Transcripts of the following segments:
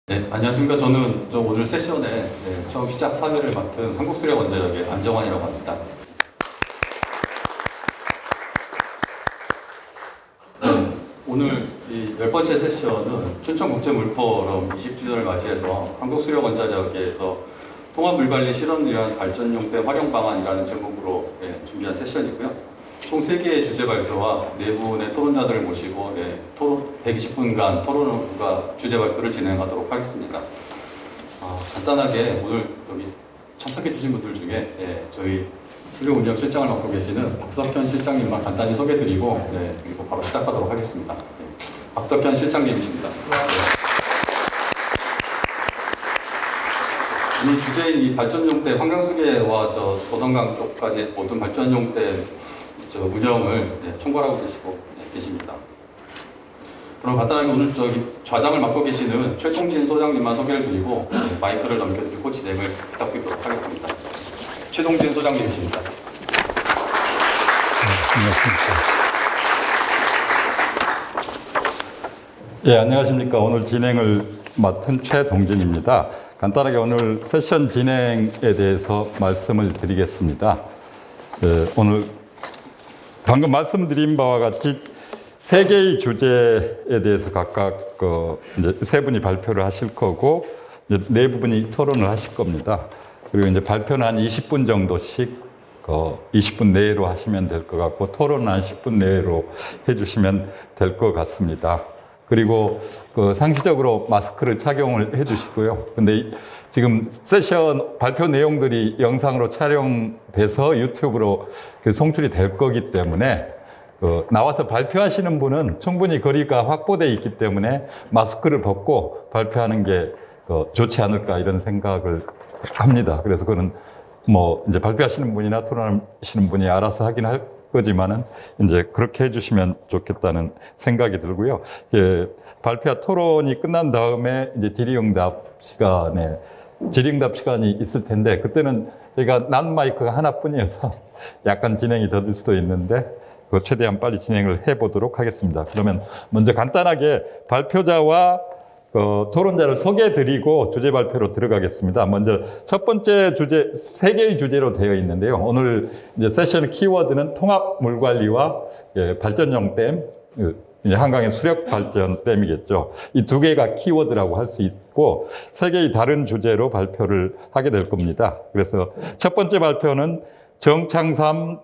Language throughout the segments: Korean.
네, 안녕하십니까. 저는 오늘 세션에 처음 시작 사회를 맡은 한국수력원자력의 안정환이라고 합니다. 오늘 이 10번째 세션은 춘천국제물포럼 20주년을 맞이해서 한국수력원자력에서 통합물관리 실험을 위한 발전용 댐 활용 방안이라는 제목으로 준비한 세션이고요. 총 3개의 주제 발표와 4분의 토론자들을 모시고 120분간 토론과 주제 발표를 진행하도록 하겠습니다. 간단하게 오늘 여기 참석해 주신 분들 중에 저희 수료운영 실장을 맡고 계시는 박석현 실장님만 간단히 소개드리고 그리고 바로 시작하도록 하겠습니다. 박석현 실장님이십니다. 이 주제인 이 발전용 댐 한강수계와 도성강 쪽까지 모든 발전용 댐 운영을 총괄하고 계십니다. 그럼 간단하게 오늘 좌장을 맡고 계시는 최동진 소장님만 소개를 드리고 마이크를 넘겨드리고 진행을 부탁드리도록 하겠습니다. 최동진 소장님이십니다. 안녕하십니까. 오늘 진행을 맡은 최동진입니다. 간단하게 오늘 세션 진행에 대해서 말씀을 드리겠습니다. 오늘 방금 말씀드린 바와 같이 3개의 주제에 대해서 각각 이제 3분이 발표를 하실 거고 이제 4분이 토론을 하실 겁니다. 그리고 이제 발표는 한 20분 정도씩 20분 내로 하시면 될 것 같고 토론은 한 10분 내로 해주시면 될 것 같습니다. 그리고 상시적으로 마스크를 착용을 해주시고요. 근데 지금 세션 발표 내용들이 영상으로 촬영돼서 유튜브로 송출이 될 거기 때문에 나와서 발표하시는 분은 충분히 거리가 확보되어 있기 때문에 마스크를 벗고 발표하는 게 좋지 않을까 이런 생각을 합니다. 그래서 그는 이제 발표하시는 분이나 토론하시는 분이 알아서 하긴 할 거지만은 이제 그렇게 해주시면 좋겠다는 생각이 들고요. 발표와 토론이 끝난 다음에 이제 질의응답 시간이 있을 텐데 그때는 저희가 난 마이크가 하나뿐이어서 약간 진행이 더딜 수도 있는데 최대한 빨리 진행을 해보도록 하겠습니다. 그러면 먼저 간단하게 발표자와 토론자를 소개해드리고 주제 발표로 들어가겠습니다. 먼저 첫 번째 주제, 3개의 주제로 되어 있는데요. 오늘 이제 세션 키워드는 통합 물관리와 발전용 댐, 한강의 수력 발전 댐이겠죠. 이 2개가 키워드라고 할 수 있고 3개의 다른 주제로 발표를 하게 될 겁니다. 그래서 첫 번째 발표는 정창삼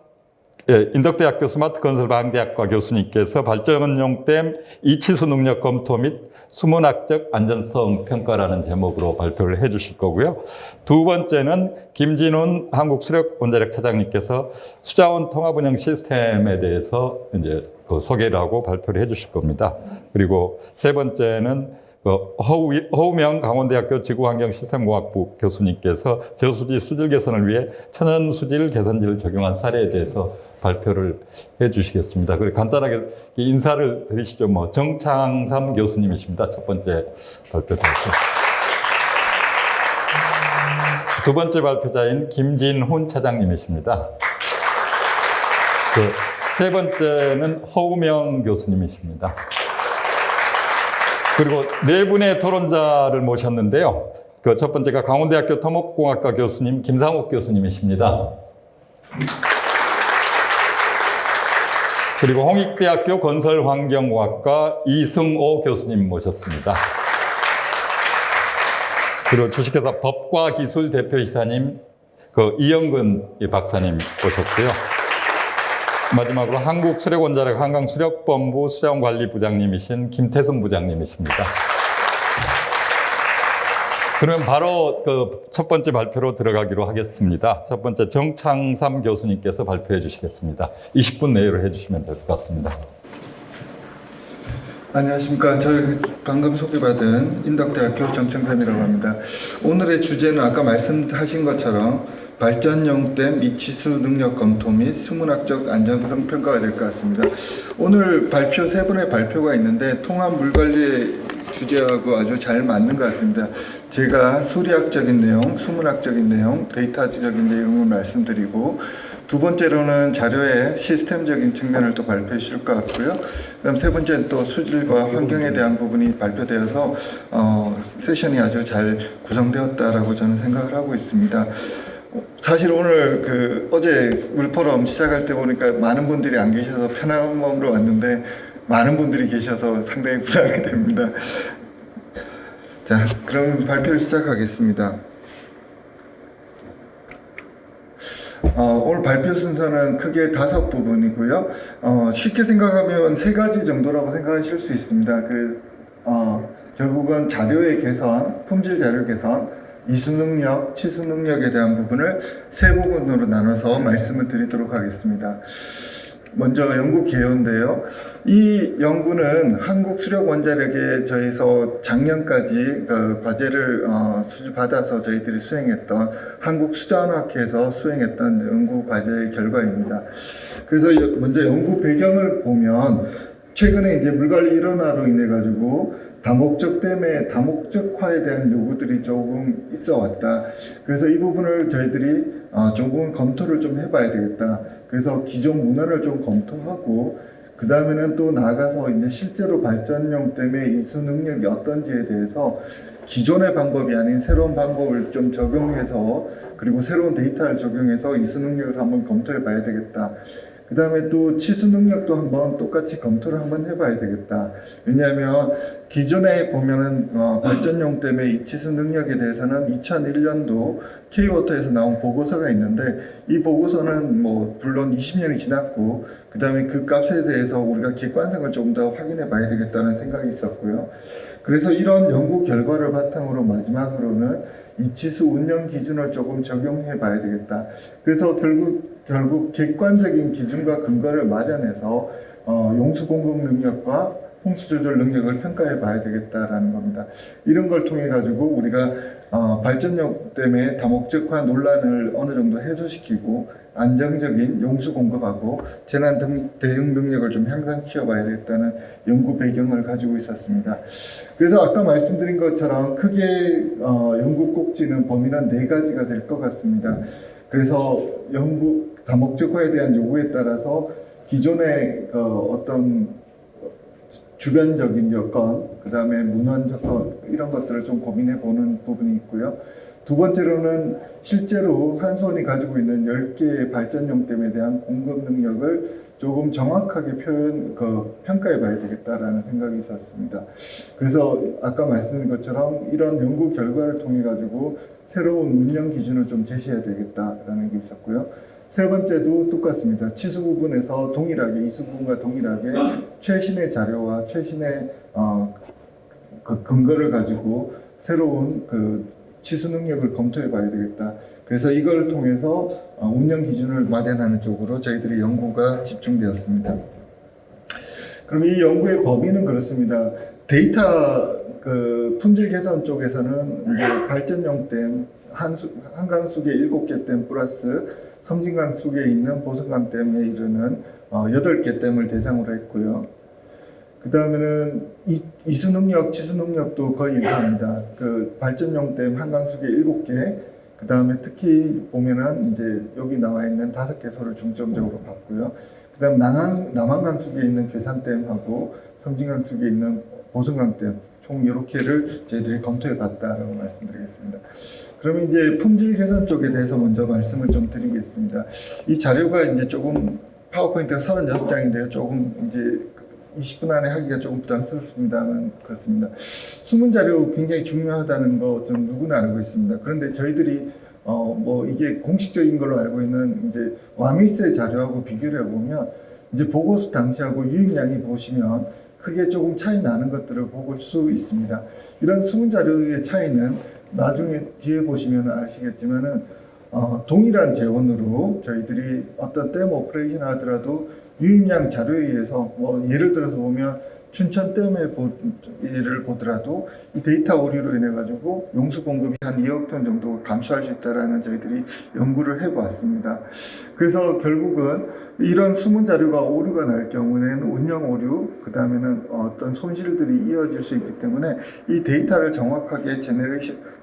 인덕대학교 스마트건설방대학과 교수님께서 발전용 댐 이치수 능력 검토 및 수문학적 안전성 평가라는 제목으로 발표를 해 주실 거고요. 두 번째는 김진훈 한국수력원자력 차장님께서 수자원 통합운영 시스템에 대해서 이제 소개를 하고 발표를 해 주실 겁니다. 그리고 세 번째는 허우명 강원대학교 지구환경시스템공학부 교수님께서 저수지 수질 개선을 위해 천연수질 개선지를 적용한 사례에 대해서 발표를 해 주시겠습니다. 그리고 간단하게 인사를 드리시죠. 정창삼 교수님이십니다. 첫 번째 발표자이죠. 두 번째 발표자인 김진훈 차장님이십니다. 세 번째는 허우명 교수님이십니다. 그리고 4분의 토론자를 모셨는데요. 첫 번째가 강원대학교 토목공학과 교수님 김상욱 교수님이십니다. 그리고 홍익대학교 건설환경공학과 이승호 교수님 모셨습니다. 그리고 주식회사 법과기술 대표이사님 이영근 박사님 모셨고요. 마지막으로 한국수력원자력 한강수력본부 수자원관리부장님이신 김태선 부장님이십니다. 그러면 바로 첫 번째 발표로 들어가기로 하겠습니다. 첫 번째 정창삼 교수님께서 발표해 주시겠습니다. 20분 내로 해주시면 될 것 같습니다. 안녕하십니까. 저희 방금 소개받은 인덕대학교 정창삼이라고 합니다. 오늘의 주제는 아까 말씀하신 것처럼 발전용 댐 이치수 능력 검토 및 수문학적 안전성 평가가 될 것 같습니다. 오늘 발표 3분의 발표가 있는데 통합 물관리의 주제하고 아주 잘 맞는 것 같습니다. 제가 수리학적인 내용, 수문학적인 내용, 데이터적인 내용을 말씀드리고 두 번째로는 자료의 시스템적인 측면을 또 발표해 주실 것 같고요. 그다음 세 번째는 또 수질과 환경에 대한 부분이 발표되어서 세션이 아주 잘 구성되었다라고 저는 생각을 하고 있습니다. 사실 오늘 어제 물포럼 시작할 때 보니까 많은 분들이 안 계셔서 편한 마음으로 왔는데 많은 분들이 계셔서 상당히 부담이 됩니다. 자, 그럼 발표를 시작하겠습니다. 오늘 발표 순서는 크게 5부분이고요. 쉽게 생각하면 3가지 정도라고 생각하실 수 있습니다. 결국은 자료의 개선, 품질 자료 개선, 이수 능력, 치수 능력에 대한 부분을 3부분으로 나눠서 말씀을 드리도록 하겠습니다. 먼저 연구 개요인데요. 이 연구는 한국수력원자력에 저희서 작년까지 과제를 수주받아서 저희들이 수행했던 한국수자원학회에서 수행했던 연구 과제의 결과입니다. 그래서 먼저 연구 배경을 보면 최근에 이제 물관리 일원화로 인해 가지고 다목적 댐의 다목적화에 대한 요구들이 조금 있어 왔다. 그래서 이 부분을 저희들이 조금 검토를 좀 해봐야 되겠다. 그래서 기존 문헌을 좀 검토하고 그 다음에는 또 나아가서 이제 실제로 발전용 댐의 이수 능력이 어떤지에 대해서 기존의 방법이 아닌 새로운 방법을 좀 적용해서 그리고 새로운 데이터를 적용해서 이수 능력을 한번 검토해 봐야 되겠다. 그 다음에 또 치수 능력도 한번 똑같이 검토를 한번 해봐야 되겠다. 왜냐하면 기존에 보면은 발전용 때문에 이 치수 능력에 대해서는 2001년도 K-워터에서 나온 보고서가 있는데 이 보고서는 물론 20년이 지났고 그 다음에 그 값에 대해서 우리가 객관성을 조금 더 확인해 봐야 되겠다는 생각이 있었고요. 그래서 이런 연구 결과를 바탕으로 마지막으로는 이 치수 운영 기준을 조금 적용해 봐야 되겠다. 그래서 결국 객관적인 기준과 근거를 마련해서 용수 공급 능력과 홍수 조절 능력을 평가해 봐야 되겠다라는 겁니다. 이런 걸 통해 가지고 우리가 발전용 때문에 다목적화 논란을 어느 정도 해소시키고 안정적인 용수 공급하고 재난 대응 능력을 좀 향상시켜 봐야 되겠다는 연구 배경을 가지고 있었습니다. 그래서 아까 말씀드린 것처럼 크게 연구 꼭지는 범위는 4가지가 될 것 같습니다. 그래서 연구 다목적화에 대한 요구에 따라서 기존의 어떤 주변적인 여건, 그 다음에 문헌 여건 이런 것들을 좀 고민해 보는 부분이 있고요. 두 번째로는 실제로 한수원이 가지고 있는 10개의 발전용 댐에 대한 공급 능력을 조금 정확하게 평가해 봐야 되겠다라는 생각이 있었습니다. 그래서 아까 말씀드린 것처럼 이런 연구 결과를 통해 가지고 새로운 운영 기준을 좀 제시해야 되겠다라는 게 있었고요. 세 번째도 똑같습니다. 치수 부분에서 동일하게, 이수 부분과 동일하게 최신의 자료와 최신의 근거를 가지고 새로운 치수 능력을 검토해 봐야 되겠다. 그래서 이걸 통해서 운영 기준을 마련하는 쪽으로 저희들이 연구가 집중되었습니다. 그럼 이 연구의 범위는 그렇습니다. 데이터 품질 개선 쪽에서는 이제 발전용 댐, 한강수계 7개 댐 플러스 섬진강 수계에 있는 보성강 댐에 이르는 8개 댐을 대상으로 했고요. 그 다음에는 이수 능력, 치수 능력도 거의 유사합니다. 발전용 댐 한강수계 7개, 그 다음에 특히 보면은 이제 여기 나와 있는 5개소를 중점적으로 봤고요. 그 다음 남한강 수계에 있는 괴산댐하고 섬진강 수계에 있는 보성강댐 총 이렇게를 저희들이 검토해 봤다라고 말씀드리겠습니다. 그러면 이제 품질 개선 쪽에 대해서 먼저 말씀을 좀 드리겠습니다. 이 자료가 이제 조금 파워포인트가 36장인데요. 조금 이제 20분 안에 하기가 조금 부담스럽습니다만 그렇습니다. 수문 자료 굉장히 중요하다는 거 좀 누구나 알고 있습니다. 그런데 저희들이 이게 공식적인 걸로 알고 있는 이제 와미스의 자료하고 비교를 해보면 이제 보고서 당시하고 유입량이 보시면 크게 조금 차이 나는 것들을 볼 수 있습니다. 이런 수문 자료의 차이는 나중에 뒤에 보시면 아시겠지만은 동일한 재원으로 저희들이 어떤 댐 오퍼레이션 하더라도 유입량 자료에 의해서 예를 들어서 보면 춘천댐의 예를 보더라도 이 데이터 오류로 인해 가지고 용수 공급이 한 2억 톤 정도 감소할 수 있다라는 저희들이 연구를 해보았습니다. 그래서 결국은 이런 숨은 자료가 오류가 날 경우에는 운영 오류, 그 다음에는 어떤 손실들이 이어질 수 있기 때문에 이 데이터를 정확하게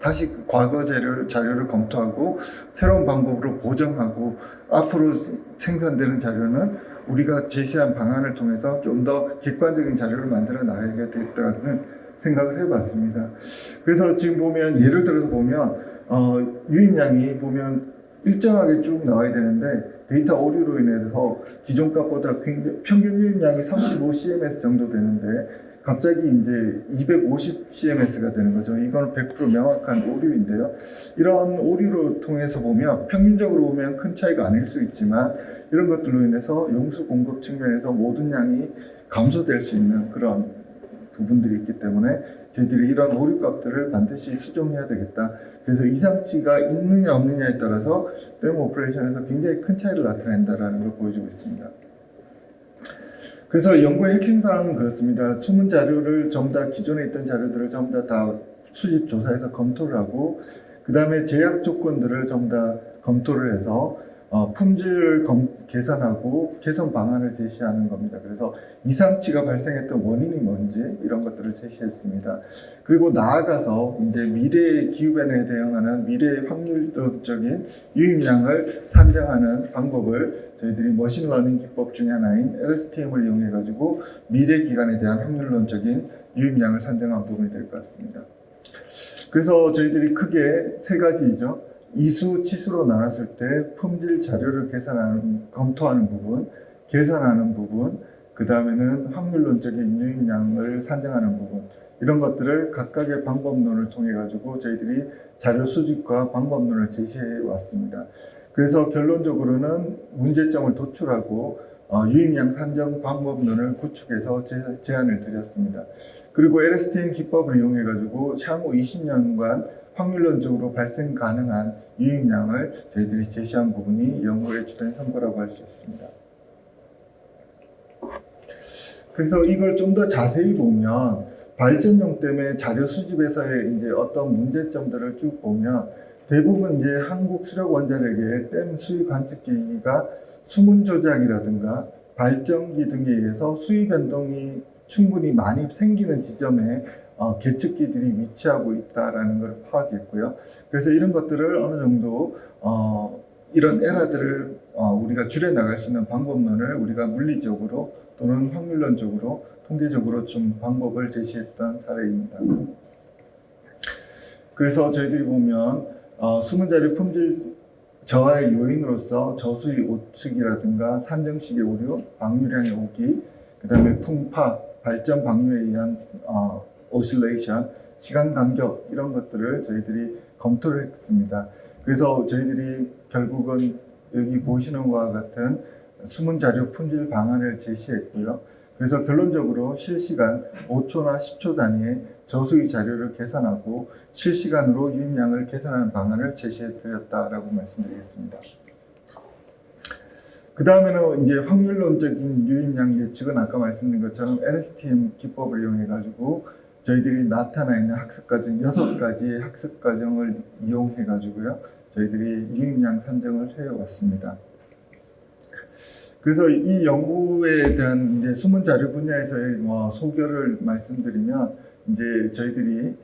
다시 과거 자료를 검토하고 새로운 방법으로 보정하고 앞으로 생산되는 자료는 우리가 제시한 방안을 통해서 좀 더 객관적인 자료를 만들어 나가야겠다는 생각을 해봤습니다. 그래서 지금 보면 예를 들어서 보면 유입량이 보면 일정하게 쭉 나와야 되는데 데이터 오류로 인해서 기존 값보다 평균 유입량이 35 CMS 정도 되는데 갑자기 이제 250 CMS가 되는 거죠. 이거는 100% 명확한 오류인데요. 이런 오류로 통해서 보면 평균적으로 보면 큰 차이가 아닐 수 있지만 이런 것들로 인해서 용수 공급 측면에서 모든 양이 감소될 수 있는 그런 부분들이 있기 때문에 저희들이 이런 오류 값들을 반드시 수정해야 되겠다. 그래서 이상치가 있느냐 없느냐에 따라서 댐 오퍼레이션에서 굉장히 큰 차이를 나타낸다는 걸 보여주고 있습니다. 그래서 연구의 핵심 사항은 그렇습니다. 숨은 자료를 전부 다 기존에 있던 자료들을 전부 다 수집 조사해서 검토를 하고 그 다음에 제약 조건들을 전부 다 검토를 해서 품질을 계산하고 개선 방안을 제시하는 겁니다. 그래서 이상치가 발생했던 원인이 뭔지 이런 것들을 제시했습니다. 그리고 나아가서 이제 미래의 기후변화에 대응하는 미래의 확률적인 유입량을 산정하는 방법을 저희들이 머신러닝 기법 중에 하나인 LSTM을 이용해 가지고 미래 기간에 대한 확률론적인 유입량을 산정한 부분이 될 것 같습니다. 그래서 저희들이 크게 세 가지죠. 이수, 치수로 나눴을 때 품질 자료를 검토하는 부분, 계산하는 부분, 그 다음에는 확률론적인 유입량을 산정하는 부분, 이런 것들을 각각의 방법론을 통해 가지고 저희들이 자료 수집과 방법론을 제시해 왔습니다. 그래서 결론적으로는 문제점을 도출하고 유입량 산정 방법론을 구축해서 제안을 드렸습니다. 그리고 LSTM 기법을 이용해 가지고 향후 20년간 확률론적으로 발생 가능한 유입량을 저희들이 제시한 부분이 연구의 주된 성과라고 할 수 있습니다. 그래서 이걸 좀 더 자세히 보면 발전용 때문에 자료 수집에서의 이제 어떤 문제점들을 쭉 보면 대부분 이제 한국 수력 원자력의 댐 수위 관측기기가 수문 조작이라든가 발전기 등에 의해서 수위 변동이 충분히 많이 생기는 지점에 계측기들이 위치하고 있다라는 걸 파악했고요. 그래서 이런 것들을 어느 정도 이런 에러들을 우리가 줄여 나갈 수 있는 방법론을 우리가 물리적으로 또는 확률론적으로 통계적으로 좀 방법을 제시했던 사례입니다. 그래서 저희들이 보면 숨은 자료 품질 저하의 요인으로서 저수위 오측이라든가 산정식의 오류, 방류량의 오기, 그 다음에 풍파, 발전 방류에 의한 오실레이션, 시간 간격 이런 것들을 저희들이 검토를 했습니다. 그래서 저희들이 결국은 여기 보시는 것과 같은 숨은 자료 품질 방안을 제시했고요. 그래서 결론적으로 실시간 5초나 10초 단위의 저수위 자료를 계산하고 실시간으로 유입량을 계산하는 방안을 제시해드렸다라고 말씀드리겠습니다. 그 다음에는 이제 확률론적인 유입량 예측은 아까 말씀드린 것처럼 LSTM 기법을 이용해 가지고 저희들이 나타나 있는 학습 과정 6가지의 학습 과정을 이용해 가지고요. 저희들이 유입량 산정을 해 왔습니다. 그래서 이 연구에 대한 이제 숨은 자료 분야에서의 소결을 말씀드리면 이제 저희들이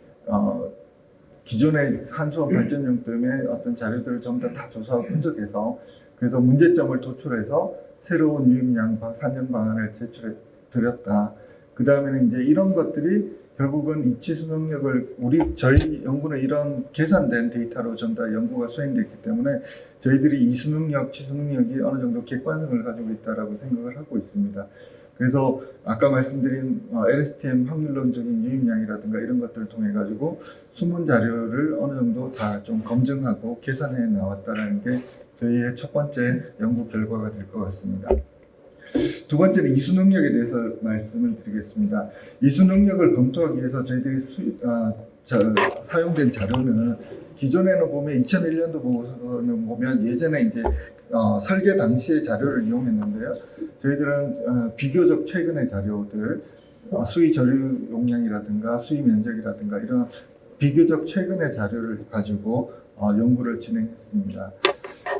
기존의 한수원 발전용 때문에 어떤 자료들을 전부 다 조사하고 분석해서 그래서 문제점을 도출해서 새로운 유입량 산정 방안을 제출해 드렸다. 그 다음에는 이제 이런 것들이 결국은 이치수 능력을 저희 연구는 이런 계산된 데이터로 전부 다 연구가 수행됐기 때문에 저희들이 이수 능력, 치수 능력이 어느 정도 객관성을 가지고 있다라고 생각을 하고 있습니다. 그래서 아까 말씀드린 LSTM 확률론적인 유입량이라든가 이런 것들을 통해 가지고 숨은 자료를 어느 정도 다 좀 검증하고 계산해 나왔다는 게 저희의 첫 번째 연구 결과가 될 것 같습니다. 두 번째는 이수 능력에 대해서 말씀을 드리겠습니다. 이수 능력을 검토하기 위해서 저희들이 사용된 자료는 기존에는 보면 2001년도 보고서는 보면 예전에 이제 설계 당시의 자료를 이용했는데요. 저희들은 비교적 최근의 자료들 수위 저류 용량이라든가 수위 면적이라든가 이런 비교적 최근의 자료를 가지고 연구를 진행했습니다.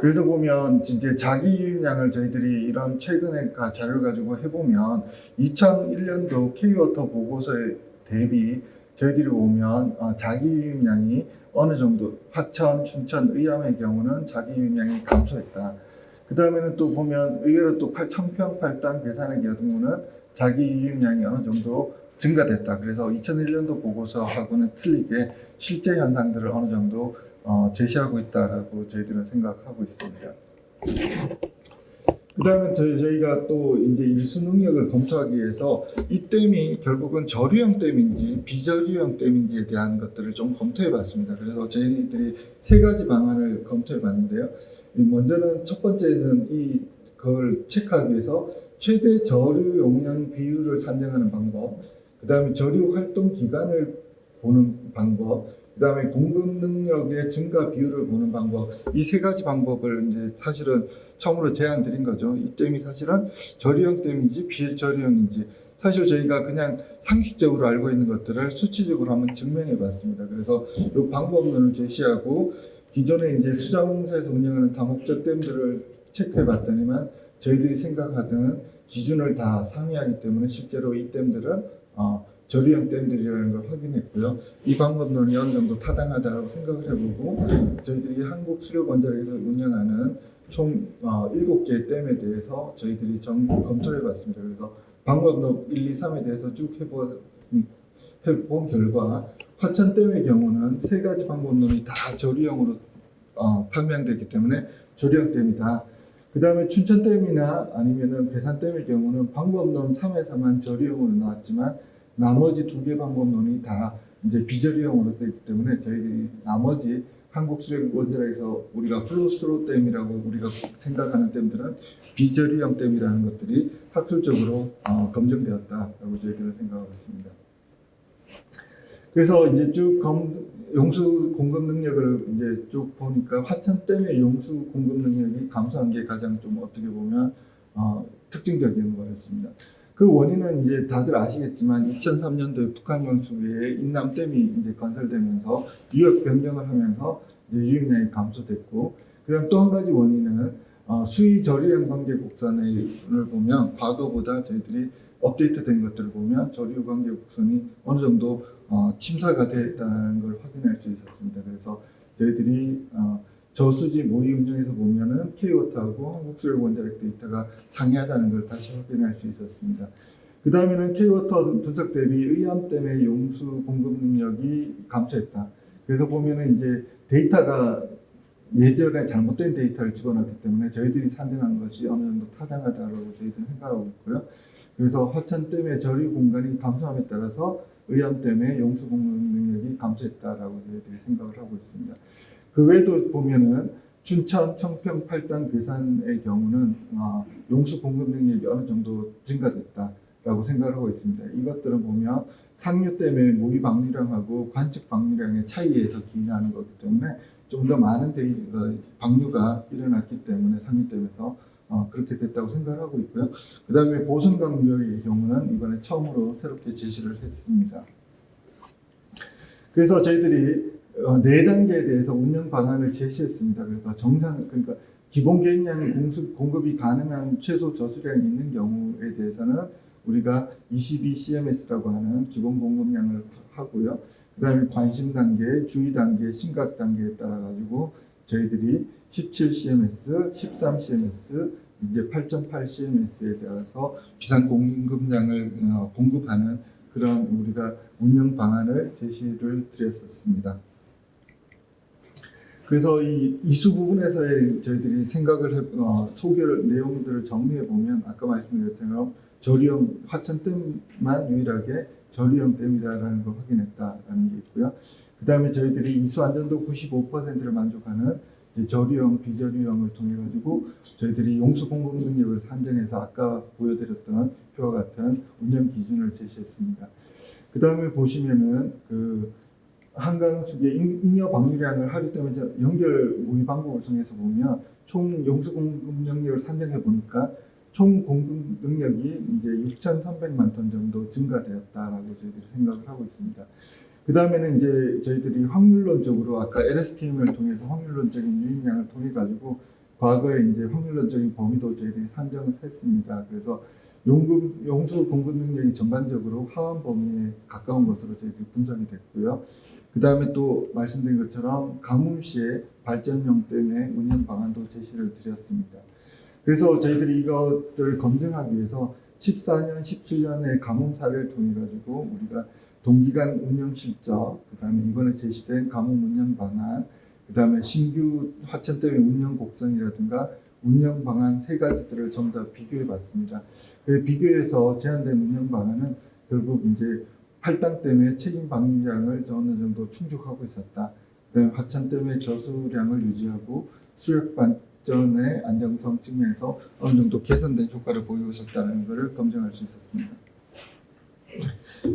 그래서 보면 이제 자기 유입량을 저희들이 이런 최근에 자료를 가지고 해보면 2001년도 K워터 보고서에 대비 저희들이 보면 자기 유입량이 어느 정도 화천, 춘천, 의암의 경우는 자기 유입량이 감소했다. 그 다음에는 또 보면 의외로 또 청평, 팔당, 괴산의 경우는 자기 유입량이 어느 정도 증가됐다. 그래서 2001년도 보고서하고는 틀리게 실제 현상들을 어느 정도 제시하고 있다라고 저희들은 생각하고 있습니다. 그 다음에 저희가 또 이제 일수 능력을 검토하기 위해서 이 댐이 결국은 저류형 댐인지 비저류형 댐인지에 대한 것들을 좀 검토해 봤습니다. 그래서 저희들이 세 가지 방안을 검토해 봤는데요. 먼저는 첫 번째는 그걸 체크하기 위해서 최대 저류 용량 비율을 산정하는 방법, 그 다음에 저류 활동 기간을 보는 방법, 그 다음에 공급 능력의 증가 비율을 보는 방법, 이 세 가지 방법을 이제 사실은 처음으로 제안 드린 거죠. 이 댐이 사실은 저류형 댐인지 비저류형인지 사실 저희가 그냥 상식적으로 알고 있는 것들을 수치적으로 한번 증명해 봤습니다. 그래서 이 방법론을 제시하고 기존에 이제 수자공사에서 운영하는 다목적 댐들을 체크해 봤더니만 저희들이 생각하던 기준을 다 상회하기 때문에 실제로 이 댐들은 저류형 댐들이라는 걸 확인했고요. 이 방법론이 어느 정도 타당하다고 생각을 해보고 저희들이 한국수력원자력에서 운영하는 총 7개의 댐에 대해서 저희들이 검토를 해봤습니다. 그래서 방법론 1, 2, 3에 대해서 쭉 해본 결과 화천댐의 경우는 세 가지 방법론이 다 저류형으로 판명되기 때문에 저류형 댐이다. 그 다음에 춘천댐이나 아니면은 괴산댐의 경우는 방법론 3에서만 저류형으로 나왔지만 나머지 2개 방법론이 다 이제 비저류형으로 되기 때문에 저희들이 나머지 한국수력원자력에서 우리가 플로스로 댐이라고 우리가 생각하는 댐들은 비저류형 댐이라는 것들이 학술적으로 검증되었다라고 저희들은 생각하고 있습니다. 그래서 이제 쭉 용수 공급 능력을 이제 쭉 보니까 화천댐의 용수 공급 능력이 감소한 게 가장 좀 어떻게 보면 특징적인 거였습니다. 그 원인은 이제 다들 아시겠지만 2003년도에 북한 용수위에 인남댐이 이제 건설되면서 유역 변경을 하면서 이제 유입량이 감소됐고, 그다음 또 한 가지 원인은 수위 저류량 관계 곡선을 보면 과거보다 저희들이 업데이트된 것들을 보면 저류 관계 곡선이 어느 정도 침사가 되었다는 걸 확인할 수 있었습니다. 그래서 저희들이 저수지 모의 운영에서 보면은 K워터하고 한국수력원자력 데이터가 상이하다는 걸 다시 확인할 수 있었습니다. 그 다음에는 K워터 분석 대비 의암댐의 용수 공급 능력이 감소했다. 그래서 보면은 이제 데이터가 예전에 잘못된 데이터를 집어넣기 때문에 저희들이 산정한 것이 어느 정도 타당하다고 저희들은 생각하고 있고요. 그래서 화천댐의 저류 공간이 감소함에 따라서 의암댐의 용수 공급 능력이 감소했다라고 저희들이 생각을 하고 있습니다. 그 외에도 보면은 춘천, 청평, 팔당, 괴산의 경우는 용수 공급 능력이 어느 정도 증가됐다라고 생각을 하고 있습니다. 이것들은 보면 상류댐의 모의 방류량하고 관측 방류량의 차이에서 기인하는 거기 때문에 좀 더 많은 방류가 일어났기 때문에 상류댐에서 그렇게 됐다고 생각을 하고 있고요. 그 다음에 보선강류의 경우는 이번에 처음으로 새롭게 제시를 했습니다. 그래서 저희들이 4단계에 대해서 운영 방안을 제시했습니다. 그래서 그러니까 기본 개인량 공급이 가능한 최소 저수량이 있는 경우에 대해서는 우리가 22CMS라고 하는 기본 공급량을 하고요. 그 다음에 관심 단계, 주의 단계, 심각 단계에 따라 가지고 저희들이 17CMS, 13CMS, 이제 8.8CMS에 따라서 비상 공급량을 공급하는 그런 우리가 운영 방안을 제시를 드렸었습니다. 그래서 이 이수 부분에서의 저희들이 생각을 소개를 내용들을 정리해 보면 아까 말씀드린 것처럼 저류형 화천댐만 유일하게 저류형 댐이다라는 걸 확인했다라는 게 있고요. 그 다음에 저희들이 이수 안전도 95%를 만족하는 저류형, 비저류형을 통해 가지고 저희들이 용수 공급 능력을 산정해서 아까 보여드렸던 표와 같은 운영 기준을 제시했습니다. 그 다음에 보시면은 한강수의 잉여 방류량을 하루 때문에 연결 모의 방법을 통해서 보면 총 용수 공급 능력을 산정해 보니까 총 공급 능력이 이제 6,300만 톤 정도 증가되었다라고 저희들이 생각을 하고 있습니다. 그 다음에는 이제 저희들이 확률론적으로 아까 LSTM을 통해서 확률론적인 유입량을 통해 가지고 과거에 이제 확률론적인 범위도 저희들이 산정을 했습니다. 그래서 용수 공급 능력이 전반적으로 하원 범위에 가까운 것으로 저희들이 분석이 됐고요. 그 다음에 또 말씀드린 것처럼 가뭄시에 발전용댐의 운영 방안도 제시를 드렸습니다. 그래서 저희들이 이것들을 검증하기 위해서 14년, 17년의 가뭄 사례를 통해 가지고 우리가 동기간 운영 실적, 그 다음에 이번에 제시된 가뭄 운영 방안, 그 다음에 신규 화천댐의 운영 곡선이라든가 운영 방안 세 가지들을 전부 다 비교해 봤습니다. 비교해서 제안된 운영 방안은 결국 이제 팔당댐의 책임 방류량을 어느 정도 충족하고 있었다. 그다음에 화천댐의 저수량을 유지하고 수력 발전의 안정성 측면에서 어느 정도 개선된 효과를 보이고 있었다는 것을 검증할 수 있었습니다.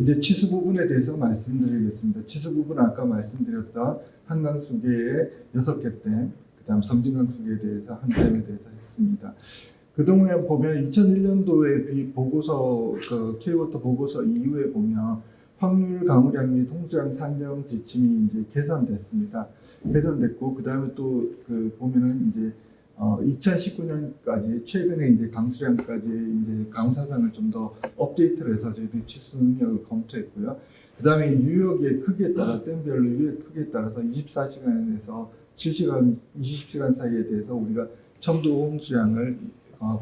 이제 치수 부분에 대해서 말씀드리겠습니다. 치수 부분은 아까 말씀드렸던 한강 수계의 6개 댐, 그다음 섬진강 수계에 대해서 한 댐에 대해서 했습니다. 그동안 보면 2001년도에 보고서 K워터 보고서 이후에 보면 확률 강우량 및 홍수량 산정 지침이 이제 개선됐습니다. 개선됐고 그다음에 또 보면은 이제 2019년까지 최근에 이제 강수량까지 이제 강우 사상을 좀 더 업데이트를 해서 저희들이 치수 능력을 검토했고요. 그다음에 유역의 크기에 따라 댐별로 유역 크기에 따라서 24시간에서 7시간, 20시간 사이에 대해서 우리가 첨도 홍수량을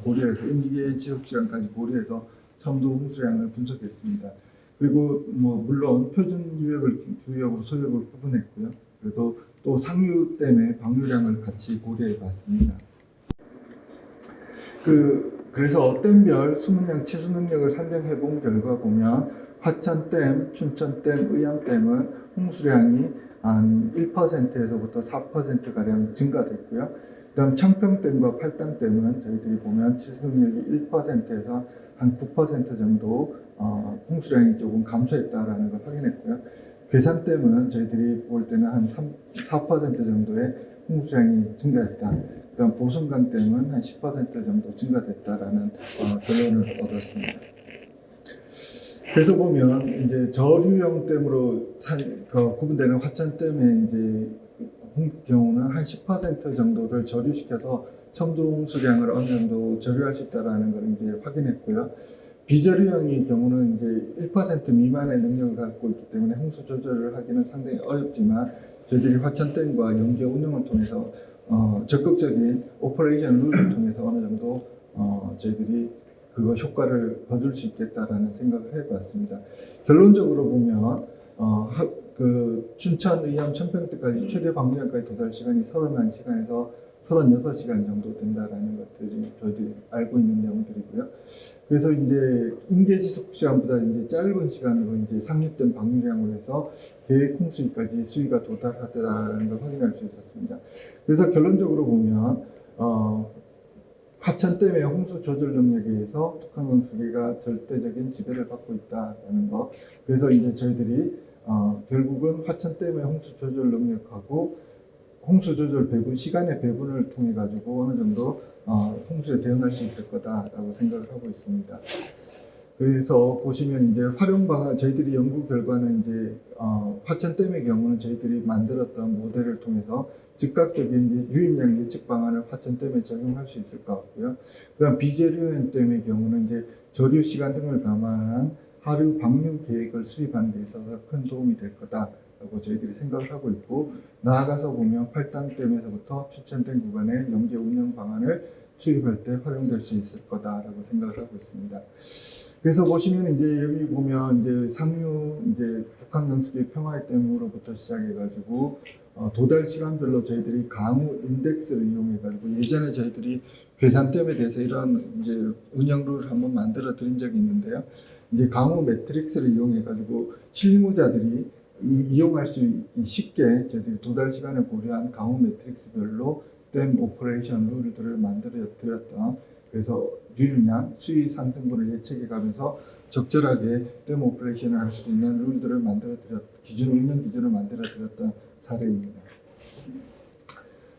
고려해서 임기의 지속 시간까지 고려해서 첨도 홍수량을 분석했습니다. 그리고 뭐 물론 표준 유역을 주역으로 소역을 구분했고요. 그래도 또 상류 댐의 방류량을 같이 고려해 봤습니다. 그래서 댐별 수문량 치수 능력을 산정해 본 결과 보면 화천댐, 춘천댐, 의암댐은 홍수량이 한 1%에서부터 4%가량 증가됐고요. 그 다음 청평댐과 팔당댐은 저희들이 보면 치수 능력이 1%에서 한 9% 정도 홍수량이 조금 감소했다라는 걸 확인했고요. 괴산댐은 저희들이 볼 때는 한 4% 정도의 홍수량이 증가했다. 그다음 보성강댐은 한 10% 정도 증가됐다라는 결론을 얻었습니다. 그래서 보면 이제 저류형 댐으로 구분되는 화천댐의 이제 경우는 한 10% 정도를 저류시켜서 첨도 홍수량을 어느 정도 저류할 수 있다라는 걸 이제 확인했고요. 비저류형의 경우는 이제 1% 미만의 능력을 갖고 있기 때문에 홍수 조절을 하기는 상당히 어렵지만 저희들이 화천댐과 연계 운영을 통해서 적극적인 오퍼레이션 룰을 통해서 어느 정도 저희들이 그거 효과를 거둘 수 있겠다라는 생각을 해봤습니다. 결론적으로 보면 춘천, 의암, 청평댐까지 최대 방류량까지 도달 시간이 31시간에서 36시간 정도 된다라는 것들이 저희들이 알고 있는 내용들이고요. 그래서 이제 임계 지속 시간보다 이제 짧은 시간으로 이제 상륙된 방류량을 해서 계획 홍수기까지 수위가 도달하더라라는 걸 확인할 수 있었습니다. 그래서 결론적으로 보면 화천댐의 홍수 조절 능력에 의해서 북한강 수계가 절대적인 지배를 받고 있다는 거. 그래서 이제 저희들이 결국은 화천댐의 홍수 조절 능력하고 홍수 조절 배분, 시간의 배분을 통해 가지고 어느 정도 홍수에 대응할 수 있을 거다라고 생각을 하고 있습니다. 그래서 보시면 이제 활용 방안, 저희들이 연구 결과는 이제 화천댐의 경우는 저희들이 만들었던 모델을 통해서 즉각적인 이제 유입량 예측 방안을 화천댐에 적용할 수 있을 것 같고요. 그다음 비저류형댐의 경우는 이제 저류 시간 등을 감안한 하류 방류 계획을 수립하는 데 있어서 큰 도움이 될 거다라고 저희들이 생각을 하고 있고, 나아가서 보면 팔당댐에서부터 춘천댐 구간의 연계 운영 방안을 수립할 때 활용될 수 있을 거다라고 생각을 하고 있습니다. 그래서 보시면 이제 여기 보면 이제 상류 이제 북한강 수계 평화댐으로부터 시작해가지고 도달 시간별로 저희들이 강우 인덱스를 이용해가지고 예전에 저희들이 괴산댐에 대해서 이런 이제 운영 룰을 한번 만들어 드린 적이 있는데요. 이제 강우 매트릭스를 이용해가지고 실무자들이 이용할 수 쉽게 저희들이 도달 시간을 고려한 강우 매트릭스별로 댐 오퍼레이션 룰들을 만들어 드렸던, 그래서 유입량, 수위 상승분을 예측해 가면서 적절하게 댐 오퍼레이션을 할 수 있는 룰들을 운영 기준을 만들어 드렸던 사례입니다.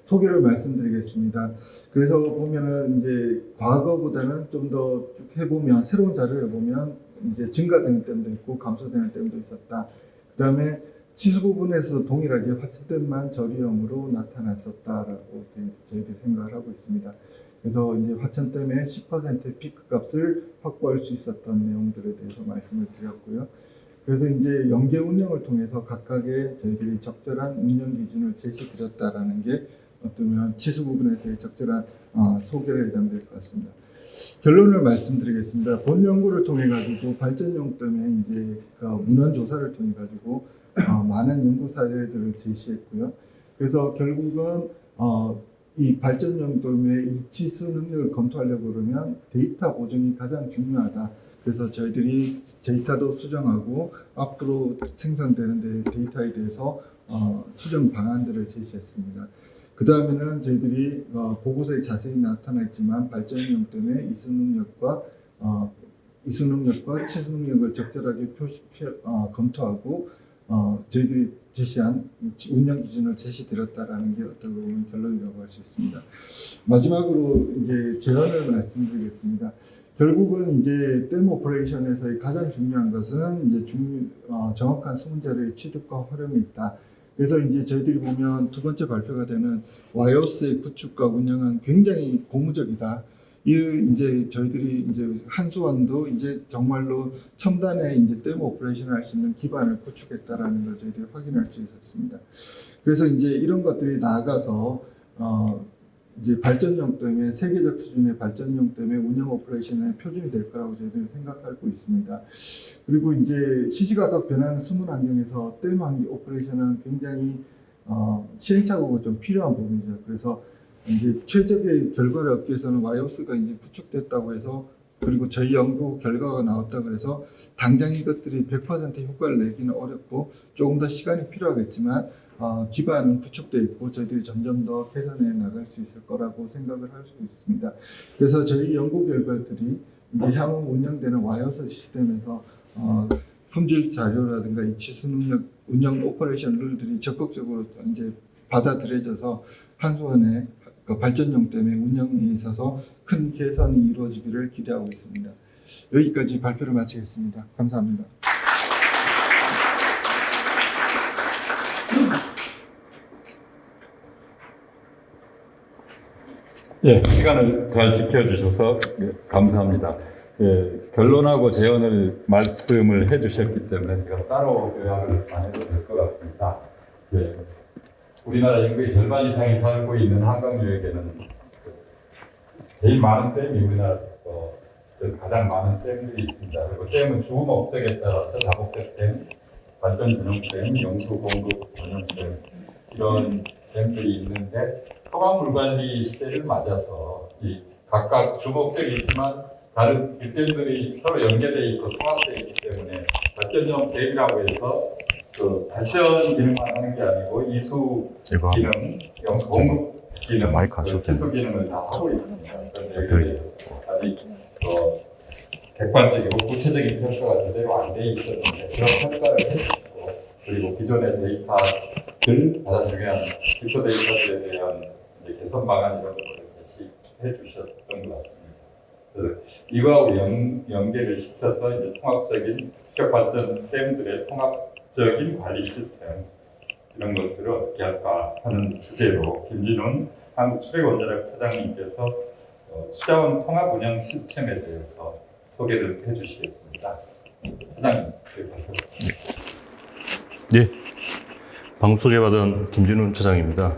소개를 말씀드리겠습니다. 그래서 보면은 이제 과거보다는 좀 더 쭉 해보면 새로운 자료를 보면 이제 증가되는 댐도 있고 감소되는 댐도 있었다. 그 다음에 치수 부분에서 동일하게 화천댐만 저리형으로 나타났었다라고 저희들이 생각을 하고 있습니다. 그래서 이제 화천댐의 10%의 피크 값을 확보할 수 있었던 내용들에 대해서 말씀을 드렸고요. 그래서 이제 연계 운영을 통해서 각각의 저희들이 적절한 운영 기준을 제시드렸다라는 게 어쩌면 치수 부분에서의 적절한 소개를 해당될 것 같습니다. 결론을 말씀드리겠습니다. 본 연구를 통해 가지고 발전용 때문에 이제 그 문헌 조사를 통해 가지고 많은 연구 사례들을 제시했고요. 그래서 결국은 이 발전용 도움의 이 치수 능력을 검토하려고 그러면 데이터 보정이 가장 중요하다. 그래서 저희들이 데이터도 수정하고 앞으로 생성되는 데이터에 대해서 수정 방안들을 제시했습니다. 그 다음에는 저희들이 보고서에 자세히 나타나 있지만 발전용 때문에 이수 능력과 치수 능력을 적절하게 검토하고 저희들이 제시한 운영 기준을 제시드렸다라는 게 어떻게 보면 결론이라고 할 수 있습니다. 마지막으로 이제 제안을 말씀드리겠습니다. 결국은 이제 댐 오퍼레이션에서의 가장 중요한 것은 이제 정확한 수문 자료의 취득과 활용이 있다. 그래서 이제 저희들이 보면 두 번째 발표가 되는 와이어스의 구축과 운영은 굉장히 고무적이다. 이제 저희들이 이제 한수원도 이제 정말로 첨단의 이제 댐 오퍼레이션을 할 수 있는 기반을 구축했다라는 걸 저희들이 확인할 수 있었습니다. 그래서 이제 이런 것들이 나아가서 이제 발전용 때문에 세계적 수준의 발전용 때문에 운영 오퍼레이션의 표준이 될 거라고 저희들이 생각하고 있습니다. 그리고 이제 시시각각 변하는 수문 환경에서 댐 오퍼레이션은 굉장히 시행착오가 좀 필요한 부분이죠. 그래서 이제 최적의 결과를 얻기 위해서는 와이어스가 이제 구축됐다고 해서 그리고 저희 연구 결과가 나왔다 그래서 당장 이것들이 100% 효과를 내기는 어렵고 조금 더 시간이 필요하겠지만 기반은 구축되어 있고 저희들이 점점 더 개선해 나갈 수 있을 거라고 생각을 할 수 있습니다. 그래서 저희 연구 결과들이 이제 향후 운영되는 와이어스 시스템에서 품질 자료라든가 이 치수 능력 운영 오퍼레이션 룰들이 적극적으로 이제 받아들여져서 한수원의 발전용 때문에 운영에 있어서 큰 개선이 이루어지기를 기대하고 있습니다. 여기까지 발표를 마치겠습니다. 감사합니다. 예, 시간을 잘 지켜주셔서 감사합니다. 예, 결론하고 제언을 말씀을 해주셨기 때문에 제가 따로 요약을 안 해도 될 것 같습니다. 예, 우리나라 인구의 절반 이상이 살고 있는 한강 지역에는 제일 많은 댐이 우리나라에서 가장 많은 댐들이 있습니다. 그리고 댐은 주 목적에 따라서 다목적 댐, 발전 전용 댐, 영수 공급 전용 댐 이런 댐들이 있는데 통합물 관리 시대를 맞아서 이 각각 주목적이 있지만 다른 댐들이 서로 연계되어 있고 통합되어 있기 때문에 발전용 댐이라고 해서 그 발전 기능만 하는 게 아니고 이수 기능, 영수 공급 기능, 치수 기능을 다 하고 있습니다. 여기에 아직 객관적이고 구체적인 평가가 제대로 안 돼 있었는데 그런 평가를 해주시고 그리고 기존의 데이터들 가장 중요한 기초 데이터들에 대한 개선 방안 이런 것들을 제시해 주셨던 것 같습니다. 그래서 이거하고 연계를 시켜서 이제 통합적인 지역 발전 댐들의 통합적인 관리 시스템 이런 것들을 어떻게 할까 하는 주제로 김진훈 한국수력원자력 차장님께서 수자원 통합 운영 시스템에 대해서 소개를 해주시겠습니다. 차장님, 네, 방금 소개받은 김진훈 차장입니다.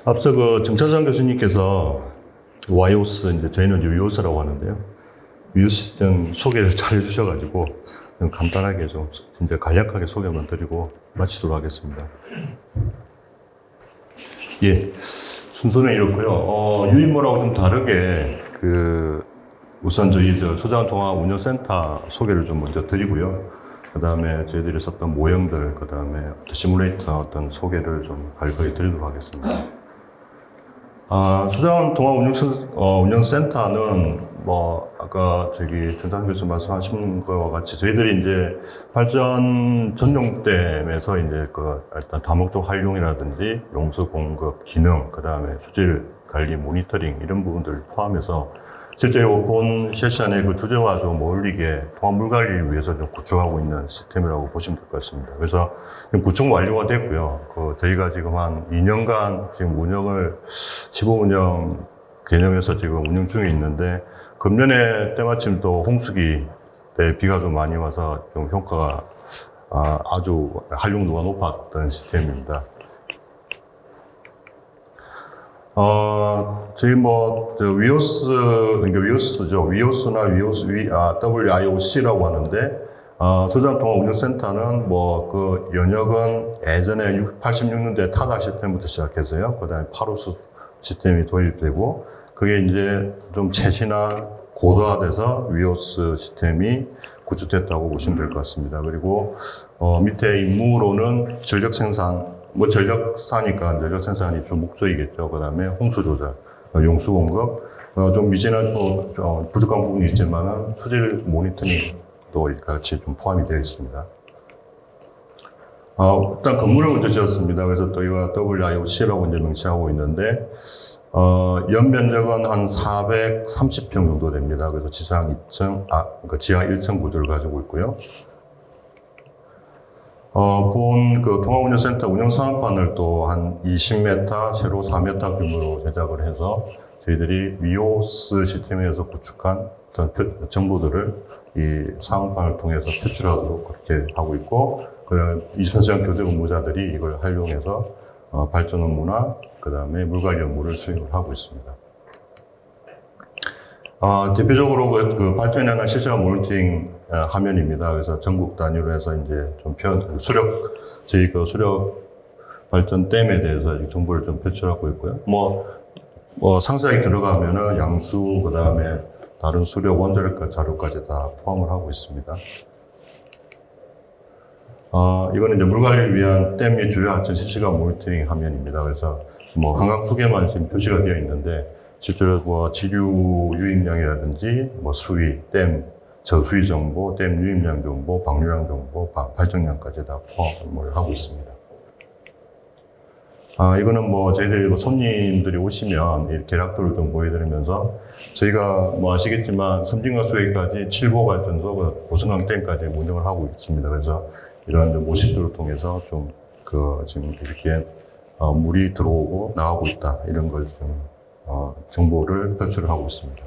앞서 그 정차장 교수님께서 와이오스, 이제 저희는 유이오스라고 하는데요. 유이오스 시스템 소개를 잘 해주셔가지고 간단하게 좀 이제 간략하게 소개만 드리고 마치도록 하겠습니다. 예, 순서는 이렇고요. 유인모라고 좀 다르게 우선 저희 수자원 통합 운영센터 소개를 좀 먼저 드리고요. 그 다음에 저희들이 썼던 모형들, 그 다음에 시뮬레이터 어떤 소개를 좀 간략하게 드리도록 하겠습니다. 수자원 통합 운영센터는 아까 전장 교수 말씀하신 것과 같이 저희들이 이제 발전 전용댐에서 이제 일단 다목적 활용이라든지 용수 공급 기능, 그 다음에 수질 관리 모니터링 이런 부분들을 포함해서 실제 본 세션의 그 주제와 좀 어울리게 통합 물 관리를 위해서 좀 구축하고 있는 시스템이라고 보시면 될 것 같습니다. 그래서 지금 구축 완료가 됐고요. 저희가 지금 한 2년간 지금 시범 운영 개념에서 지금 운영 중에 있는데, 금년에 때마침 또 홍수기 때 비가 좀 많이 와서 좀 효과가 아주 활용도가 높았던 시스템입니다. 저희 위오스나 WIOC라고 하는데, 소장통합운영센터는 연역은 예전에 86년대 타다 시스템부터 시작해서요. 그 다음에 파루스 시스템이 도입되고, 그게 이제 좀 최신화, 고도화돼서 위오스 시스템이 구축됐다고 보시면 될 것 같습니다. 그리고, 밑에 임무로는 전력 생산, 전력사니까 전력 생산이 주 목적이겠죠. 그 다음에 홍수 조절, 용수 공급, 좀 미진한 좀 부족한 부분이 있지만은 수질 모니터링도 같이 좀 포함이 되어 있습니다. 일단 건물을 먼저 지었습니다. 그래서 또 이거 WIOC라고 이제 명시하고 있는데, 연면적은 한 430평 정도 됩니다. 그래서 지하 1층 구조를 가지고 있고요. 본 통합운영센터 운영사업판을 또 한 20m, 세로 4m 규모로 제작을 해서 저희들이 위오스 시스템에서 구축한 어떤 정보들을 이 사업판을 통해서 표출하도록 그렇게 하고 있고, 24시간 교대 근무자들이 이걸 활용해서 발전 업무나 그 다음에 물관리 업무를 수행을 하고 있습니다. 대표적으로 발전하는 실시간 모니터링 화면입니다. 그래서 전국 단위로 해서 이제 좀 저희 수력 발전 댐에 대해서 정보를 좀 표출하고 있고요. 상세하게 들어가면은 양수, 그 다음에 다른 수력 원자력 자료까지 다 포함을 하고 있습니다. 이거는 이제 물 관리를 위한 댐 및 주요 하천 실시간 모니터링 화면입니다. 그래서 한강 수계만 지금 표시가 되어 있는데, 실제로 지류 유입량이라든지 수위, 댐 저수위 정보, 댐 유입량 정보, 방류량 정보, 발정량까지 다 포함을 하고 있습니다. 이거는 저희들이 손님들이 오시면 이 계략도를 좀 보여드리면서, 저희가 아시겠지만 섬진강 수해까지 7호 발전소, 보성강 댐까지 운영을 하고 있습니다. 그래서 이러한 모식들을 통해서 지금 이렇게 물이 들어오고 나가고 있다, 이런 걸 좀 정보를 표출을 하고 있습니다.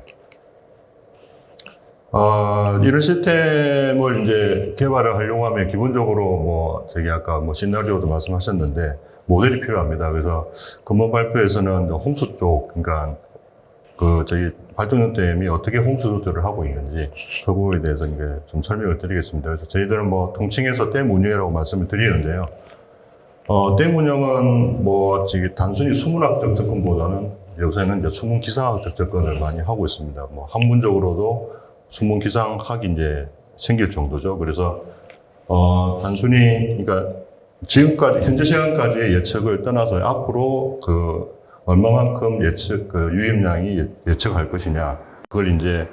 이런 시스템을 이제 개발을 하려고 하면 기본적으로 저기 아까 시나리오도 말씀하셨는데 모델이 필요합니다. 그래서 근본 발표에서는 홍수 쪽, 그러니까 저희 발전용 댐이 어떻게 홍수 조절을 하고 있는지 그 부분에 대해서 이제 좀 설명을 드리겠습니다. 그래서 저희들은 통칭해서 댐 운영이라고 말씀을 드리는데요. 댐 운영은 단순히 수문학적 접근보다는 요새는 이제 수문 기상학적 접근을 많이 하고 있습니다. 학문적으로도 수문 기상학이 이제 생길 정도죠. 그래서 단순히 그러니까 지금까지 현재 시간까지의 예측을 떠나서 앞으로 얼마만큼 유입량이 예측할 것이냐, 그걸 이제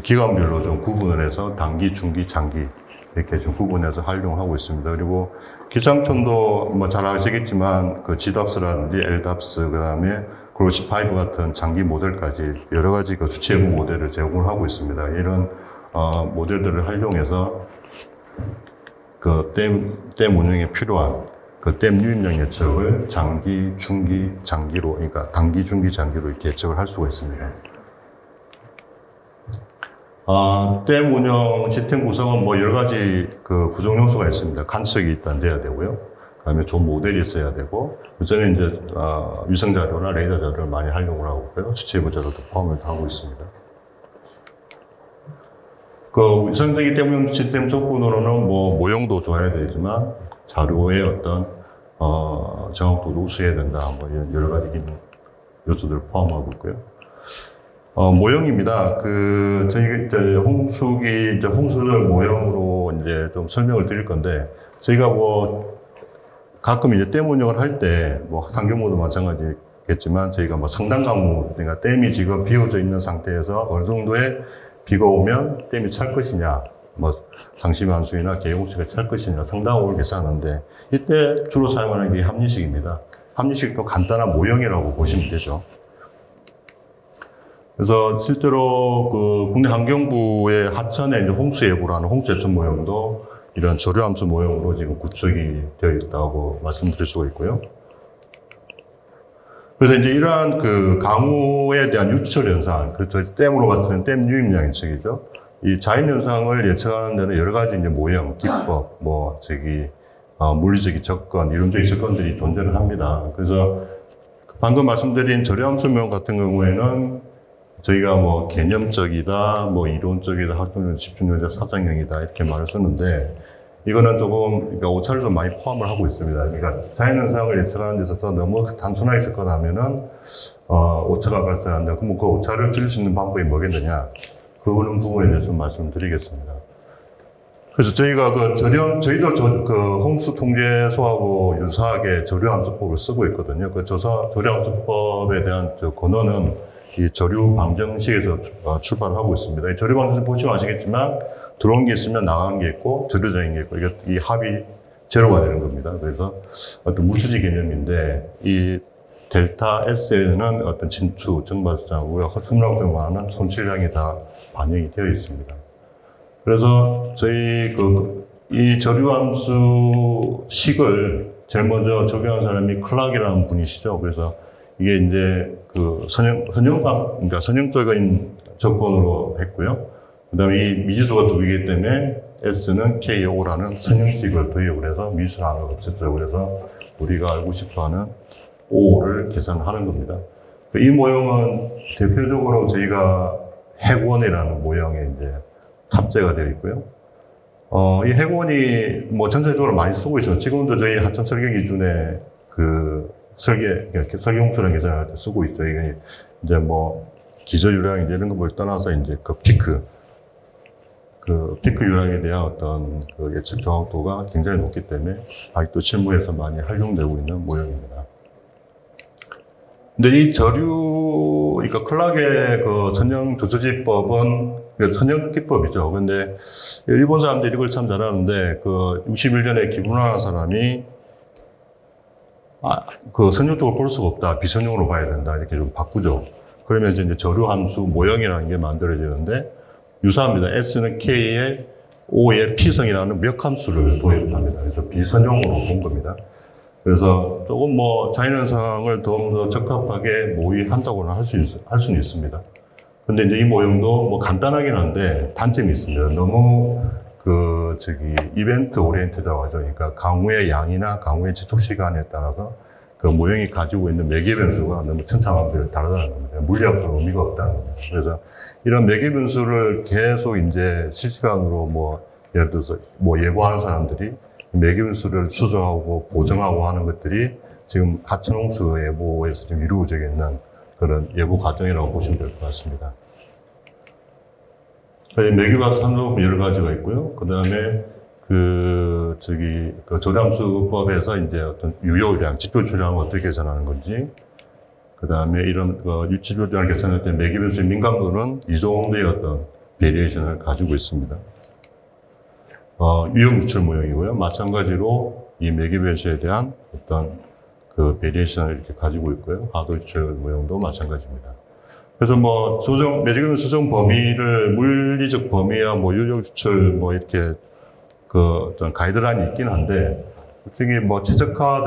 기간별로 좀 구분을 해서 단기, 중기, 장기 이렇게 좀 구분해서 활용하고 있습니다. 그리고 기상청도 잘 아시겠지만 GDAPS라든지 LDAPS, 그다음에 글로시5 같은 장기 모델까지 여러 가지 수치예보 모델을 제공을 하고 있습니다. 이런 모델들을 활용해서 댐 운영에 필요한 댐 유입량 예측을 장기, 중기, 장기로, 그러니까 단기, 중기, 장기로 이렇게 예측을 할 수가 있습니다. 댐 운영 시스템 구성은 여러 가지 구성 요소가 있습니다. 관측이 일단 돼야 되고요. 그 다음에 좋은 모델이 있어야 되고, 요즘에 이제 위성 자료나 레이더 자료를 많이 활용을 하고 있고요. 수치예보 자료도 포함을 하고 있습니다. 위성적인 댐 운영 시스템 조건으로는 모형도 좋아야 되지만 자료의 어떤 정확도도 우수해야 된다. 여러 가지 요소들을 포함하고 있고요. 모형입니다. 저희 이제 홍수를 모형으로 이제 좀 설명을 드릴 건데, 저희가 가끔 이제 댐 운영을 할 때, 상경모도 마찬가지겠지만, 저희가 상단강무, 그러니까 댐이 지금 비어져 있는 상태에서 어느 정도의 비가 오면 댐이 찰 것이냐, 상시만수나 계획홍수가 찰 것이냐, 상당호를 계산하는데, 이때 주로 사용하는 게 합리식입니다. 합리식도 간단한 모형이라고 보시면 되죠. 그래서 실제로 그 국내 환경부의 하천에 이제 홍수예보라는 홍수예측 모형도 이런 조류함수 모형으로 지금 구축이 되어 있다고 말씀드릴 수가 있고요. 그래서 이제 이러한 그 강우에 대한 유출 현상, 그렇죠. 댐으로 봤을 때는 댐 유입량 예측이죠. 이 자연 현상을 예측하는 데는 여러 가지 이제 모형, 기법, 물리적인 접근, 이론적인 접근들이 존재를 합니다. 그래서 방금 말씀드린 조류함수 모형 같은 경우에는 저희가 뭐 개념적이다, 뭐 이론적이다, 활동적 집중력이다, 사정형이다 이렇게 말을 쓰는데 이거는 조금 그러니까 오차를 좀 많이 포함을 하고 있습니다. 그러니까 자연현상을 예측하는 데 있어서 너무 단순하게 접근하면은 오차가 발생한다. 그럼 그 오차를 줄일 수 있는 방법이 뭐겠느냐? 그거는 부분에 대해서 말씀드리겠습니다. 그래서 저희가 저희도 그 홍수 통제소하고 유사하게 조류함수법을 쓰고 있거든요. 그 조류함수법에 대한 권한은 이 저류 방정식에서 출발을 하고 있습니다. 이 저류 방정식 보시면 아시겠지만 들어온 게 있으면 나가는 게 있고 저류되는 게 있고 이 합이 제로가 되는 겁니다. 그래서 어떤 물추지 개념인데 이 델타 S에는 어떤 침투, 증발수장하고요. 수문하고 좀 많은 손실량이 다 반영이 되어 있습니다. 그래서 저희 이 저류함수 식을 제일 먼저 적용한 사람이 클락이라는 분이시죠. 그래서 이게 이제 그러니까 선형적인 조건으로 했고요. 그 다음에 이 미지수가 두 개이기 때문에 S는 KO라는 선형식을 도입을 해서 미지수를 하나 없앴죠. 그래서 우리가 알고 싶어 하는 O를 계산하는 겁니다. 이 모형은 대표적으로 저희가 핵원이라는 모형에 이제 탑재가 되어 있고요. 이 핵원이 뭐 전체적으로 많이 쓰고 있어요. 지금도 저희 하천 설계 기준에 설계 홍수량 계산할 때 쓰고 있어요. 이게 이제 뭐 기저유량 이런 것을 떠나서 이제 피크 유량에 대한 어떤 예측 정확도가 굉장히 높기 때문에 아직도 실무에서 많이 활용되고 있는 모형입니다. 근데 이 그러니까 클락의 선형 조수지법은 선형 기법이죠. 근데 일본 사람들이 이걸 참 잘하는데 61년에 기분하는 사람이 선형적으로 볼 수가 없다. 비선형으로 봐야 된다. 이렇게 좀 바꾸죠. 그러면 이제 저류함수 모형이라는 게 만들어지는데 유사합니다. S는 K에 O에 P성이라는 멱함수를 도입합니다. 그래서 비선형으로 본 겁니다. 그래서 조금 뭐 자연현상을 더 적합하게 모의한다고는 할 수는 있습니다. 근데 이제 이 모형도 뭐 간단하긴 한데 단점이 있습니다. 너무 이벤트 오리엔티드라고 하죠. 그러니까 강우의 양이나 강우의 지속 시간에 따라서 그 모형이 가지고 있는 매개 변수가 너무 천차만별 다르다는 겁니다. 물리학적으로 의미가 없다는 겁니다. 그래서 이런 매개 변수를 계속 이제 실시간으로 예를 들어서 예보하는 사람들이 매개 변수를 수정하고 보정하고 하는 것들이 지금 하천 홍수 예보에서 지금 이루어져 있는 그런 예보 과정이라고 보시면 될 것 같습니다. 매개가 산업 여러 가지가 있고요. 그 다음에 조류함수법에서 이제 어떤 유효량, 지표출량을 어떻게 계산하는 건지, 그 다음에 이런 지표출량을 계산할 때 매개 변수의 민감도는 이 정도의 어떤 베리에이션을 가지고 있습니다. 유형 유출 모형이고요. 마찬가지로 이 매개 변수에 대한 어떤 베리에이션을 이렇게 가지고 있고요. 하도 유출 모형도 마찬가지입니다. 그래서 매개 변수 수정 범위를 물리적 범위와 유형 유출 이렇게 어떤 가이드라인이 있긴 한데, 특히 최적화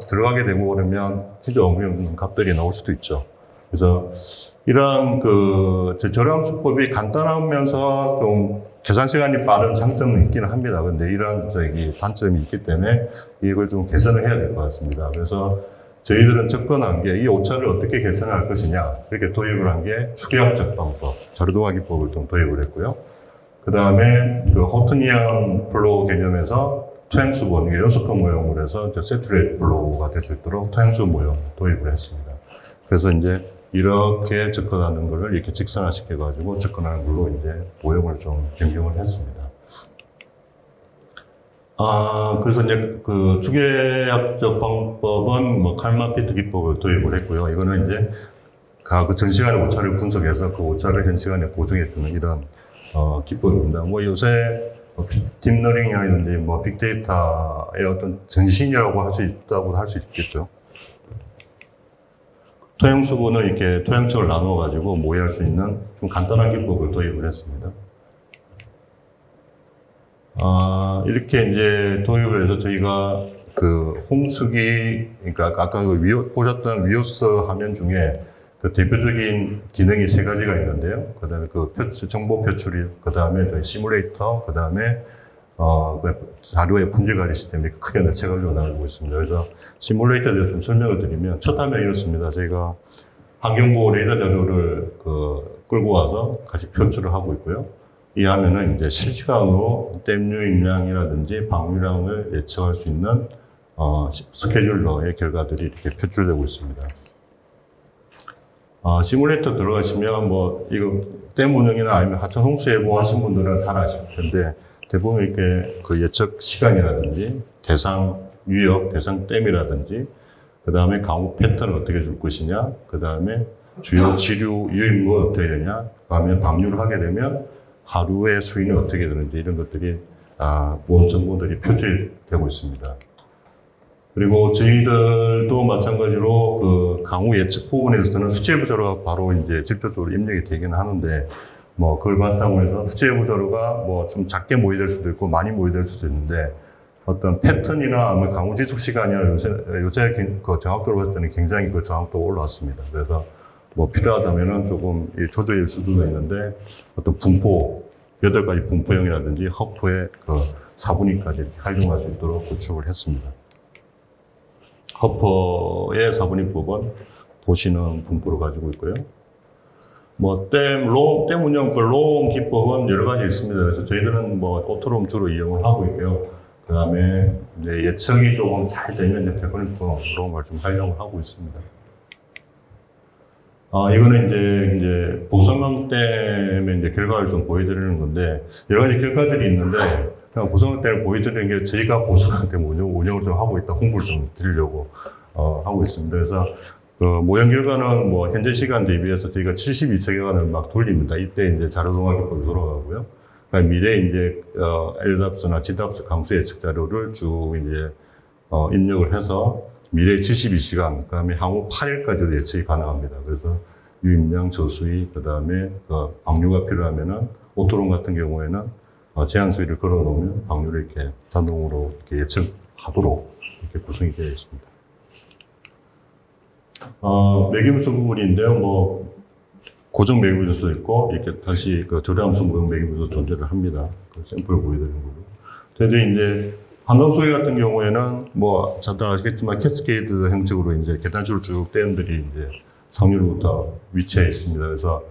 들어가게 되고 그러면 진짜 엉뚱한 값들이 나올 수도 있죠. 그래서 이러한 저류함수법이 간단하면서 좀 계산 시간이 빠른 장점은 있기는 합니다. 근데 이러한 단점이 있기 때문에 이걸 좀 개선을 해야 될 것 같습니다. 그래서 저희들은 접근한 게 이 오차를 어떻게 개선할 것이냐, 이렇게 도입을 한 게 추계학적 방법, 자료동화 기법을 좀 도입을 했고요. 그 다음에 호트니안 플로우 개념에서 토양수 모형, 연속형 모형으로 해서 세츄레이트 플로우가 될 수 있도록 토양수 모형 도입을 했습니다. 그래서 이제 이렇게 접근하는 거를 이렇게 직선화시켜가지고 접근하는 걸로 이제 모형을 좀 변경을 했습니다. 그래서 이제 추계학적 방법은 칼만 피트 기법을 도입을 했고요. 이거는 이제 전 시간의 오차를 분석해서 그 오차를 현 시간에 보정해주는 이런 기법입니다. 요새 딥러닝이라든지 빅데이터의 어떤 전신이라고 할 수 있다고 할 수 있겠죠. 토양 수분을 이렇게 토양층을 나누어 가지고 모의할 수 있는 좀 간단한 기법을 도입을 했습니다. 이렇게 이제 도입을 해서 저희가 그 홍수기, 그러니까 아까 보셨던 위오스 화면 중에 그 대표적인 기능이 세 가지가 있는데요. 그 다음에 그 정보 표출이, 그 다음에 저희 시뮬레이터, 그 다음에 그 자료의 품질 관리 시스템이 크게 세 가지로 나누고 있습니다. 그래서 시뮬레이터에 대해서 좀 설명을 드리면 첫 화면이 이렇습니다. 저희가 환경보호 레이더 자료를 끌고 와서 같이 표출을 하고 있고요. 이 화면은 이제 실시간으로 댐 유입량이라든지 방류량을 예측할 수 있는 스케줄러의 결과들이 이렇게 표출되고 있습니다. 시뮬레이터 들어가시면 뭐 이거 댐 운영이나 아니면 하천 홍수 예보 하신 분들은 잘 아실 텐데 대부분 이렇게 그 예측 시간이라든지 대상 유역, 대상 댐이라든지 그 다음에 강우 패턴을 어떻게 줄 것이냐, 그 다음에 주요 지류 유입물은 어떻게 되냐, 그 다음에 방류를 하게 되면 하루의 수위는 어떻게 되는지 이런 것들이 모든 정보들이 표출되고 있습니다. 그리고 저희들도 마찬가지로 그 강우 예측 부분에서는 수치예보 자료가 바로 이제 직접적으로 입력이 되기는 하는데 뭐 그걸 바탕으로 해서 수치예보 자료가 뭐 좀 작게 모의될 수도 있고 많이 모의될 수도 있는데 어떤 패턴이나 뭐 강우 지속 시간이나 요새 그 정확도로 봤을 때는 굉장히 그 정확도가 올라왔습니다. 그래서 뭐 필요하다면은 조금 조절일 수도 있는데 어떤 분포, 8가지 분포형이라든지 허프의 그 4분위까지 활용할 수 있도록 구축을 했습니다. 허퍼의 4분위법은 보시는 분포를 가지고 있고요. 뭐, 댐 운영, 그 롱 기법은 여러 가지 있습니다. 그래서 저희들은 뭐, 오토롬 주로 이용을 하고 있고요. 그 다음에 이제 예측이 조금 잘 되면 이제 테크니컬 롱을 좀 활용을 하고 있습니다. 이거는 이제 보성강댐의 이제 결과를 좀 보여드리는 건데, 여러 가지 결과들이 있는데, 그냥 보성강댐을 보여드리는 게 저희가 보성강댐 운영을 좀 하고 있다, 홍보를 좀 드리려고, 하고 있습니다. 그래서, 그 모형 결과는 뭐 현재 시간 대비해서 저희가 72초간을 막 돌립니다. 이때 이제 자료동화 기법이 돌아가고요. 그러니까 미래 이제, LDAPS나 GDAPS 강수 예측 자료를 쭉 이제, 입력을 해서 미래 72시간, 그 다음에 향후 8일까지도 예측이 가능합니다. 그래서 유입량, 저수위, 그 다음에 방류가 필요하면은 오토론 같은 경우에는 제한 수위를 걸어 놓으면 방류를 이렇게 자동으로 이렇게 예측하도록 이렇게 구성이 되어 있습니다. 매기분수 부분인데요. 뭐 고정 매기분수도 있고 이렇게 다시 그 저렴수 모형 매기분수 존재를 합니다. 그 샘플을 보여드리는 거고. 근데 이제 한강수위 같은 경우에는 뭐 다들 아시겠지만 캐스케이드 형식으로 이제 계단식으로 쭉 댐들이 이제 상류로부터 위치해 있습니다. 그래서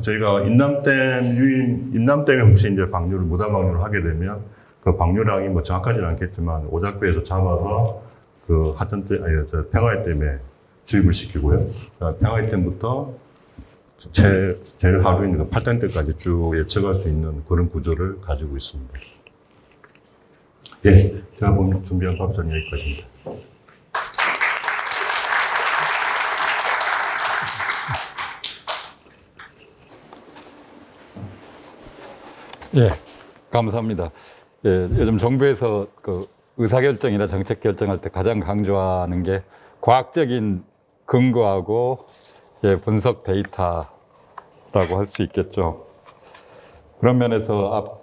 저희가 인남댐에 혹시 이제 방류를 무단 방류를 하게 되면 그 방류량이 뭐 정확하지는 않겠지만 오작교에서 잡아서 그 평화의댐에 주입을 시키고요. 평화의댐부터 제일 하루 있는 그 8단대까지 쭉 예측할 수 있는 그런 구조를 가지고 있습니다. 예, 제가 오늘 준비한 답변은 여기까지입니다. 예, 감사합니다. 예, 요즘 정부에서 그 의사결정이나 정책 결정할 때 가장 강조하는 게 과학적인 근거하고 분석 데이터라고 할 수 있겠죠. 그런 면에서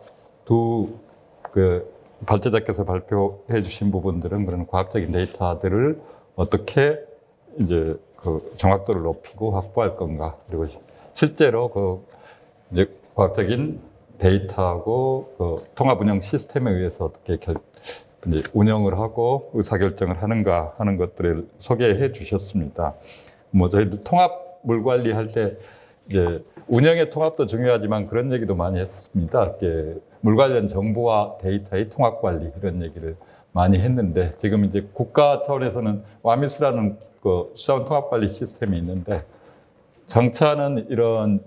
발제자께서 발표해 주신 부분들은 그런 과학적인 데이터들을 어떻게 이제 그 정확도를 높이고 확보할 건가, 그리고 실제로 이제 과학적인 데이터하고 통합 운영 시스템에 의해서 어떻게 이제 운영을 하고 의사결정을 하는가 하는 것들을 소개해 주셨습니다. 뭐 저희들 통합 물 관리할 때 이제 운영의 통합도 중요하지만 그런 얘기도 많이 했습니다. 물 관련 정보와 데이터의 통합 관리 이런 얘기를 많이 했는데 지금 이제 국가 차원에서는 와미스라는 그 수자원 통합 관리 시스템이 있는데 정차는 이런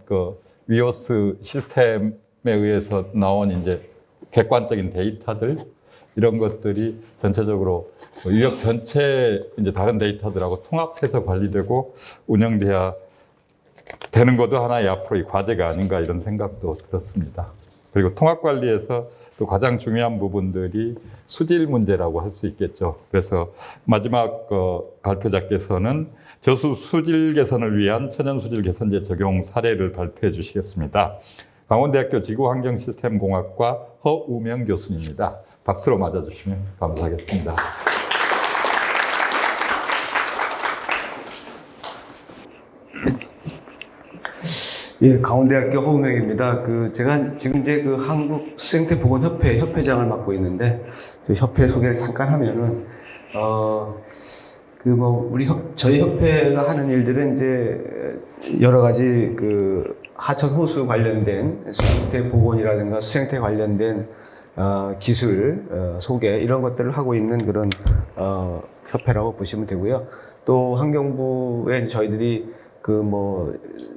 위오스 시스템에 의해서 나온 이제 객관적인 데이터들 이런 것들이 전체적으로 유역 전체 이제 다른 데이터들하고 통합해서 관리되고 운영돼야 되는 것도 하나의 앞으로의 과제가 아닌가 이런 생각도 들었습니다. 그리고 통합 관리에서 또 가장 중요한 부분들이 수질 문제라고 할 수 있겠죠. 그래서 마지막 발표자께서는 저수 수질 개선을 위한 천연 수질 개선제 적용 사례를 발표해 주시겠습니다. 강원대학교 지구환경시스템공학과 허우명 교수님입니다. 박수로 맞아주시면 감사하겠습니다. 예, 강원대학교 허우명입니다. 제가 지금 이제 한국 수생태 보건협회 협회장을 맡고 있는데, 협회 소개를 잠깐 하면은, 저희 협회가 하는 일들은 이제 여러 가지 하천 호수 관련된 수생태 보건이라든가 수생태 관련된 기술 소개 이런 것들을 하고 있는 그런 협회라고 보시면 되고요. 또 환경부에 저희들이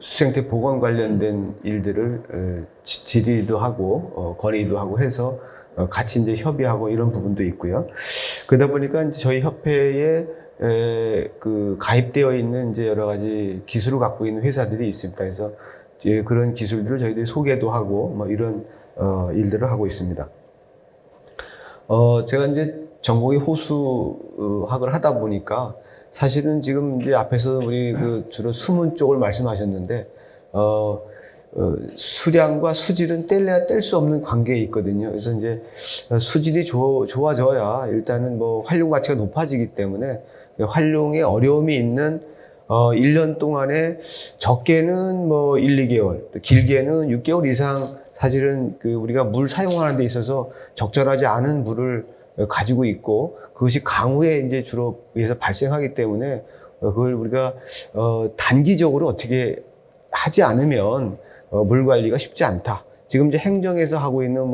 수생태 보건 관련된 일들을 질의도 하고 건의도 하고 해서 같이 이제 협의하고 이런 부분도 있고요. 그러다 보니까 이제 저희 협회에 가입되어 있는 이제 여러 가지 기술을 갖고 있는 회사들이 있습니다. 그래서 이제 그런 기술들을 저희들이 소개도 하고 이런 일들을 하고 있습니다. 제가 이제 전공이 호수학을 하다 보니까 사실은 지금 이제 앞에서 우리 주로 수문 쪽을 말씀하셨는데, 수량과 수질은 뗄래야 뗄 수 없는 관계에 있거든요. 그래서 이제 수질이 좋아져야 일단은 활용 가치가 높아지기 때문에 활용에 어려움이 있는 1년 동안에 적게는 1, 2개월, 길게는 6개월 이상 사실은 우리가 물 사용하는 데 있어서 적절하지 않은 물을 가지고 있고, 그것이 강우에 이제 주로 의해서 발생하기 때문에 그걸 우리가 단기적으로 어떻게 하지 않으면 물 관리가 쉽지 않다. 지금 이제 행정에서 하고 있는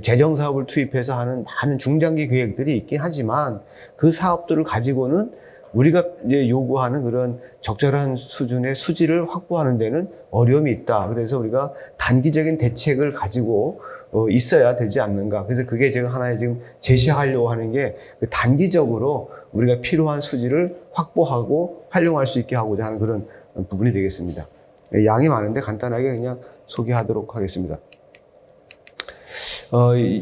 재정 사업을 투입해서 하는 많은 중장기 계획들이 있긴 하지만 그 사업들을 가지고는 우리가 이제 요구하는 그런 적절한 수준의 수질을 확보하는 데는 어려움이 있다. 그래서 우리가 단기적인 대책을 가지고 있어야 되지 않는가. 그래서 그게 제가 하나의 지금 제시하려고 하는 게 단기적으로 우리가 필요한 수질을 확보하고 활용할 수 있게 하고자 하는 그런 부분이 되겠습니다. 양이 많은데 간단하게 그냥 소개하도록 하겠습니다.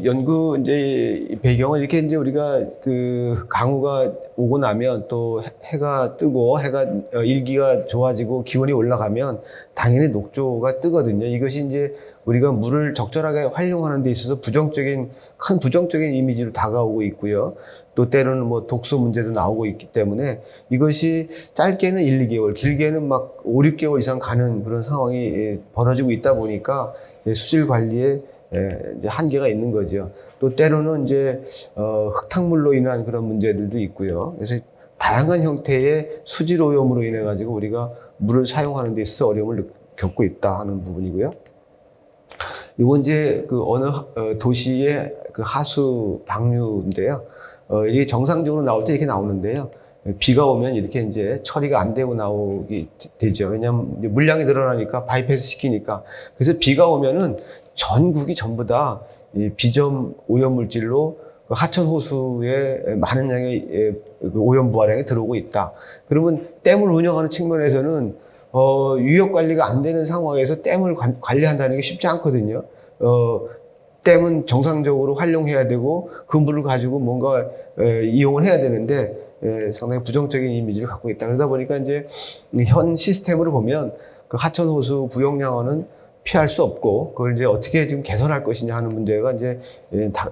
연구 이제 배경은 이렇게 이제 우리가 강우가 오고 나면 또 해가 뜨고 일기가 좋아지고 기온이 올라가면 당연히 녹조가 뜨거든요. 이것이 이제 우리가 물을 적절하게 활용하는 데 있어서 큰 부정적인 이미지로 다가오고 있고요. 또 때로는 독소 문제도 나오고 있기 때문에 이것이 짧게는 1, 2개월, 길게는 5, 6개월 이상 가는 그런 상황이 벌어지고 있다 보니까 수질 관리에 이제 한계가 있는 거죠. 또 때로는 이제 흙탕물로 인한 그런 문제들도 있고요. 그래서 다양한 형태의 수질 오염으로 인해 가지고 우리가 물을 사용하는 데 있어서 어려움을 겪고 있다 하는 부분이고요. 이건 이제 어느 도시의 하수 방류인데요. 이게 정상적으로 나올 때 이렇게 나오는데요. 비가 오면 이렇게 이제 처리가 안 되고 나오게 되죠. 왜냐하면 물량이 늘어나니까 바이패스 시키니까. 그래서 비가 오면은 전국이 전부 다 이 비점 오염 물질로 하천 호수에 많은 양의 오염 부하량이 들어오고 있다. 그러면 댐을 운영하는 측면에서는 유역 관리가 안 되는 상황에서 댐을 관리한다는 게 쉽지 않거든요. 댐은 정상적으로 활용해야 되고 그 물을 가지고 뭔가 이용을 해야 되는데 상당히 부정적인 이미지를 갖고 있다. 그러다 보니까 이제 현 시스템으로 보면 하천 호수 부용량은 피할 수 없고 그걸 이제 어떻게 지금 개선할 것이냐 하는 문제가 이제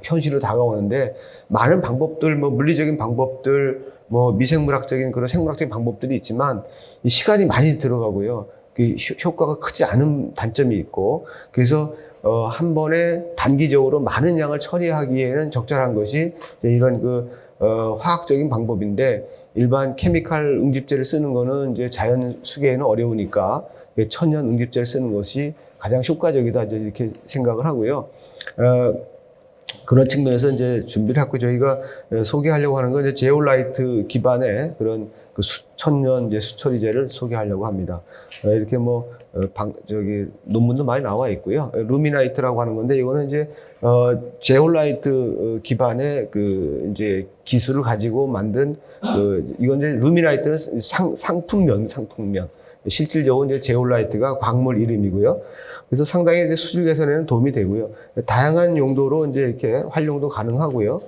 현실로 다가오는데 많은 방법들, 물리적인 방법들, 미생물학적인 그런 생물학적인 방법들이 있지만 이 시간이 많이 들어가고요. 그 효과가 크지 않은 단점이 있고 그래서 한 번에 단기적으로 많은 양을 처리하기에는 적절한 것이 이런 화학적인 방법인데 일반 케미칼 응집제를 쓰는 거는 이제 자연 수계에는 어려우니까 천연 응집제를 쓰는 것이 가장 효과적이다 이렇게 생각을 하고요. 그런 측면에서 이제 준비를 했고 저희가 소개하려고 하는 건 이제 제올라이트 기반의 그런 천연 이제 수처리제를 소개하려고 합니다. 이렇게 논문도 많이 나와 있고요. 루미나이트라고 하는 건데 이거는 이제 제올라이트 기반의 이제 기술을 가지고 만든 이건 이제 루미나이트는 상품면. 실질적으로 이제 제올라이트가 광물 이름이고요. 그래서 상당히 이제 수질 개선에는 도움이 되고요. 다양한 용도로 이제 이렇게 활용도 가능하고요.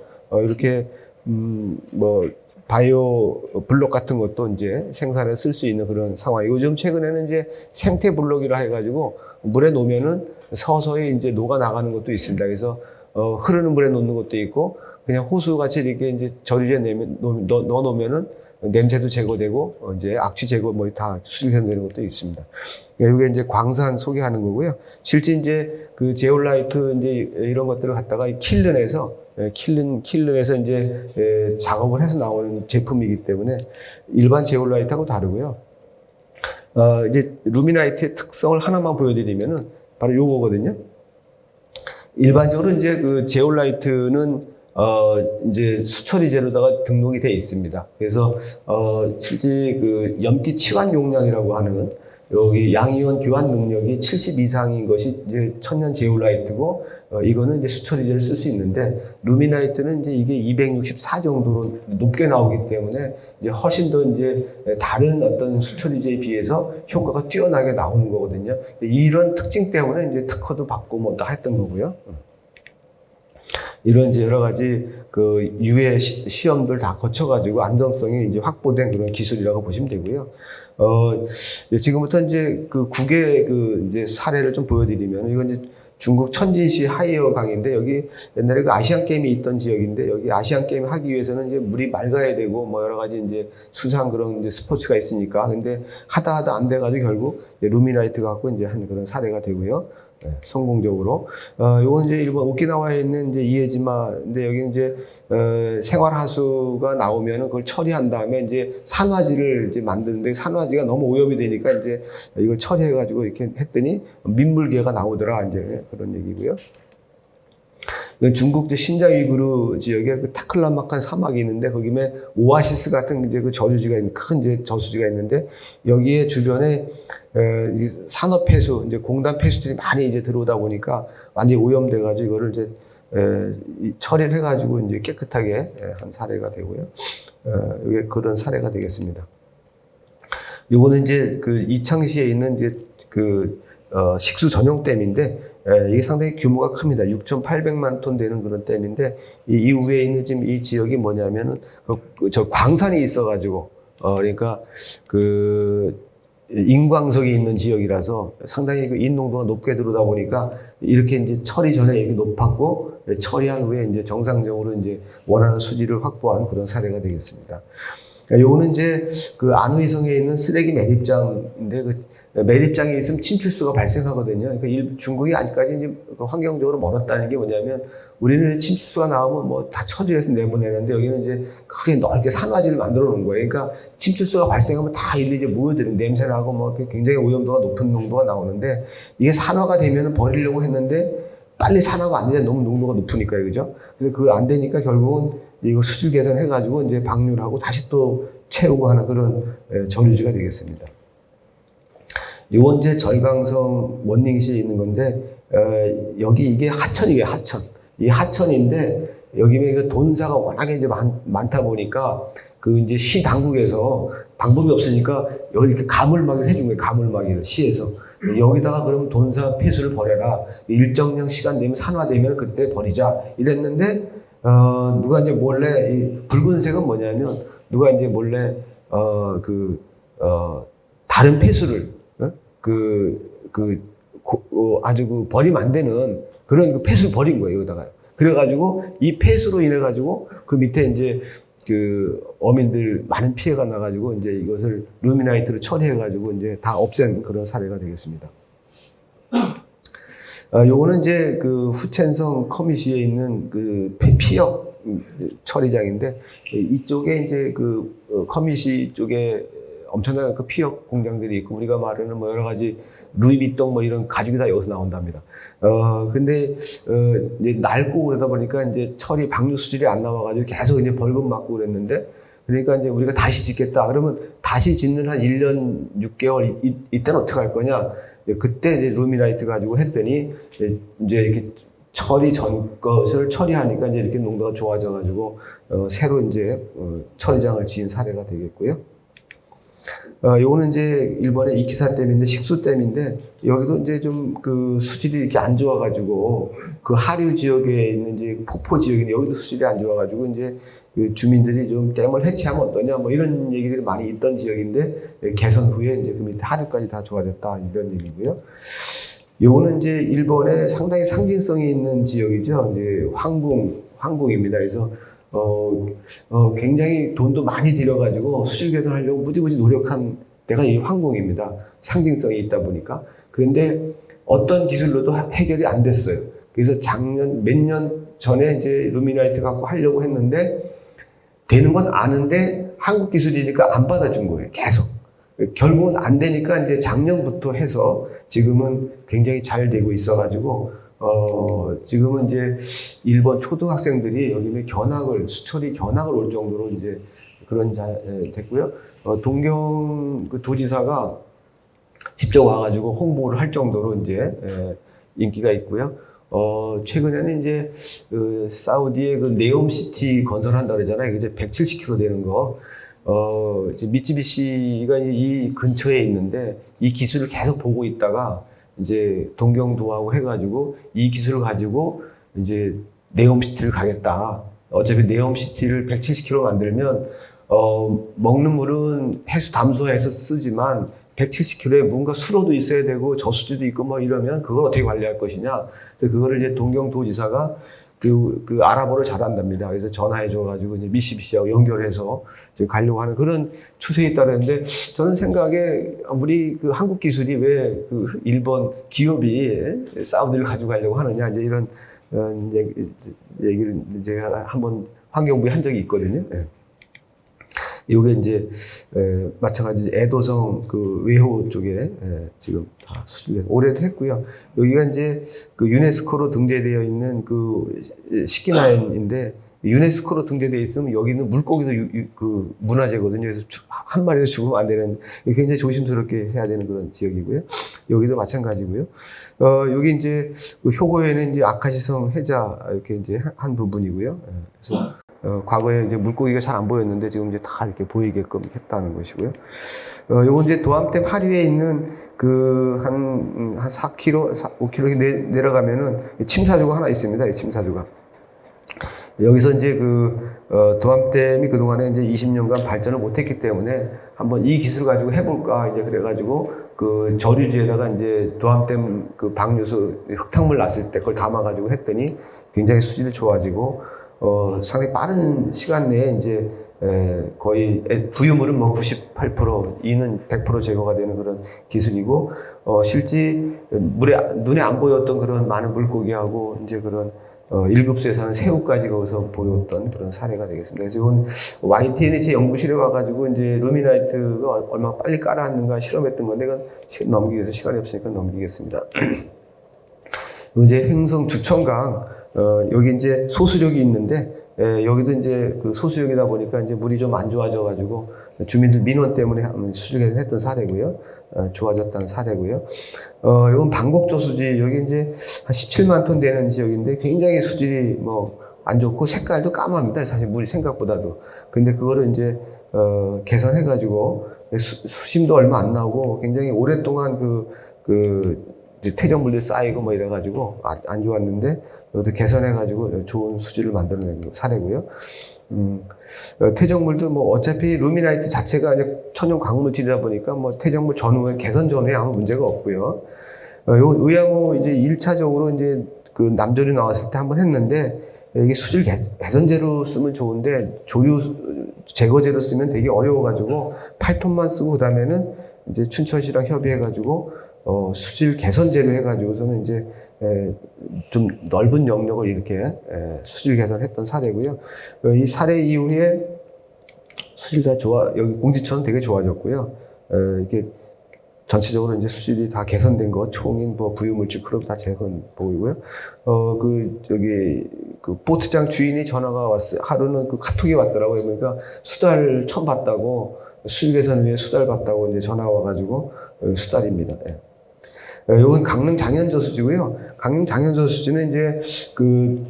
이렇게 뭐 바이오 블록 같은 것도 이제 생산에 쓸 수 있는 그런 상황이고, 요즘 최근에는 이제 생태 블록이라 해가지고 물에 놓으면은 서서히 이제 녹아 나가는 것도 있습니다. 그래서 흐르는 물에 놓는 것도 있고, 그냥 호수 같이 이렇게 이제 저류지에 넣어 놓으면은 냄새도 제거되고 이제 악취 제거 뭐 다 수정되는 것도 있습니다. 이게 이제 광산 소개하는 거고요. 실제 이제 그 제올라이트 이제 이런 것들을 갖다가 킬른해서 이제 작업을 해서 나오는 제품이기 때문에 일반 제올라이트하고 다르고요. 이제 루미나이트의 특성을 하나만 보여드리면은 바로 요거거든요. 일반적으로 이제 그 제올라이트는 이제 수처리제로다가 등록이 되어 있습니다. 그래서 실제 그 염기 치환 용량이라고 하는 여기 양이온 교환 능력이 70 이상인 것이 이제 천연 제올라이트고, 이거는 이제 수처리제를 쓸 수 있는데, 루미나이트는 이제 이게 264 정도로 높게 나오기 때문에 이제 훨씬 더 이제 다른 어떤 수처리제에 비해서 효과가 뛰어나게 나오는 거거든요. 이런 특징 때문에 이제 특허도 받고 뭐 다 했던 거고요. 이런 이제 여러 가지 그 유해 시험들 다 거쳐가지고 안정성이 이제 확보된 그런 기술이라고 보시면 되고요. 지금부터 이제 그 국외 그 이제 사례를 좀 보여드리면, 이건 이제 중국 천진시 하이어 강인데, 여기 옛날에 그 아시안 게임이 있던 지역인데, 여기 아시안 게임 하기 위해서는 이제 물이 맑아야 되고 뭐 여러 가지 이제 수상 그런 이제 스포츠가 있으니까, 근데 하다 안 돼가지고 결국 루미나이트 갖고 이제 한 그런 사례가 되고요. 성공적으로. 요건 이제 일본 오키나와에 있는 이제 이에지마인데, 여기 이제 생활하수가 나오면은 그걸 처리한 다음에 이제 산화지를 이제 만드는데, 산화지가 너무 오염이 되니까 이제 이걸 처리해가지고 이렇게 했더니 민물개가 나오더라, 이제 그런 얘기고요. 중국 신장 위구르 지역에 그 타클라마칸 사막이 있는데, 거기에 오아시스 같은 이제 그 저류지가 있는 큰 이제 저수지가 있는데, 여기에 주변에 산업 폐수, 이제 공단 폐수들이 많이 이제 들어오다 보니까 완전히 오염돼가지고 이거를 이제 처리를 해가지고 이제 깨끗하게 한 사례가 되고요. 이게 그런 사례가 되겠습니다. 요거는 이제 그 이창시에 있는 이제 그 식수 전용 댐인데, 이게 상당히 규모가 큽니다. 6,800만 톤 되는 그런 댐인데, 이 위에 있는 지금 이 지역이 뭐냐면은 저 광산이 있어가지고 그러니까 그 인광석이 있는 지역이라서 상당히 그 인농도가 높게 들어오다 보니까 이렇게 이제 처리 전에 이렇게 높았고, 처리한 후에 이제 정상적으로 이제 원하는 수질을 확보한 그런 사례가 되겠습니다. 요거는 이제 그 안후이성에 있는 쓰레기 매립장인데, 그 매립장에 있으면 침출수가 발생하거든요. 그러니까 중국이 아직까지 이제 환경적으로 멀었다는 게 뭐냐면, 우리는 침출수가 나오면 뭐 다 처리해서 내보내는데, 여기는 이제 크게 넓게 산화지를 만들어 놓은 거예요. 그러니까 침출수가 발생하면 다 일일이 이제 모여드는, 냄새 나고 뭐 굉장히 오염도가 높은 농도가 나오는데, 이게 산화가 되면 버리려고 했는데 빨리 산화가 안 되냐, 너무 농도가 높으니까요, 그죠? 그래서 그거 안 되니까 결국은 이거 수질 개선해가지고 이제 방류하고 다시 또 채우고 하는 그런 저류지가 되겠습니다. 요건 이제 절강성 원닝시에 있는 건데, 여기 이게 하천이에요, 하천. 이 하천인데, 여기에 그 돈사가 워낙에 이제 많다 보니까, 그 이제 시 당국에서 방법이 없으니까 여기 이렇게 가물막이를 해준 거예요, 가물막이를, 시에서. 여기다가 그러면 돈사 폐수를 버려라. 일정량 시간 되면 산화되면 그때 버리자. 이랬는데, 누가 이제 몰래, 이 붉은색은 뭐냐면, 누가 이제 몰래, 다른 폐수를, 아주 그 버리면 안 되는 그런 그 폐수를 버린 거예요, 여기다가. 그래가지고 이 폐수로 인해가지고 그 밑에 이제 그 어민들 많은 피해가 나가지고 이제 이것을 루미나이트로 처리해가지고 이제 다 없앤 그런 사례가 되겠습니다. 요거는 이제 그 후첸성 커미시에 있는 그 피역 처리장인데, 이쪽에 이제 그 커미시 쪽에 엄청난 그 피역 공장들이 있고, 우리가 말하는 뭐 여러 가지 루이비통 뭐 이런 가죽이 다 여기서 나온답니다. 근데 이제 낡고 그러다 보니까 이제 처리 방류 수질이 안 나와가지고 계속 이제 벌금 맞고 그랬는데, 그러니까 이제 우리가 다시 짓겠다. 그러면 다시 짓는 한 1년 6개월 이때는 어떻게 할 거냐? 그때 이제 루미나이트 가지고 했더니 이제 이렇게 처리 전 것을 처리하니까 이제 이렇게 농도가 좋아져가지고 새로 이제 처리장을 지은 사례가 되겠고요. 요거는 이제 일본의 이키사댐인데 식수댐인데 여기도 이제 좀 그 수질이 이렇게 안 좋아가지고 그 하류 지역에 있는 이제 폭포 지역인데 여기도 수질이 안 좋아가지고 이제 그 주민들이 좀 댐을 해체하면 어떠냐 뭐 이런 얘기들이 많이 있던 지역인데 개선 후에 이제 그 밑에 하류까지 다 좋아졌다 이런 얘기고요. 요거는 이제 일본의 상당히 상징성이 있는 지역이죠. 이제 황궁입니다. 그래서 굉장히 돈도 많이 들여가지고 수질 개선하려고 무지무지 노력한 데가 이 황궁입니다. 상징성이 있다 보니까. 그런데 어떤 기술로도 해결이 안 됐어요. 그래서 몇 년 전에 이제 루미나이트 갖고 하려고 했는데 되는 건 아는데 한국 기술이니까 안 받아준 거예요. 계속. 결국은 안 되니까 이제 작년부터 해서 지금은 굉장히 잘 되고 있어가지고 지금은 이제 일본 초등학생들이 여기는 수철이 견학을 올 정도로 이제 그런 됐고요. 동경 그 도지사가 직접 와가지고 홍보를 할 정도로 이제 인기가 있고요. 최근에는 이제 그 사우디의 그 네옴시티 건설한다 그러잖아요. 이제 170km 되는 거. 이제 미쯔비시가 이 근처에 있는데 이 기술을 계속 보고 있다가 이제 동경도하고 해가지고 이 기술을 가지고 이제 네옴시티를 가겠다. 어차피 네옴시티를 170km 만들면 먹는 물은 해수 담수해서 쓰지만 170km에 뭔가 수로도 있어야 되고 저수지도 있고 뭐 이러면 그걸 어떻게 관리할 것이냐. 그거를 이제 동경도지사가 그 아랍어를 잘한답니다. 그래서 전화해줘가지고 이제 미쓰비시하고 연결해서 지금 가려고 하는 그런 추세에 따르는데 저는 생각에 우리 그 한국 기술이 왜 그 일본 기업이 사우디를 가져가려고 하느냐 이제 이런 얘기를 제가 한번 환경부에 한 적이 있거든요. 이게 이제 마찬가지 에도성 그 외호 쪽에 지금 다 수질 올해도 했고요. 여기가 이제 그 유네스코로 등재되어 있는 그 식기나인인데 유네스코로 등재되어 있으면 여기는 물고기도 그 문화재거든요. 그래서 한 마리도 죽으면 안 되는 굉장히 조심스럽게 해야 되는 그런 지역이고요. 여기도 마찬가지고요. 여기 이제 그 효고에는 이제 아카시성 해자 이렇게 이제 한 부분이고요. 그래서 과거에 이제 물고기가 잘 안 보였는데 지금 이제 다 이렇게 보이게끔 했다는 것이고요. 요건 이제 도암댐 하류에 있는 그 한 4km, 5km 내려가면은 침사조가 하나 있습니다. 이 침사조가. 여기서 이제 도암댐이 그동안에 이제 20년간 발전을 못했기 때문에 한번 이 기술을 가지고 해볼까 이제 그래가지고 그 저류지에다가 이제 도암댐 그 방류수 흙탕물 났을 때 그걸 담아가지고 했더니 굉장히 수질이 좋아지고 상당히 빠른 시간 내에 이제 거의 부유물은 뭐 98%, 이는 100% 제거가 되는 그런 기술이고 실제 눈에 안 보였던 그런 많은 물고기하고 이제 그런 일급수에 사는 새우까지 거기서 보였던 그런 사례가 되겠습니다. 그래서 이건 YTN이 제 연구실에 와가지고 이제 루미나이트가 얼마나 빨리 깔아앉는가 실험했던 건데 이건 넘기기 위해서 시간이 없으니까 넘기겠습니다. 이제 횡성 주천강 여기 이제 소수력이 있는데 여기도 이제 그 소수력이다 보니까 이제 물이 좀 안 좋아져가지고 주민들 민원 때문에 수질 개선했던 사례고요. 좋아졌다는 사례고요. 이건 방곡저수지 여기 이제 한 17만 톤 되는 지역인데 굉장히 수질이 뭐 안 좋고 색깔도 까맣습니다. 사실 물이 생각보다도. 근데 그거를 이제 개선해가지고 수심도 얼마 안 나오고 굉장히 오랫동안 퇴적물들 쌓이고 뭐 이래가지고 안 좋았는데 여기도 개선해가지고 좋은 수질을 만들어낸 사례고요. 퇴적물도 뭐 어차피 루미나이트 자체가 이제 천연 광물질이다 보니까 뭐 퇴적물 전후에 개선 전후에 아무 문제가 없고요. 요 의암호 이제 1차적으로 이제 그 남조류 나왔을 때 한번 했는데 이게 수질 개선제로 쓰면 좋은데 조류 제거제로 쓰면 되게 어려워가지고 8톤만 쓰고 그다음에는 이제 춘천시랑 협의해가지고 수질 개선제로 해가지고서는 이제 좀 넓은 영역을 이렇게 수질 개선했던 사례고요. 이 사례 이후에 수질이 여기 공지처는 되게 좋아졌고요. 이게 전체적으로 이제 수질이 다 개선된 거, 총인, 뭐 부유물질 그런 다 재건 보이고요. 그 보트장 주인이 전화가 왔어요. 하루는 그 카톡이 왔더라고요. 그러니까 수달 처음 봤다고, 수질 개선 후에 수달 봤다고 이제 전화가 와가지고 수달입니다. 이건 강릉 장현저수지고요. 강릉 장현저수지는 이제 그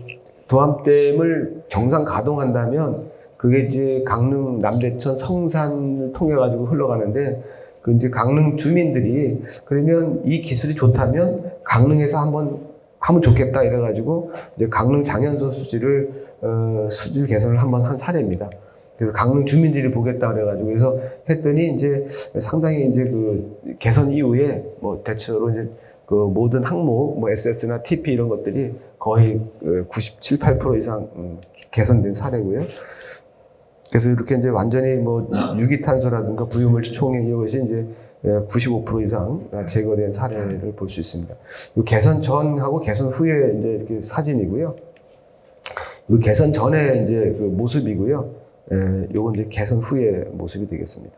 도암댐을 정상 가동한다면 그게 이제 강릉, 남대천, 성산을 통해 가지고 흘러가는데 그 이제 강릉 주민들이 그러면 이 기술이 좋다면 강릉에서 한번 하면 좋겠다 이래 가지고 이제 강릉 장현서 수질 개선을 한번 한 사례입니다. 그래서 강릉 주민들이 보겠다 그래가지고 그래서 했더니 이제 상당히 이제 그 개선 이후에 뭐 대체로 이제 그 모든 항목 뭐 SS나 TP 이런 것들이 거의 97, 8% 이상 개선된 사례고요. 그래서 이렇게 이제 완전히 뭐 유기탄소라든가 부유물질 총액 이것이 이제 95% 이상 제거된 사례를 볼 수 있습니다. 이 개선 전하고 개선 후에 이제 이렇게 사진이고요. 이 개선 전에 이제 그 모습이고요. 요건 이제 개선 후의 모습이 되겠습니다.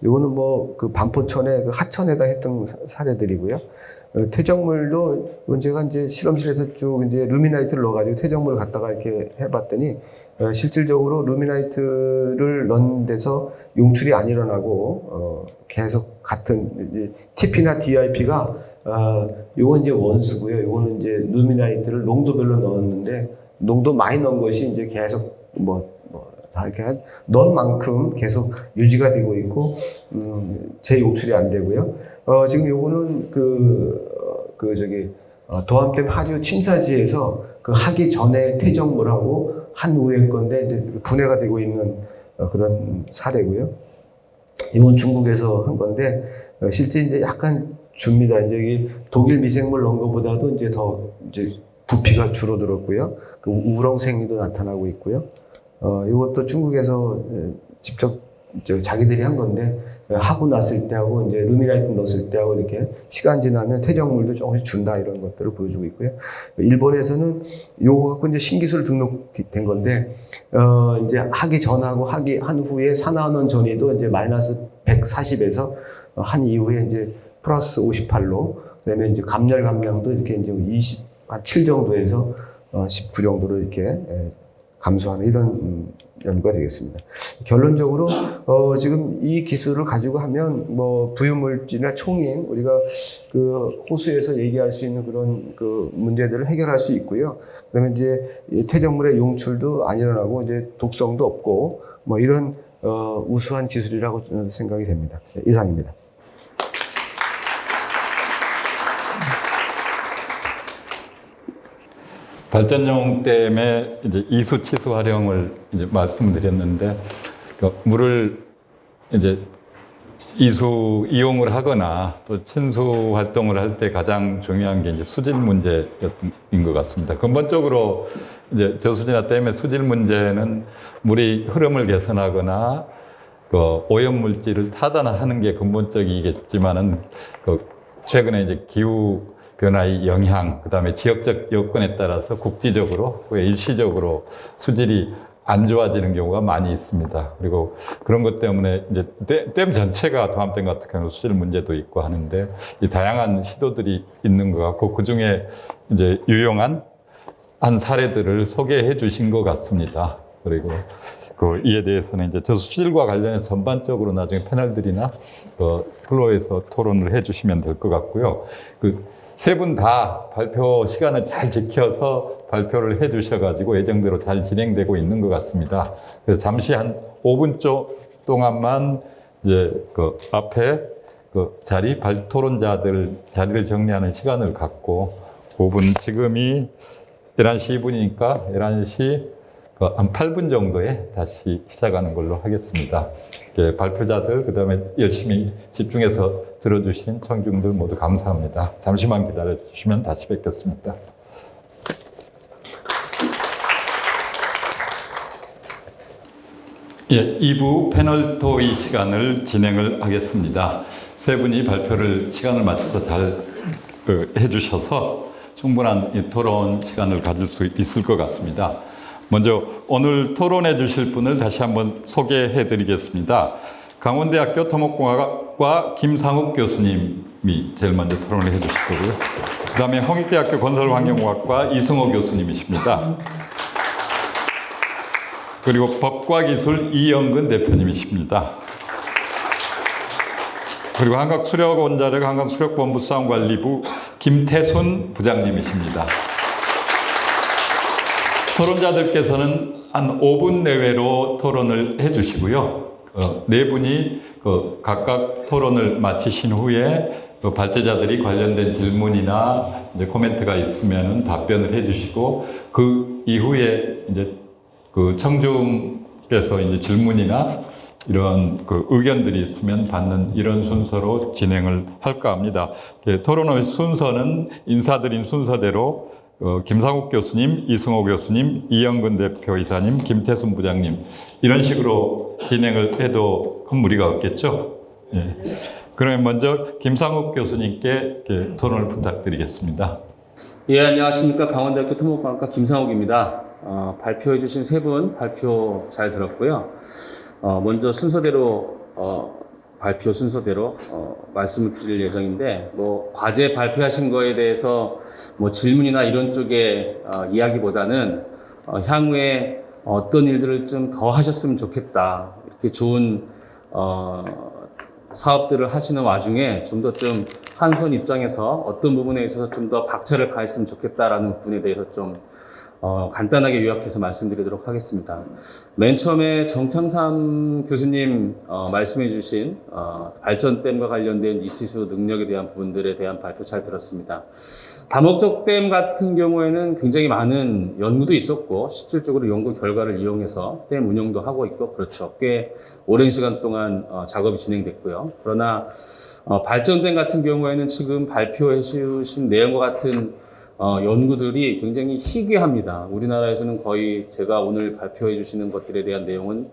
요거는 뭐 그 반포천의 그 하천에다 했던 사례들이고요. 퇴적물도 이건 제가 이제 실험실에서 쭉 이제 루미나이트를 넣어가지고 퇴적물을 갖다가 이렇게 해봤더니 실질적으로 루미나이트를 넣은 데서 용출이 안 일어나고 계속 같은 TP나 DIP가 요건 이제 원수고요. 요거는 이제 루미나이트를 농도별로 넣었는데 농도 많이 넣은 것이 이제 계속 다 이렇게 넣은 만큼 계속 유지가 되고 있고, 재용출이 안 되고요. 지금 요거는 도암댐 하류 침사지에서 그 하기 전에 퇴적물하고 한 후의 건데, 이제 분해가 되고 있는 그런 사례고요. 이건 중국에서 한 건데, 실제 이제 약간 줍니다. 이제 이 독일 미생물 넣은 것보다도 이제 더 이제 부피가 줄어들었고요. 그 우렁생이도 나타나고 있고요. 이것도 중국에서 직접 자기들이 한 건데 하고 났을 때하고 이제 루미나이트 넣었을 때하고 이렇게 시간 지나면 퇴적물도 조금씩 준다 이런 것들을 보여주고 있고요. 일본에서는 요거 갖고 이제 신기술 등록된 건데 이제 하기 전하고 한 후에 산화원 전이도 이제 마이너스 140에서 한 이후에 이제 플러스 58로 그다음에 이제 감열 감량도 이렇게 이제 27 정도에서 19 정도로 이렇게 감소하는 이런 연구가 되겠습니다. 결론적으로 지금 이 기술을 가지고 하면 뭐 부유물질이나 총인 우리가 그 호수에서 얘기할 수 있는 그런 그 문제들을 해결할 수 있고요. 그다음에 이제 퇴적물의 용출도 안 일어나고 이제 독성도 없고 뭐 이런 우수한 기술이라고 저는 생각이 됩니다. 이상입니다. 발전용 댐의 이제 이수 치수 활용을 이제 말씀드렸는데, 그 물을 이제 이용을 하거나 또 친수 활동을 할 때 가장 중요한 게 이제 수질 문제인 것 같습니다. 근본적으로 이제 저수지나 댐의 수질 문제는 물이 흐름을 개선하거나 그 오염 물질을 타단하는 게 근본적이겠지만은 그 최근에 이제 기후 변화의 영향, 그 다음에 지역적 여건에 따라서 국지적으로, 일시적으로 수질이 안 좋아지는 경우가 많이 있습니다. 그리고 그런 것 때문에 이제 댐 전체가 도암댐 같은 경우 수질 문제도 있고 하는데 이 다양한 시도들이 있는 것 같고 그 중에 이제 유용한 한 사례들을 소개해 주신 것 같습니다. 그리고 이에 대해서는 이제 저수질과 관련해서 전반적으로 나중에 패널들이나 플로에서 토론을 해 주시면 될 것 같고요. 세 분 다 발표 시간을 잘 지켜서 발표를 해 주셔가지고 예정대로 잘 진행되고 있는 것 같습니다. 그래서 잠시 한 5분 동안만 이제 앞에 토론자들 자리를 정리하는 시간을 갖고 5분, 지금이 11시 2분이니까 11시 한 8분 정도에 다시 시작하는 걸로 하겠습니다. 발표자들, 그 다음에 열심히 집중해서 들어주신 청중들 모두 감사합니다. 잠시만 기다려 주시면 다시 뵙겠습니다. 예, 2부 패널 토의 시간을 진행을 하겠습니다. 세 분이 발표를 시간을 맞춰서 잘 해주셔서 충분한 이 토론 시간을 가질 수 있을 것 같습니다. 먼저 오늘 토론해 주실 분을 다시 한번 소개해 드리겠습니다. 강원대학교 토목공학과 김상욱 교수님이 제일 먼저 토론을 해 주실 거고요. 그 다음에 홍익대학교 건설환경공학과 이승호 교수님이십니다. 그리고 법과기술 이영근 대표님이십니다. 그리고 한국수력원자력 한국수력본부 사업관리부 김태순 부장님이십니다. 토론자들께서는 한 5분 내외로 토론을 해주시고요. 네 분이 각각 토론을 마치신 후에 발제자들이 관련된 질문이나 이제 코멘트가 있으면 답변을 해주시고 그 이후에 이제 청중께서 이제 질문이나 이런 의견들이 있으면 받는 이런 순서로 진행을 할까 합니다. 토론의 순서는 인사드린 순서대로 김상욱 교수님, 이승호 교수님, 이영근 대표이사님, 김태순 부장님 이런 식으로 진행을 해도 큰 무리가 없겠죠? 예. 그러면 먼저 김상욱 교수님께 토론을 부탁드리겠습니다. 예, 안녕하십니까. 강원대학교 토목공학과 김상욱입니다. 발표해 주신 세 분 발표 잘 들었고요. 먼저 순서대로 발표 순서대로 말씀을 드릴 예정인데 과제 발표하신 거에 대해서 질문이나 이런 쪽의 이야기보다는 향후에 어떤 일들을 좀 더 하셨으면 좋겠다. 이렇게 좋은 사업들을 하시는 와중에 좀 더 한손 입장에서 어떤 부분에 있어서 좀 더 박차를 가했으면 좋겠다라는 부분에 대해서 좀 간단하게 요약해서 말씀드리도록 하겠습니다. 맨 처음에 정창삼 교수님 말씀해 주신 발전댐과 관련된 이치수 능력에 대한 부분들에 대한 발표 잘 들었습니다. 다목적 댐 같은 경우에는 굉장히 많은 연구도 있었고 실질적으로 연구 결과를 이용해서 댐 운영도 하고 있고 그렇죠. 꽤 오랜 시간 동안 작업이 진행됐고요. 그러나 발전댐 같은 경우에는 지금 발표해 주신 내용과 같은 연구들이 굉장히 희귀합니다. 우리나라에서는 거의 제가 오늘 발표해 주시는 것들에 대한 내용은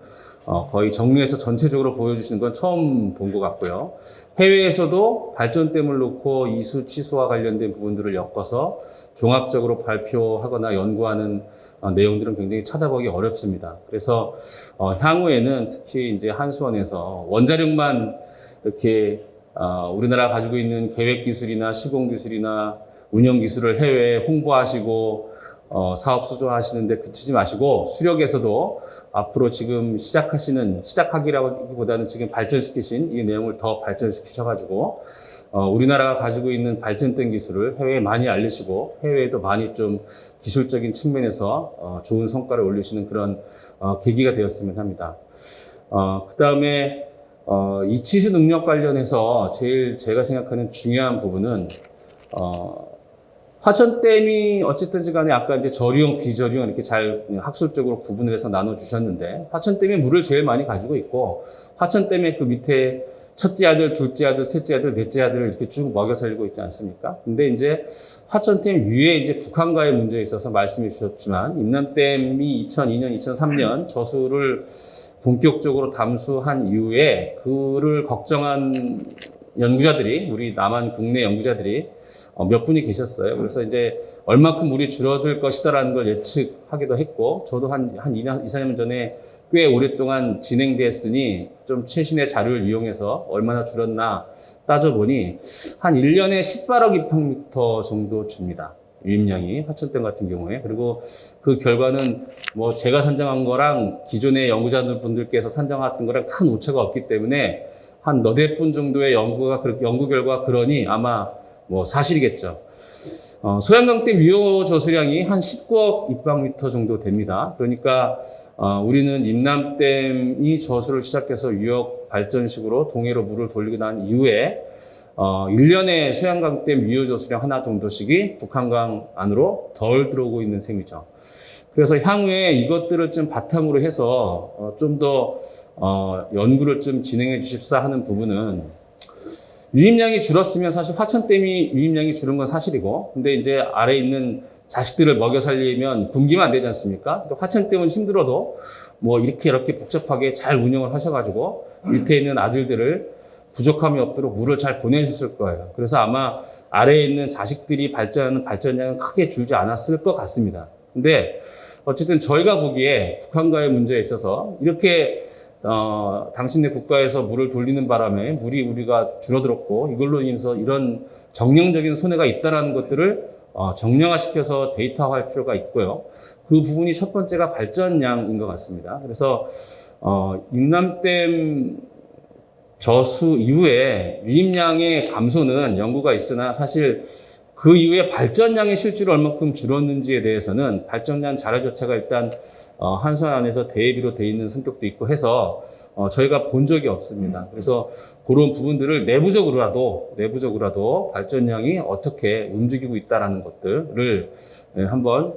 거의 정리해서 전체적으로 보여주시는 건 처음 본 것 같고요. 해외에서도 발전댐을 놓고 이수, 치수와 관련된 부분들을 엮어서 종합적으로 발표하거나 연구하는 내용들은 굉장히 찾아보기 어렵습니다. 그래서 향후에는 특히 이제 한수원에서 원자력만 이렇게 우리나라가 가지고 있는 계획 기술이나 시공 기술이나 운영 기술을 해외에 홍보하시고 사업 수주하시는데 그치지 마시고 수력에서도 앞으로 지금 시작하기라기보다는 지금 발전시키신 이 내용을 더 발전시키셔가지고 우리나라가 가지고 있는 발전된 기술을 해외에 많이 알리시고 해외에도 많이 좀 기술적인 측면에서 좋은 성과를 올리시는 그런 계기가 되었으면 합니다. 그 다음에 이치수 능력 관련해서 제일 제가 생각하는 중요한 부분은 화천댐이 어쨌든지 간에 아까 이제 저류형, 비저류형 이렇게 잘 학술적으로 구분을 해서 나눠주셨는데 화천댐이 물을 제일 많이 가지고 있고 화천댐의 그 밑에 첫째 아들, 둘째 아들, 셋째 아들, 넷째 아들을 이렇게 쭉 먹여 살리고 있지 않습니까? 근데 이제 화천댐 위에 이제 북한과의 문제에 있어서 말씀해 주셨지만 임남댐이 2002년, 2003년 저수를 본격적으로 담수한 이후에 그를 걱정한 연구자들이 우리 남한 국내 연구자들이 몇 분이 계셨어요. 그래서 이제 얼마큼 물이 줄어들 것이다라는 걸 예측하기도 했고 저도 한 2년, 2, 4년 전에 꽤 오랫동안 진행됐으니 좀 최신의 자료를 이용해서 얼마나 줄었나 따져보니 한 1년에 18억 입항미터 정도 줍니다. 유입량이 화천댐 같은 경우에. 그리고 그 결과는 제가 산정한 거랑 기존의 연구자분들께서 산정했던 거랑 큰 오차가 없기 때문에 한 너댓 분 정도의 연구 결과 그러니 아마 사실이겠죠. 소양강댐 유효 저수량이 한 19억 입방미터 정도 됩니다. 그러니까 우리는 임남댐이 저수를 시작해서 유역 발전식으로 동해로 물을 돌리고 난 이후에 1년에 소양강댐 유효 저수량 하나 정도씩이 북한강 안으로 덜 들어오고 있는 셈이죠. 그래서 향후에 이것들을 좀 바탕으로 해서 좀 더 연구를 좀 진행해 주십사 하는 부분은 유입량이 줄었으면 사실 화천댐이 유입량이 줄은 건 사실이고 근데 이제 아래에 있는 자식들을 먹여 살리면 굶기면 안 되지 않습니까? 화천댐은 힘들어도 이렇게 복잡하게 잘 운영을 하셔가지고 밑에 있는 아들들을 부족함이 없도록 물을 잘 보내셨을 거예요. 그래서 아마 아래에 있는 자식들이 발전하는 발전량은 크게 줄지 않았을 것 같습니다. 근데 어쨌든 저희가 보기에 북한과의 문제에 있어서 이렇게 당신네 국가에서 물을 돌리는 바람에 물이 우리가 줄어들었고 이걸로 인해서 이런 정량적인 손해가 있다는 것들을 정량화시켜서 데이터화할 필요가 있고요. 그 부분이 첫 번째가 발전량인 것 같습니다. 그래서 임남댐 저수 이후에 유입량의 감소는 연구가 있으나 사실 그 이후에 발전량이 실제로 얼마큼 줄었는지에 대해서는 발전량 자료 자체가 일단 한수원 안에서 대비로 돼 있는 성격도 있고 해서 저희가 본 적이 없습니다. 그래서 그런 부분들을 내부적으로라도 발전량이 어떻게 움직이고 있다라는 것들을 한번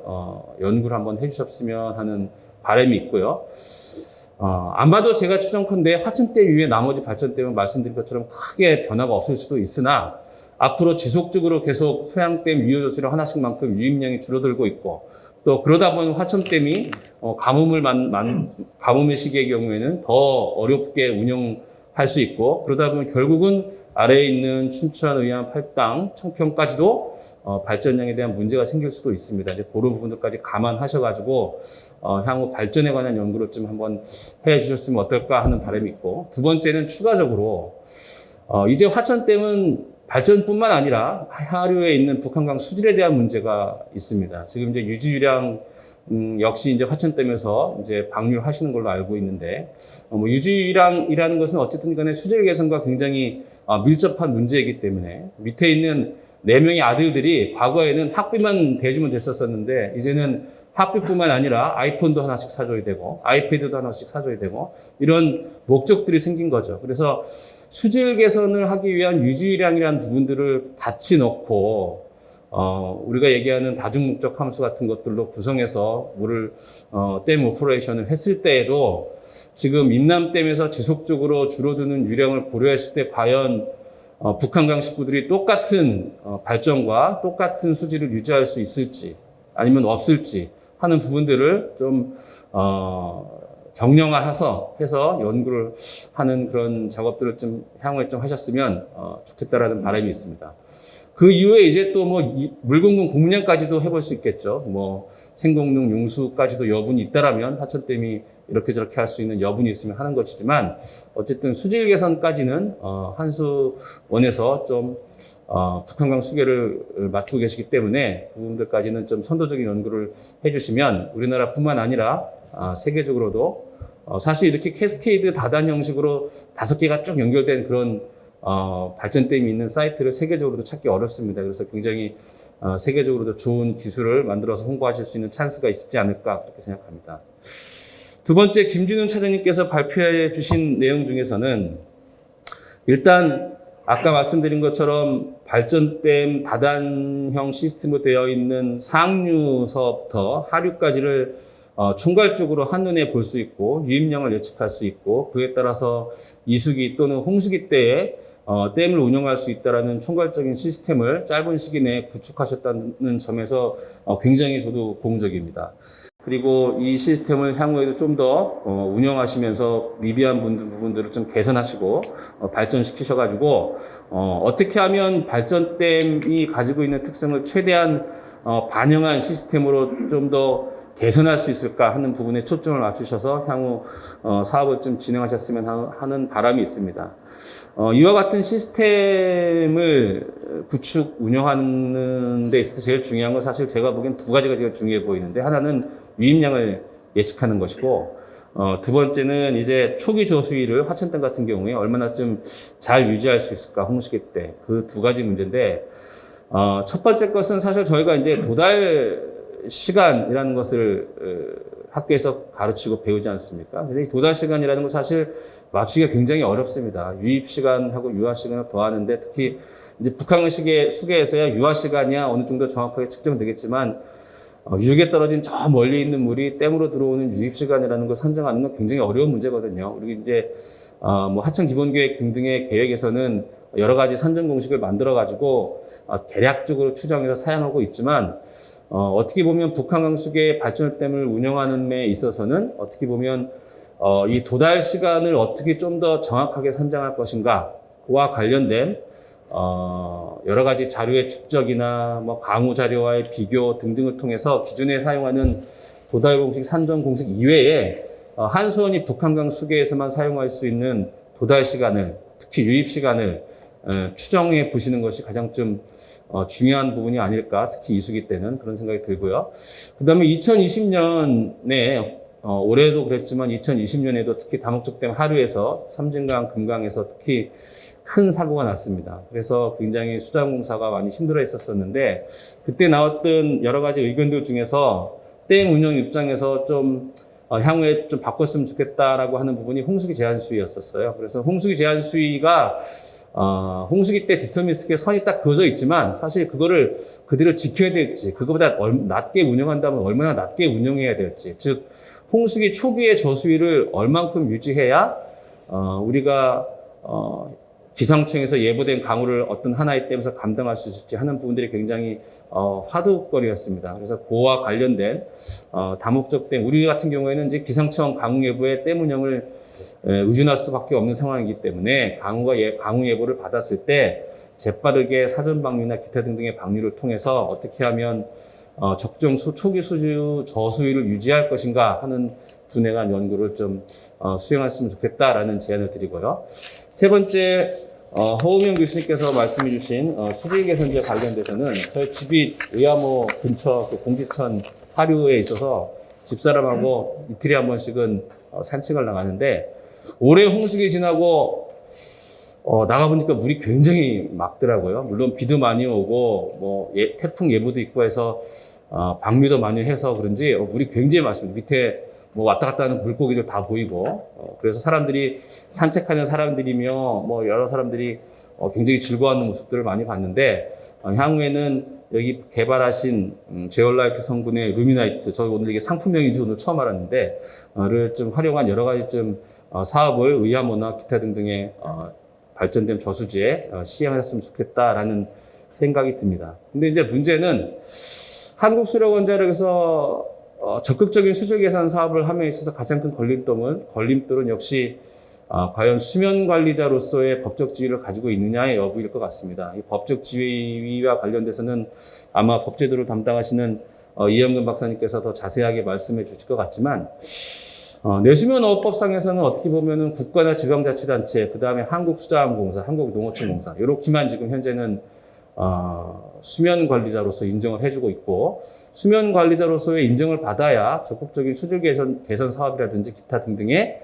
연구를 한번 해주셨으면 하는 바람이 있고요. 아마도 제가 추정컨대 화천댐 이후에 나머지 발전댐은 말씀드린 것처럼 크게 변화가 없을 수도 있으나 앞으로 지속적으로 계속 소양댐 유효조수를 하나씩만큼 유입량이 줄어들고 있고 또 그러다 보면 화천댐이 가뭄의 시기의 경우에는 더 어렵게 운영할 수 있고 그러다 보면 결국은 아래에 있는 춘천, 의암, 팔당, 청평까지도 발전량에 대한 문제가 생길 수도 있습니다. 이제 그런 부분들까지 감안하셔가지고 향후 발전에 관한 연구를 좀 한번 해 주셨으면 어떨까 하는 바람이 있고 두 번째는 추가적으로 이제 화천댐은 발전뿐만 아니라 하류에 있는 북한강 수질에 대한 문제가 있습니다. 지금 이제 유지유량 역시 이제 화천댐에서 이제 방류하시는 걸로 알고 있는데 유지유량이라는 것은 어쨌든 간에 수질 개선과 굉장히 밀접한 문제이기 때문에 밑에 있는 4명의 아들들이 과거에는 학비만 대주면 됐었는데 이제는 학비뿐만 아니라 아이폰도 하나씩 사줘야 되고 아이패드도 하나씩 사줘야 되고 이런 목적들이 생긴 거죠. 그래서 수질 개선을 하기 위한 유지유량이라는 부분들을 같이 넣고 우리가 얘기하는 다중목적 함수 같은 것들로 구성해서 물을 댐 오퍼레이션을 했을 때에도 지금 임남댐에서 지속적으로 줄어드는 유량을 고려했을 때 과연 북한강 식구들이 똑같은 발전과 똑같은 수질을 유지할 수 있을지 아니면 없을지 하는 부분들을 좀 정량화해서 연구를 하는 그런 작업들을 좀 향후에 좀 하셨으면 좋겠다라는 바람이 있습니다. 그 이후에 이제 또 물공군 공량까지도 해볼 수 있겠죠. 생공능 용수까지도 여분이 있다라면 하천댐이 이렇게 저렇게 할 수 있는 여분이 있으면 하는 것이지만 어쨌든 수질 개선까지는 한수원에서 좀 북한강 수계를 맞추고 계시기 때문에 그 부분들까지는 좀 선도적인 연구를 해주시면 우리나라뿐만 아니라 세계적으로도 사실 이렇게 캐스케이드 다단 형식으로 5개가 쭉 연결된 그런 발전댐이 있는 사이트를 세계적으로도 찾기 어렵습니다. 그래서 굉장히 세계적으로도 좋은 기술을 만들어서 홍보하실 수 있는 찬스가 있지 않을까 그렇게 생각합니다. 두 번째 김준훈 차장님께서 발표해 주신 내용 중에서는 일단 아까 말씀드린 것처럼 발전댐 다단형 시스템으로 되어 있는 상류서부터 하류까지를 총괄적으로 한눈에 볼 수 있고 유입량을 예측할 수 있고 그에 따라서 이수기 또는 홍수기 때에 댐을 운영할 수 있다는 총괄적인 시스템을 짧은 시기 내에 구축하셨다는 점에서 굉장히 저도 고무적입니다. 그리고 이 시스템을 향후에도 좀 더 운영하시면서 미비한 부분들을 좀 개선하시고 발전시키셔가지고 어떻게 하면 발전댐이 가지고 있는 특성을 최대한 반영한 시스템으로 좀 더 개선할 수 있을까 하는 부분에 초점을 맞추셔서 향후 사업을 좀 진행하셨으면 하는 바람이 있습니다. 이와 같은 시스템을 구축 운영하는 데 있어서 제일 중요한 건 사실 제가 보기엔 2가지가 제일 중요해 보이는데 하나는 유입량을 예측하는 것이고 두 번째는 이제 초기 조수위를 화천댐 같은 경우에 얼마나 좀 잘 유지할 수 있을까 홍수기 때 그 2가지 문제인데 첫 번째 것은 사실 저희가 이제 도달 시간이라는 것을 학교에서 가르치고 배우지 않습니까? 근데 이 도달 시간이라는 건 사실 맞추기가 굉장히 어렵습니다. 유입 시간하고 유화 시간을 더하는데 특히 이제 북한강 수계에서야 유화 시간이야 어느 정도 정확하게 측정되겠지만 유역에 떨어진 저 멀리 있는 물이 댐으로 들어오는 유입 시간이라는 걸 산정하는 건 굉장히 어려운 문제거든요. 그리고 이제 하천 기본계획 등등의 계획에서는 여러 가지 산정 공식을 만들어 가지고 대략적으로 추정해서 사용하고 있지만 어떻게 보면 북한강 수계 발전댐을 운영하는 데 있어서는 어떻게 보면 이 도달 시간을 어떻게 좀 더 정확하게 산정할 것인가 그와 관련된 여러 가지 자료의 축적이나 강우 자료와의 비교 등등을 통해서 기존에 사용하는 도달 공식, 산정 공식 이외에 한수원이 북한강 수계에서만 사용할 수 있는 도달 시간을 특히 유입 시간을 추정해 보시는 것이 가장 좀 중요한 부분이 아닐까 특히 이수기 때는 그런 생각이 들고요. 그 다음에 2020년에 올해도 그랬지만 2020년에도 특히 다목적댐 하류에서 섬진강, 금강에서 특히 큰 사고가 났습니다. 그래서 굉장히 수자공사가 많이 힘들어 했었었는데 그때 나왔던 여러 가지 의견들 중에서 댐 운영 입장에서 좀 향후에 좀 바꿨으면 좋겠다라고 하는 부분이 홍수기 제한 수위였었어요. 그래서 홍수기 제한 수위가 홍수기 때 디터미스틱에 선이 딱 그어져 있지만 사실 그거를 그대로 지켜야 될지 그거보다 낮게 운영한다면 얼마나 낮게 운영해야 될지 즉 홍수기 초기의 저수위를 얼만큼 유지해야 우리가 기상청에서 예보된 강우를 어떤 하나의 댐에서 감당할 수 있을지 하는 부분들이 굉장히 화두거리였습니다. 그래서 그와 관련된 다목적 댐 우리 같은 경우에는 이제 기상청 강우 예보에 댐 운영을 의존할 수밖에 없는 상황이기 때문에 강우 예보를 받았을 때 재빠르게 사전 방류나 기타 등등의 방류를 통해서 어떻게 하면 적정 초기 저수위를 유지할 것인가 하는 분야에 관한 연구를 좀 수행했으면 좋겠다라는 제안을 드리고요. 세 번째, 허우명 교수님께서 말씀해 주신 수질 개선제 관련돼서는 저희 집이 의암호 근처 그 공지천 하류에 있어서 집사람하고 이틀에 한 번씩은 산책을 나가는데 올해 홍수기 지나고 나가보니까 물이 굉장히 맑더라고요. 물론 비도 많이 오고 뭐 태풍 예보도 있고 해서 방류도 많이 해서 그런지 물이 굉장히 맑습니다. 밑에 뭐 왔다 갔다 하는 물고기들 다 보이고 그래서 사람들이 산책하는 사람들이며 뭐 여러 사람들이 굉장히 즐거워하는 모습들을 많이 봤는데 향후에는 여기 개발하신 제올라이트 성분의 루미나이트 저 오늘 이게 상품명인지 오늘 처음 알았는데 를 좀 활용한 여러 가지 좀 사업을 의암호나 기타 등등의 발전된 저수지에 시행했으면 좋겠다라는 생각이 듭니다. 근데 이제 문제는 한국수력원자력에서 적극적인 수질 개선 사업을 함에 있어서 가장 큰 걸림돌은 역시 과연 수면 관리자로서의 법적 지위를 가지고 있느냐의 여부일 것 같습니다. 이 법적 지위와 관련돼서는 아마 법제도를 담당하시는 이영근 박사님께서 더 자세하게 말씀해 주실 것 같지만 내수면어업법상에서는 어떻게 보면은 국가나 지방자치단체, 그 다음에 한국수자원공사, 한국농어촌공사 이렇게만 지금 현재는 수면 관리자로서 인정을 해주고 있고 수면 관리자로서의 인정을 받아야 적극적인 수질 개선 사업이라든지 기타 등등의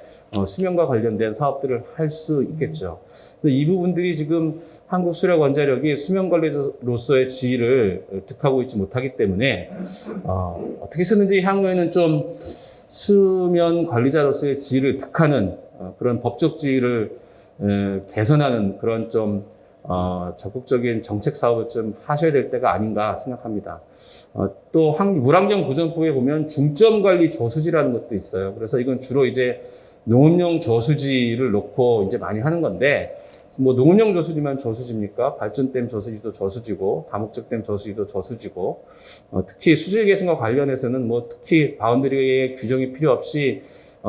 수면과 관련된 사업들을 할 수 있겠죠. 이 부분들이 지금 한국수력원자력이 수면 관리자로서의 지위를 득하고 있지 못하기 때문에 어떻게 쓰는지 향후에는 좀 수면 관리자로서의 지위를 득하는 그런 법적 지위를 개선하는 그런 좀 적극적인 정책 사업을 좀 하셔야 될 때가 아닌가 생각합니다. 또 물환경보전법에 보면 중점관리 저수지라는 것도 있어요. 그래서 이건 주로 이제 농업용 저수지를 놓고 이제 많이 하는 건데, 뭐 농업용 저수지만 저수지입니까? 발전댐 저수지도 저수지고, 다목적댐 저수지도 저수지고, 특히 수질 개선과 관련해서는 뭐 특히 바운더리의 규정이 필요 없이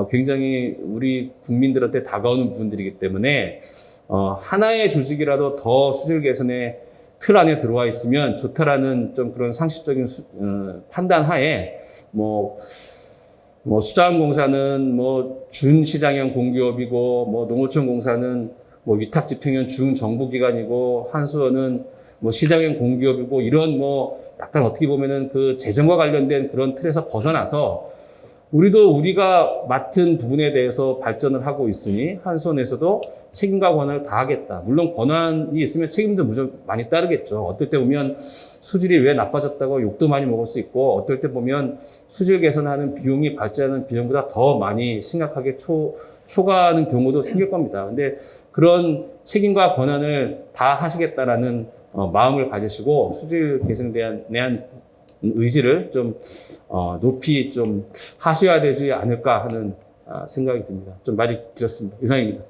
굉장히 우리 국민들한테 다가오는 부분들이기 때문에 하나의 조직이라도 더 수질 개선의 틀 안에 들어와 있으면 좋다라는 좀 그런 상식적인 판단 하에 뭐 수자원공사는 뭐 준시장형 공기업이고 뭐 농어촌공사는 뭐 위탁집행형 준정부기관이고 한수원은 뭐 시장형 공기업이고 이런 뭐 약간 어떻게 보면은 그 재정과 관련된 그런 틀에서 벗어나서 우리가 맡은 부분에 대해서 발전을 하고 있으니 한수원에서도 책임과 권한을 다하겠다. 물론 권한이 있으면 책임도 무조건 많이 따르겠죠. 어떨 때 보면 수질이 왜 나빠졌다고 욕도 많이 먹을 수 있고 어떨 때 보면 수질 개선하는 비용이 발생하는 비용보다 더 많이 심각하게 초과하는 경우도 생길 겁니다. 근데 그런 책임과 권한을 다 하시겠다라는 마음을 가지시고 수질 개선에 대한 의지를 좀 높이 좀 하셔야 되지 않을까 하는 생각이 듭니다. 좀 말이 길었습니다. 이상입니다.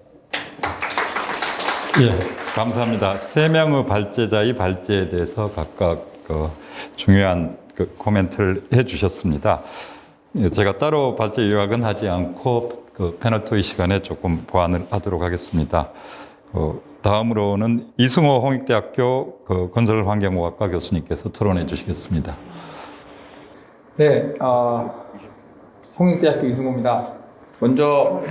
예, 감사합니다. 세 명의 발제자의 발제에 대해서 각각 중요한 코멘트를 해주셨습니다. 제가 따로 발제 요약은 하지 않고 패널 토의 시간에 조금 보완을 하도록 하겠습니다. 다음으로는 이승호 홍익대학교 건설환경공학과 교수님께서 토론해 주시겠습니다. 네, 홍익대학교 이승호입니다. 먼저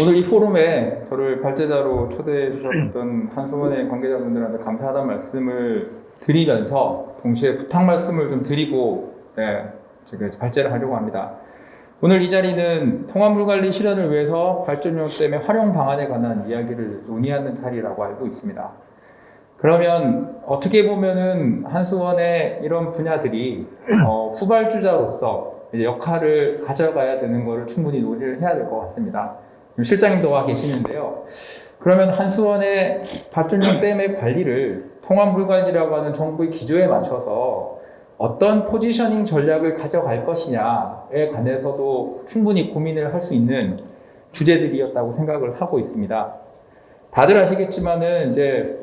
오늘 이 포럼에 저를 발제자로 초대해 주셨던 한수원의 관계자분들한테 감사하다는 말씀을 드리면서 동시에 부탁 말씀을 좀 드리고 제가 발제를 하려고 합니다. 오늘 이 자리는 통합물관리 실현을 위해서 발전용댐의 활용 방안에 관한 이야기를 논의하는 자리라고 알고 있습니다. 그러면 어떻게 보면은 한수원의 이런 분야들이 후발주자로서 이제 역할을 가져가야 되는 것을 충분히 논의를 해야 될 것 같습니다. 실장님도 와 계시는데요. 그러면 한수원의 발전용 댐의 관리를 통합물관리라고 하는 정부의 기조에 맞춰서 어떤 포지셔닝 전략을 가져갈 것이냐에 관해서도 충분히 고민을 할 수 있는 주제들이었다고 생각을 하고 있습니다. 다들 아시겠지만은 이제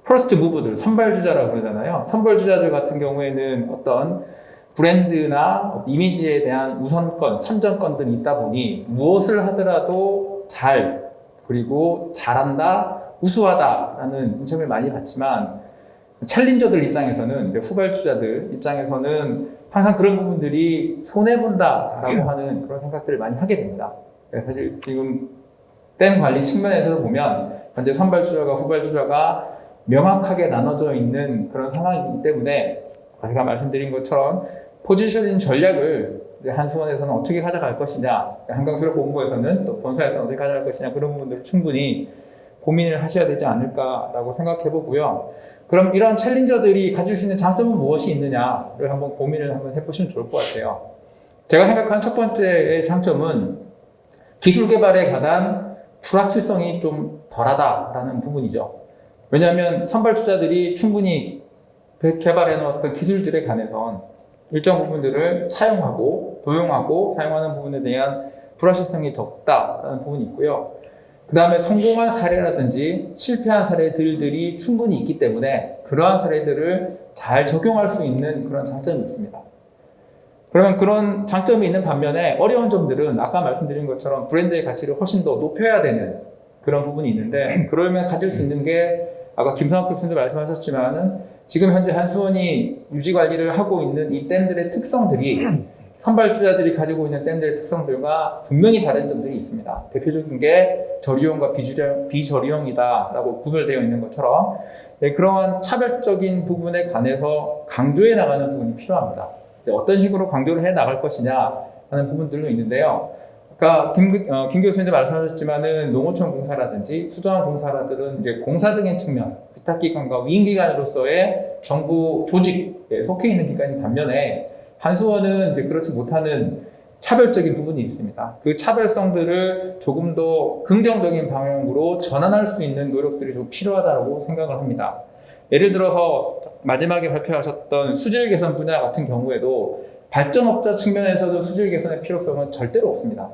퍼스트 무브들, 선발주자라고 그러잖아요. 선발주자들 같은 경우에는 어떤 브랜드나 이미지에 대한 우선권, 선전권 등이 있다 보니 무엇을 하더라도 그리고 잘한다, 우수하다라는 인정을 많이 받지만 챌린저들 입장에서는, 후발주자들 입장에서는 항상 그런 부분들이 손해본다라고 하는 그런 생각들을 많이 하게 됩니다. 사실 지금 댐 관리 측면에서 보면 현재 선발주자가 후발주자가 명확하게 나눠져 있는 그런 상황이기 때문에 제가 말씀드린 것처럼 포지셔닝 전략을 한수원에서는 어떻게 가져갈 것이냐, 한강수력본부에서는 또 본사에서는 어떻게 가져갈 것이냐, 그런 부분들을 충분히 고민을 하셔야 되지 않을까라고 생각해 보고요. 그럼 이런 챌린저들이 가질 수 있는 장점은 무엇이 있느냐를 한번 고민을 한번 해보시면 좋을 것 같아요. 제가 생각하는 첫 번째의 장점은 기술 개발에 관한 불확실성이 좀 덜하다라는 부분이죠. 왜냐하면 선발주자들이 충분히 개발해 놓았던 기술들에 관해선 일정 부분들을 차용하고 도용하고 사용하는 부분에 대한 불확실성이 더 없다라는 부분이 있고요. 그 다음에 성공한 사례라든지 실패한 사례들이 충분히 있기 때문에 그러한 사례들을 잘 적용할 수 있는 그런 장점이 있습니다. 그러면 그런 장점이 있는 반면에 어려운 점들은 아까 말씀드린 것처럼 브랜드의 가치를 훨씬 더 높여야 되는 그런 부분이 있는데, 그러면 가질 수 있는 게 아까 김상욱 교수님도 말씀하셨지만은 지금 현재 한수원이 유지 관리를 하고 있는 이 댐들의 특성들이 선발주자들이 가지고 있는 댐들의 특성들과 분명히 다른 점들이 있습니다. 대표적인 게 저리용과 비저리용이다라고 구별되어 있는 것처럼 그러한 차별적인 부분에 관해서 강조해 나가는 부분이 필요합니다. 어떤 식으로 강조를 해 나갈 것이냐 하는 부분들도 있는데요. 아까 김 교수님도 말씀하셨지만은 농어촌 공사라든지 수저항 공사라들은 이제 공사적인 측면, 위탁기관과 위임기관으로서의 정부 조직에 속해 있는 기관인 반면에 한수원은 이제 그렇지 못하는 차별적인 부분이 있습니다. 그 차별성들을 조금 더 긍정적인 방향으로 전환할 수 있는 노력들이 좀 필요하다고 생각을 합니다. 예를 들어서 마지막에 발표하셨던 수질 개선 분야 같은 경우에도 발전업자 측면에서도 수질 개선의 필요성은 절대로 없습니다.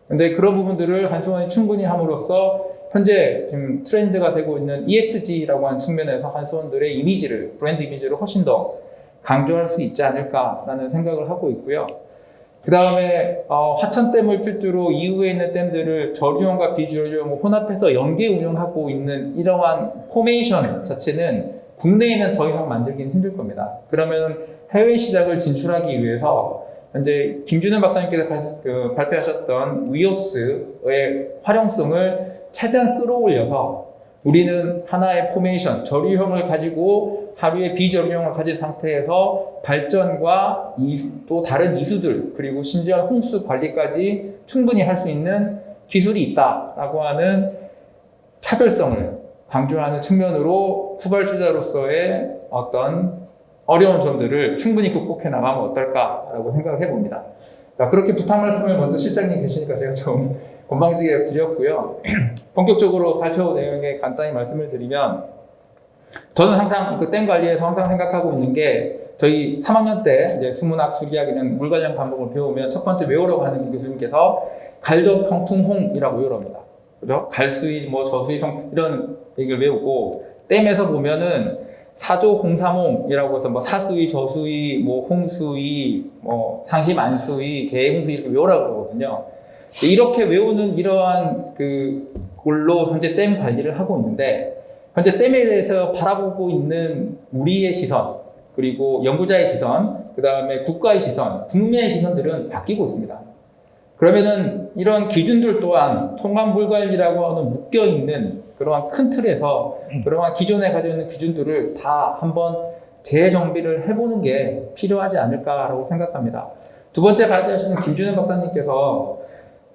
그런데 그런 부분들을 한수원이 충분히 함으로써 현재 지금 트렌드가 되고 있는 ESG라고 하는 측면에서 한수원들의 이미지를, 브랜드 이미지를 훨씬 더 강조할 수 있지 않을까라는 생각을 하고 있고요. 그 다음에 화천댐을 필두로 이후에 있는 댐들을 저류용과 비저류용 혼합해서 연계 운영하고 있는 이러한 포메이션 자체는 국내에는 더 이상 만들기는 힘들 겁니다. 그러면 해외 시장을 진출하기 위해서 현재 김준현 박사님께서 발표하셨던 위오스의 활용성을 최대한 끌어올려서 우리는 하나의 포메이션, 저류형을 가지고 하루에 비저류형을 가진 상태에서 발전과 또 다른 이수들, 그리고 심지어 홍수 관리까지 충분히 할 수 있는 기술이 있다라고 하는 차별성을 강조하는 측면으로 후발주자로서의 어떤 어려운 점들을 충분히 극복해 나가면 어떨까라고 생각을 해봅니다. 자, 그렇게 부탁 말씀을 먼저 실장님 계시니까 제가 좀 건방지게 드렸고요. 본격적으로 발표 내용에 간단히 말씀을 드리면, 저는 항상 그 댐 관리에서 항상 생각하고 있는 게, 저희 3학년 때 이제 수문학 수리학이라는 물 관련 과목을 배우면 첫 번째 외우라고 하는 교수님께서 갈저 평풍홍이라고 외우랍니다. 그죠? 갈수위, 저수위, 이런 얘기를 외우고, 댐에서 보면은 사조 홍삼홍이라고 해서 사수위, 저수위, 홍수위, 상시 만수위, 계홍수위 이렇게 외우라고 그러거든요. 이렇게 외우는 이러한 걸로 현재 댐 관리를 하고 있는데, 현재 댐에 대해서 바라보고 있는 우리의 시선, 그리고 연구자의 시선, 그 다음에 국가의 시선, 국민의 시선들은 바뀌고 있습니다. 그러면은 이런 기준들 또한 통합물관리라고 하는 묶여있는 그러한 큰 틀에서 그러한 기존에 가지고 있는 기준들을 다 한번 재정비를 해보는 게 필요하지 않을까라고 생각합니다. 두 번째 발제하시는 김준현 박사님께서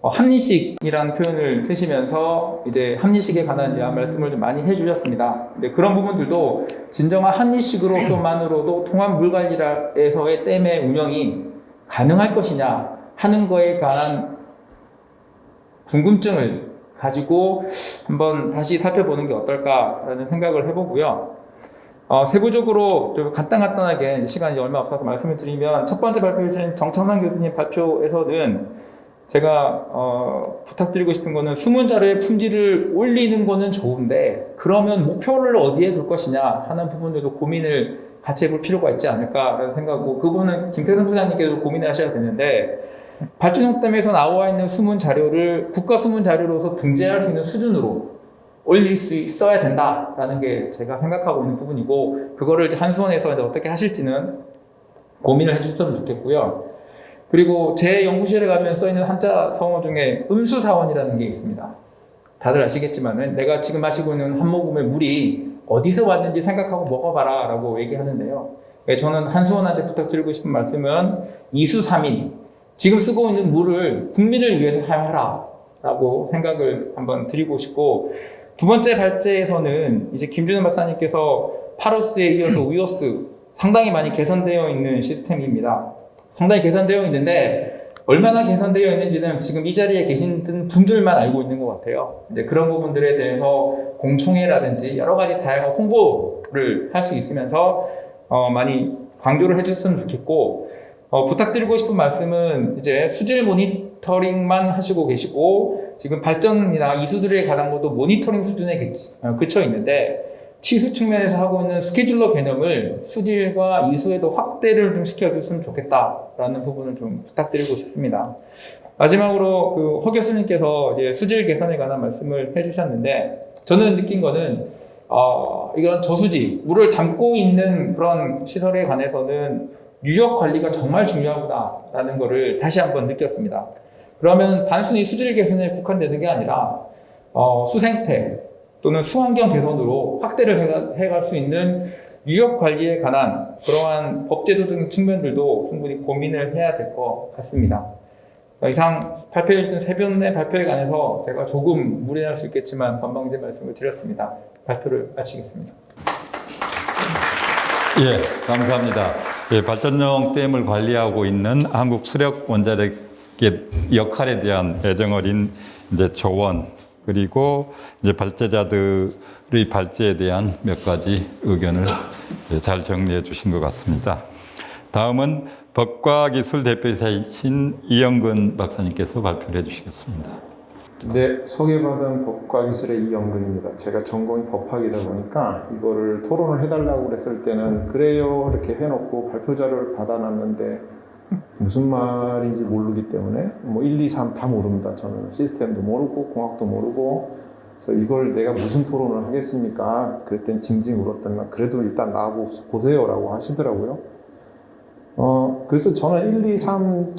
합리식이라는 표현을 쓰시면서 이제 합리식에 관한 말씀을 좀 많이 해주셨습니다. 근데 그런 부분들도 진정한 합리식으로서만으로도 통합물관리에서의 댐의 운영이 가능할 것이냐 하는 거에 관한 궁금증을 가지고 한번 다시 살펴보는 게 어떨까라는 생각을 해보고요. 세부적으로 좀 간단하게 시간이 얼마 없어서 말씀을 드리면 첫 번째 발표해 주신 정창남 교수님 발표에서는 제가 부탁드리고 싶은 거는 수문 자료의 품질을 올리는 거는 좋은데 그러면 목표를 어디에 둘 것이냐 하는 부분들도 고민을 같이 해볼 필요가 있지 않을까라는 생각이고 그 부분은 김태선 부장님께도 고민을 하셔야 되는데 발전용댐에서 나와 있는 수문 자료를 국가 수문 자료로서 등재할 수 있는 수준으로 올릴 수 있어야 된다라는 게 제가 생각하고 있는 부분이고 그거를 이제 한수원에서 이제 어떻게 하실지는 고민을 해주셨으면 좋겠고요. 그리고 제 연구실에 가면 써있는 한자 성어 중에 음수사원이라는 게 있습니다. 다들 아시겠지만은 내가 지금 마시고 있는 한 모금의 물이 어디서 왔는지 생각하고 먹어봐라 라고 얘기하는데요. 저는 한수원한테 부탁드리고 싶은 말씀은 이수삼인 지금 쓰고 있는 물을 국민을 위해서 사용하라 라고 생각을 한번 드리고 싶고 두 번째 발제에서는 이제 김준현 박사님께서 파로스에 이어서 우요스 상당히 많이 개선되어 있는 시스템입니다. 상당히 개선되어 있는데 얼마나 개선되어 있는지는 지금 이 자리에 계신 분들만 알고 있는 것 같아요. 이제 그런 부분들에 대해서 공청회라든지 여러 가지 다양한 홍보를 할 수 있으면서 많이 강조를 해줬으면 좋겠고 부탁드리고 싶은 말씀은 이제 수질 모니터링만 하시고 계시고 지금 발전이나 이수들에 관한 것도 모니터링 수준에 그쳐 있는데 치수 측면에서 하고 있는 스케줄러 개념을 수질과 이수에도 확대를 좀 시켜줬으면 좋겠다라는 부분을 좀 부탁드리고 싶습니다. 마지막으로 그 허 교수님께서 이제 수질 개선에 관한 말씀을 해주셨는데 저는 느낀 거는 이런 저수지 물을 담고 있는 그런 시설에 관해서는 유역 관리가 정말 중요하구나라는 거를 다시 한번 느꼈습니다. 그러면 단순히 수질 개선에 국한되는 게 아니라 수생태 또는 수환경 개선으로 확대를 해갈 수 있는 유역 관리에 관한 그러한 법제도적인 측면들도 충분히 고민을 해야 될 것 같습니다. 이상 발표해 주신 세 분의 발표에 관해서 제가 조금 무리할 수 있겠지만 건방진 말씀을 드렸습니다. 발표를 마치겠습니다. 예, 감사합니다. 예, 발전용 댐을 관리하고 있는 한국수력원자력의 역할에 대한 애정 어린 이제 조언 그리고 이제 발제자들의 발제에 대한 몇 가지 의견을 잘 정리해 주신 것 같습니다. 다음은 법과기술 대표이사이신 이영근 박사님께서 발표를 해 주시겠습니다. 네, 소개받은 법과기술의 이영근입니다. 제가 전공이 법학이다 보니까 이거를 토론을 해달라고 그랬을 때는 그래요 이렇게 해놓고 발표 자료를 받아놨는데 무슨 말인지 모르기 때문에 뭐 1, 2, 3 다 모릅니다. 저는 시스템도 모르고 공학도 모르고 그래서 이걸 내가 무슨 토론을 하겠습니까? 그랬더니 징징 울었더니 그래도 일단 나와보세요 라고 하시더라고요. 그래서 저는 1, 2, 3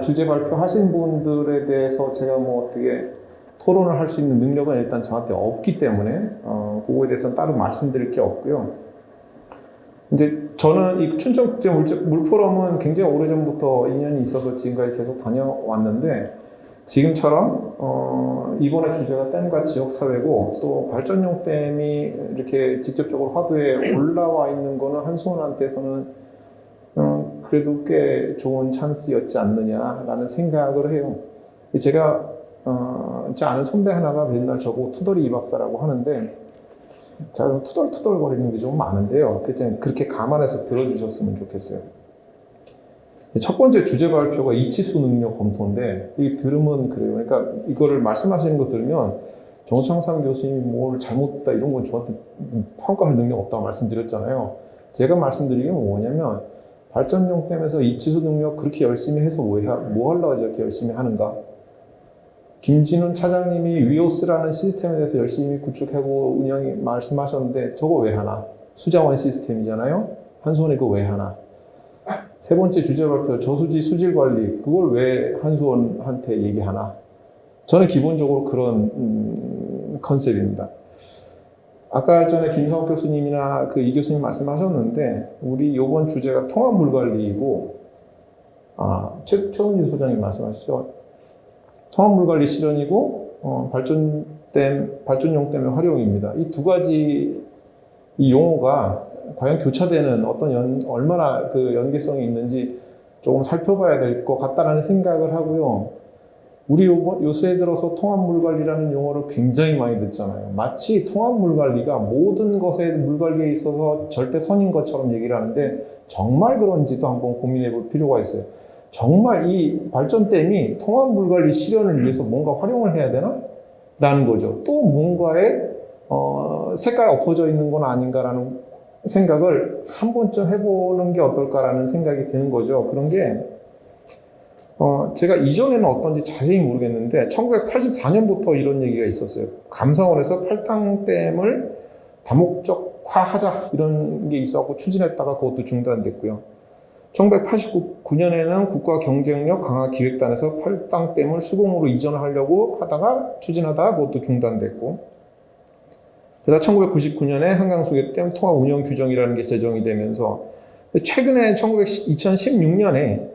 주제 발표하신 분들에 대해서 제가 뭐 어떻게 토론을 할 수 있는 능력은 일단 저한테 없기 때문에 그거에 대해서는 따로 말씀드릴 게 없고요. 이제 저는 이 춘천국제물포럼은 굉장히 오래전부터 인연이 있어서 지금까지 계속 다녀왔는데 지금처럼 이번에 주제가 댐과 지역사회고 또 발전용 댐이 이렇게 직접적으로 화두에 올라와 있는 거는 한수원한테서는 그래도 꽤 좋은 찬스였지 않느냐라는 생각을 해요. 제가 제 아는 선배 하나가 맨날 저보고 투덜이 이 박사라고 하는데 제가 투덜투덜 거리는 게 좀 많은데요. 그래서 그렇게 감안해서 들어주셨으면 좋겠어요. 첫 번째 주제 발표가 이치수 능력 검토인데 이 들으면 그래요. 그러니까 이거를 말씀하시는 거 들으면 정창삼 교수님이 뭘 잘못했다 이런 건 저한테 평가할 능력 없다고 말씀드렸잖아요. 제가 말씀드리는 게 뭐냐면 발전용 댐에서 이치수 능력 그렇게 열심히 해서 뭐 하려고 저렇게 열심히 하는가? 김진훈 차장님이 위오스라는 시스템에 대해서 열심히 구축하고 운영이 말씀하셨는데 저거 왜 하나? 수자원 시스템이잖아요. 한수원이 그거 왜 하나? 세 번째 주제 발표 저수지 수질 관리 그걸 왜 한수원한테 얘기하나? 저는 기본적으로 그런 컨셉입니다. 아까 전에 김성욱 교수님이나 이 교수님 말씀하셨는데 우리 이번 주제가 통합물관리이고 최은희 소장님 말씀하시죠. 통합물관리 실현이고 발전용 댐의 활용입니다. 이 두 가지 이 용어가 과연 교차되는 얼마나 그 연계성이 있는지 조금 살펴봐야 될 것 같다라는 생각을 하고요. 우리 요새 들어서 통합물관리라는 용어를 굉장히 많이 듣잖아요. 마치 통합물관리가 모든 것의 물관리에 있어서 절대 선인 것처럼 얘기를 하는데 정말 그런지도 한번 고민해 볼 필요가 있어요. 정말 이 발전댐이 통합물관리 실현을 위해서 뭔가 활용을 해야 되나? 라는 거죠. 또 뭔가에 색깔 엎어져 있는 건 아닌가라는 생각을 한 번쯤 해보는 게 어떨까라는 생각이 드는 거죠. 그런 게 제가 이전에는 어떤지 자세히 모르겠는데 1984년부터 이런 얘기가 있었어요. 감사원에서 팔당댐을 다목적화하자 이런 게 있었고 추진했다가 그것도 중단됐고요. 1989년에는 국가경쟁력 강화 기획단에서 팔당댐을 수공으로 이전하려고 하다가 추진하다가 그것도 중단됐고, 그래서 1999년에 한강수계댐 통합 운영 규정이라는 게 제정이 되면서 최근에 2016년에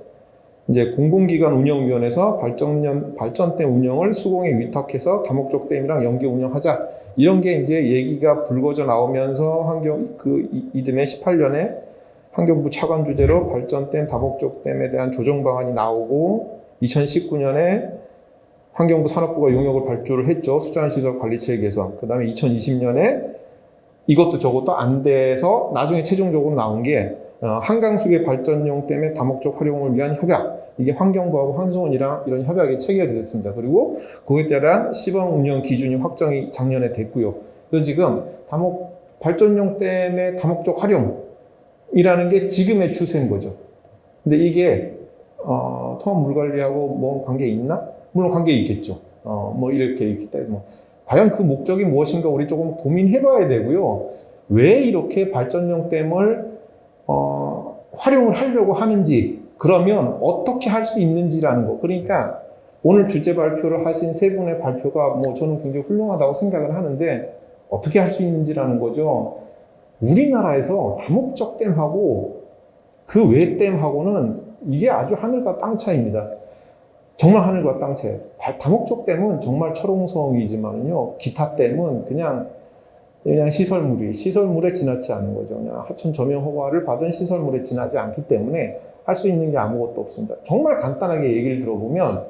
이제 공공기관 운영위원회에서 발전댐 운영을 수공에 위탁해서 다목적 댐이랑 연계 운영하자 이런 게 이제 얘기가 불거져 나오면서 이듬해 18년에 환경부 차관 주재로 발전댐, 다목적 댐에 대한 조정 방안이 나오고 2019년에 환경부 산업부가 용역을 발주를 했죠. 수자원시설 관리체계에서. 그 다음에 2020년에 이것도 저것도 안 돼서 나중에 최종적으로 나온 게 한강수계 발전용 댐의 다목적 활용을 위한 협약. 이게 환경부하고 한수원이랑 이런 협약이 체결이 됐습니다. 그리고 그에 따른 시범 운영 기준이 확정이 작년에 됐고요. 그래서 지금 발전용 댐의 다목적 활용이라는 게 지금의 추세인 거죠. 근데 이게 통합 물관리하고 뭐 관계 있나? 물론 관계 있겠죠. 뭐 이렇게 있기 때문에 과연 그 목적이 무엇인가 우리 조금 고민해봐야 되고요. 왜 이렇게 발전용 댐을 활용을 하려고 하는지, 그러면 어떻게 할 수 있는지라는 거. 그러니까 오늘 주제 발표를 하신 세 분의 발표가 뭐 저는 굉장히 훌륭하다고 생각을 하는데 어떻게 할 수 있는지라는 거죠. 우리나라에서 다목적 댐하고 그 외 댐하고는 이게 아주 하늘과 땅 차이입니다. 정말 하늘과 땅 차이. 다목적 댐은 정말 철옹성이지만요, 기타 댐은 그냥 시설물에 지나지 않는 거죠. 그냥 하천 점용 허가를 받은 시설물에 지나지 않기 때문에 할 수 있는 게 아무것도 없습니다. 정말 간단하게 얘기를 들어보면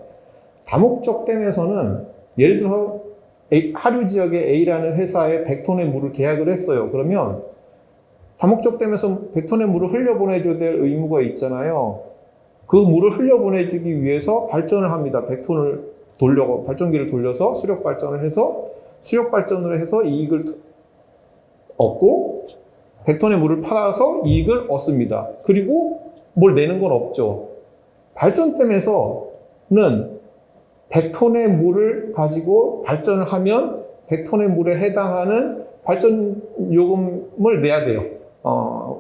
다목적 댐에서는 예를 들어 하류 지역의 A라는 회사에 100톤의 물을 계약을 했어요. 그러면 다목적 댐에서 100톤의 물을 흘려보내줘야 될 의무가 있잖아요. 그 물을 흘려보내주기 위해서 발전을 합니다. 100톤을 발전기를 돌려서 수력 발전을 해서 이익을 얻고 100톤의 물을 팔아서 이익을 얻습니다. 그리고 뭘 내는 건 없죠. 발전댐에서는 100톤의 물을 가지고 발전을 하면 100톤의 물에 해당하는 발전 요금을 내야 돼요.